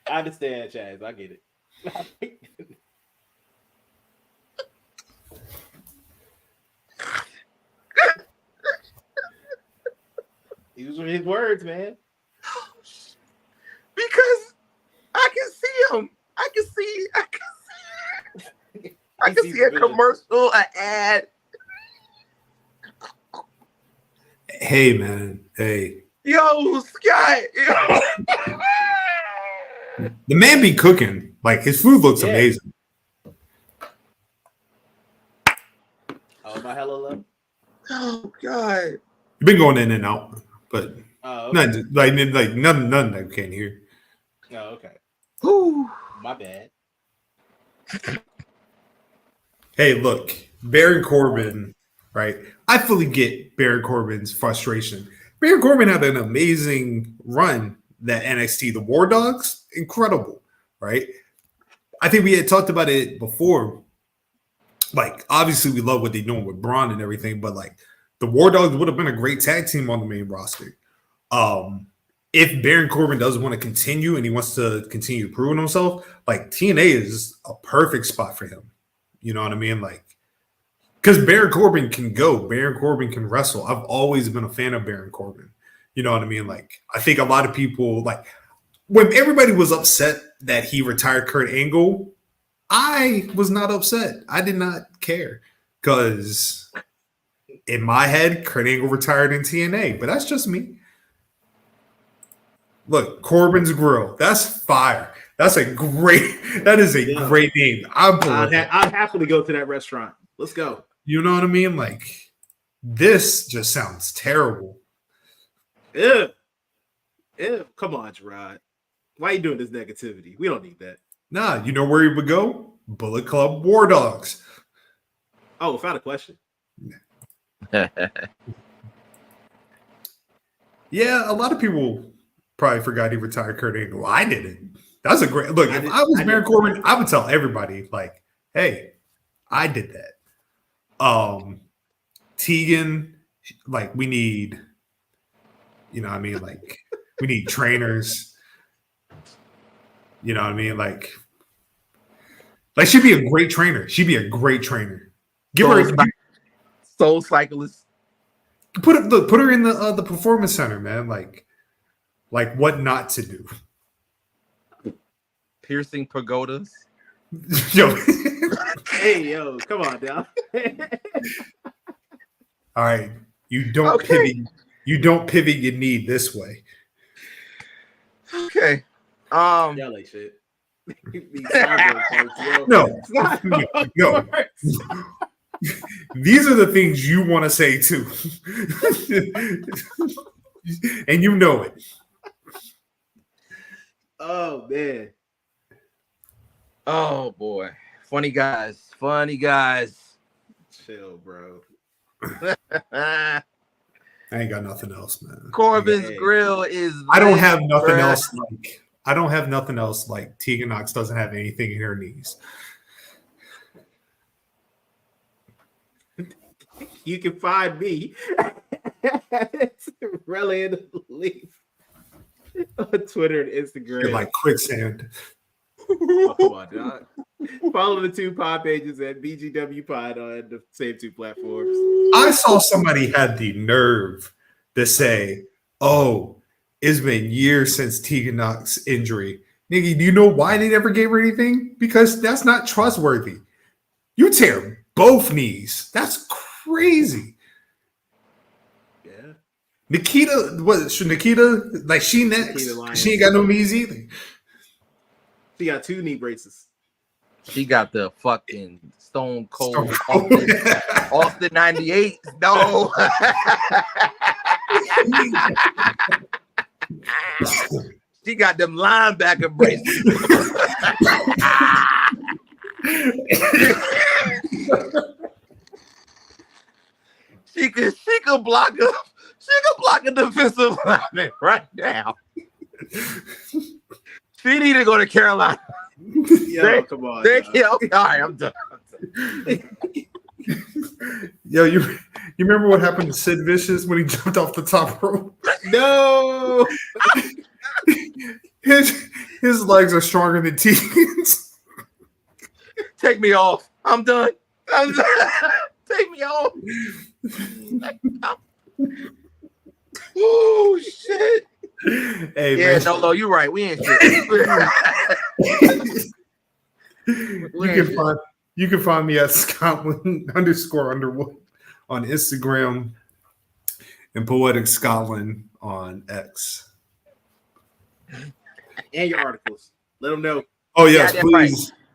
I understand, Chaz. I get it. These were his words, man.
Because I can see him. I can see a commercial, an ad.
Hey, man. Hey.
Yo, Scott. Yo.
The man be cooking. Like, his food looks amazing.
Oh, my hello, love.
Oh, God.
You've been going in and out, but
okay.
nothing that we can't hear.
Oh, okay.
Whew.
My bad.
Hey, look, Baron Corbin, right? I fully get Baron Corbin's frustration. Baron Corbin had an amazing run that NXT, the War Dogs, incredible, right? I think we had talked about it before. Like, obviously, we love what they're doing with Braun and everything, but like, the War Dogs would have been a great tag team on the main roster. If Baron Corbin does want to continue and he wants to continue proving himself, like TNA is a perfect spot for him. You know what I mean? Like, because Baron Corbin can go, Baron Corbin can wrestle. I've always been a fan of Baron Corbin. You know what I mean? Like, I think a lot of people, like, when everybody was upset that he retired Kurt Angle, I was not upset. I did not care because in my head, Kurt Angle retired in TNA, but that's just me. Look, Corbin's Grill. That's fire. That is a great name.
I'd happily go to that restaurant. Let's go.
You know what I mean? Like, this just sounds terrible.
Ew. Come on, Gerard. Why are you doing this negativity? We don't need that.
Nah, you know where he would go? Bullet Club War Dogs.
Oh, without a question.
Yeah, a lot of people probably forgot he retired Kurt Angle. Well, I didn't. That's a great look. If I was Baron Corbin, I would tell everybody, like, hey, I did that. Tegan, like, we need, you know what I mean? Like, we need trainers. You know what I mean? Like she'd be a great trainer. She'd be a great trainer. Give her
Soul Cyclist.
Put her in the performance center, man. Like what not to do.
Piercing pagodas.
Yo.
Hey, yo, come on, down.
All right. You don't pivot. You don't pivot your knee this way.
Okay.
Y'all like shit.
No. These are the things you want to say too. And you know it.
Oh man.
Oh boy. Funny guys.
Chill, bro.
I ain't got nothing else, man.
Corbin's Grill is
I don't have nothing else like Tegan Knox doesn't have anything in her knees.
You can find me it's Raleoftheleaf on Twitter and Instagram.
You're like quicksand.
Oh, come on, dog. Follow the two pod pages at BGW Pod on the same two platforms.
I saw somebody had the nerve to say, "Oh, it's been years since Tegan Knox injury." Nigga, do you know why they never gave her anything? Because that's not trustworthy. You tear both knees. That's crazy.
Yeah.
Nikita, like she next? She ain't got no knees either.
She got 2 knee braces.
She got the fucking Stone Cold Austin 98. No. She got them linebacker bracelets. She could block a defensive lineman right now. She need to go to Carolina.
Yo, come on.
Okay, all right, I'm done.
Yo, you remember what happened to Sid Vicious when he jumped off the top rope?
No.
His legs are stronger than Tegan's.
Take me off. I'm done. Take me off. Oh shit.
Hey,
yeah,
man.
Nolo, you're right. We ain't shit.
You can find me at Scotland_Underwood on Instagram and PoeticScotland on X.
And your articles. Let them know.
Oh yes,
Yeah,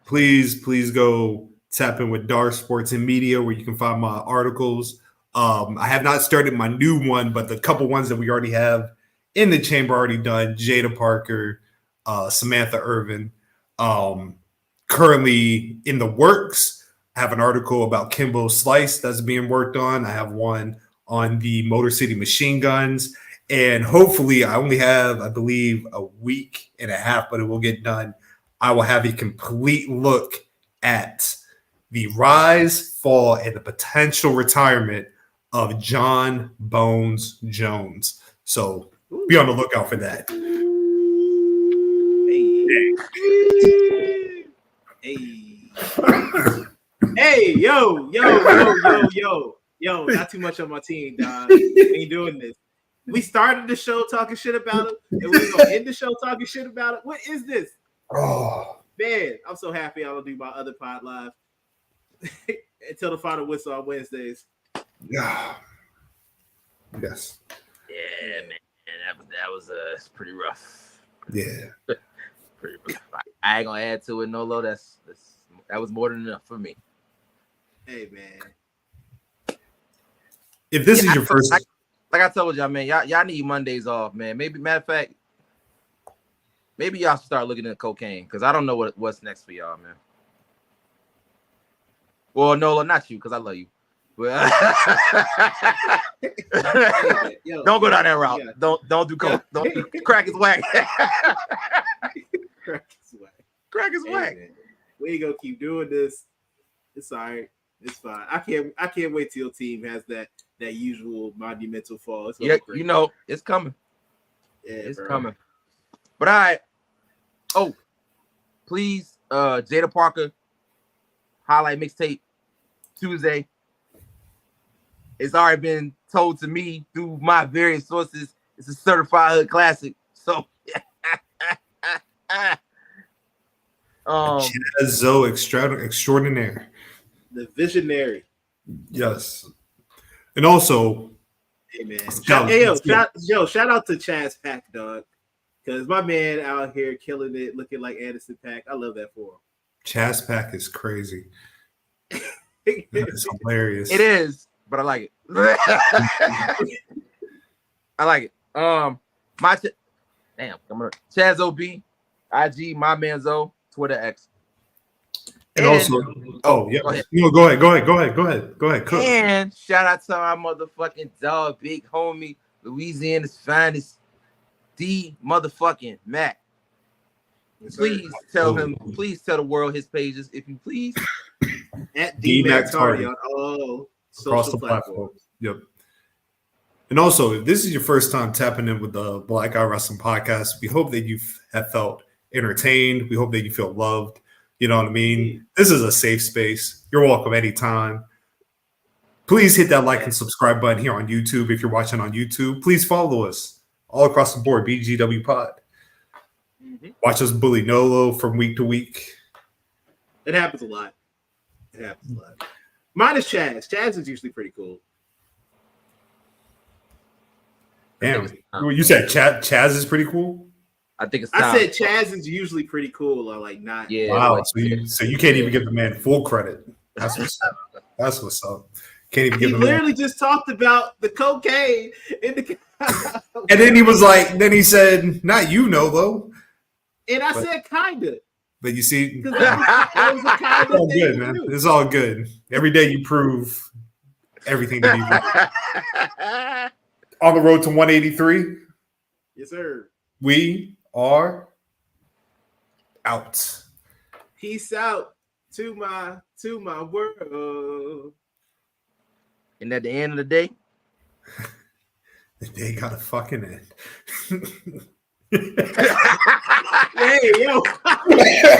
please go tap in with Dar Sports and Media where you can find my articles. I have not started my new one, but the couple ones that we already have in the chamber already done. Jada Parker, Samantha Irvin. Currently in the works. I have an article about Kimbo Slice that's being worked on. I have one on the Motor City Machine Guns. And hopefully I only have, I believe, a week and a half, but it will get done. I will have a complete look at the rise, fall, and the potential retirement of John Bones Jones. So be on the lookout for that.
Hey, yo, not too much on my team, dog. Ain't doing this. We started the show talking shit about him, and we're gonna end the show talking shit about it. What is this?
Oh
man, I'm so happy I'll do my other pod live until the final whistle on Wednesdays.
Yeah. Yes.
Yeah, man, that was pretty rough.
Yeah.
Pretty rough. I ain't gonna add to it, Nolo. That was more than enough for me.
Hey, man.
If this is your first,
like I told y'all, man, y'all need Mondays off, man. Maybe matter of fact, maybe y'all should start looking at cocaine because I don't know what's next for y'all, man. Well, Nolo, not you, because I love you. But don't go down that route. Yeah. Don't do coke. Don't do crack is whack. Crack is whack.
Man. We ain't gonna keep doing this. It's all right. It's fine. I can't wait till your team has that usual monumental fall.
Yeah, you know it's coming.
Yeah,
it's coming. But all right. Oh, please, Jada Parker highlight mixtape Tuesday. It's already been told to me through my various sources. It's a certified hood classic. So
Chaz extraordinaire.
The visionary.
Yes. And also,
hey man, shout out to Chaz Pack, dog. Because my man out here killing it, looking like Anderson Paak. I love that for him.
Chaz Pack is crazy. It's hilarious.
It is, but I like it. I like it. Damn, Chaz OB, IG, my man Zoe, Twitter X.
And also, go ahead. No, go ahead. Cook.
And shout out to our motherfucking dog, big homie, Louisiana's finest, D motherfucking Mac. Please tell the world his pages, if you please.
At DMacTardy on all
across the platforms. Yep. And also, if this is your first time tapping in with the Black Eye Wrestling Podcast, we hope that you have felt entertained. We hope that you feel loved. You know what I mean? This is a safe space. You're welcome anytime. Please hit that like and subscribe button here on YouTube. If you're watching on YouTube, please follow us all across the board, bgwpod. Watch us bully Nolo from week to week.
It happens a lot. Mine is Chaz. Chaz is usually pretty cool.
Damn. You said Chaz is pretty cool?
I think it's
I
time.
said Chaz is usually pretty cool, or like not.
Yeah.
Wow.
like-
So you can't even give the man full credit. That's what's up. That's what's up. Can't even
He
give the man.
literally just talked about the cocaine in the.
And then he was like, then he said, "Not you, Nolo."
And I said kinda.
But you see,
Because that was a kind
it's all
of
good,
thing
man.
to do.
It's all good. Every day you prove everything to be right. On the road to 183,
Yes, sir.
we are out.
Peace out to my world.
And at the end of the day,
The day got a fucking end.
Hey, yo.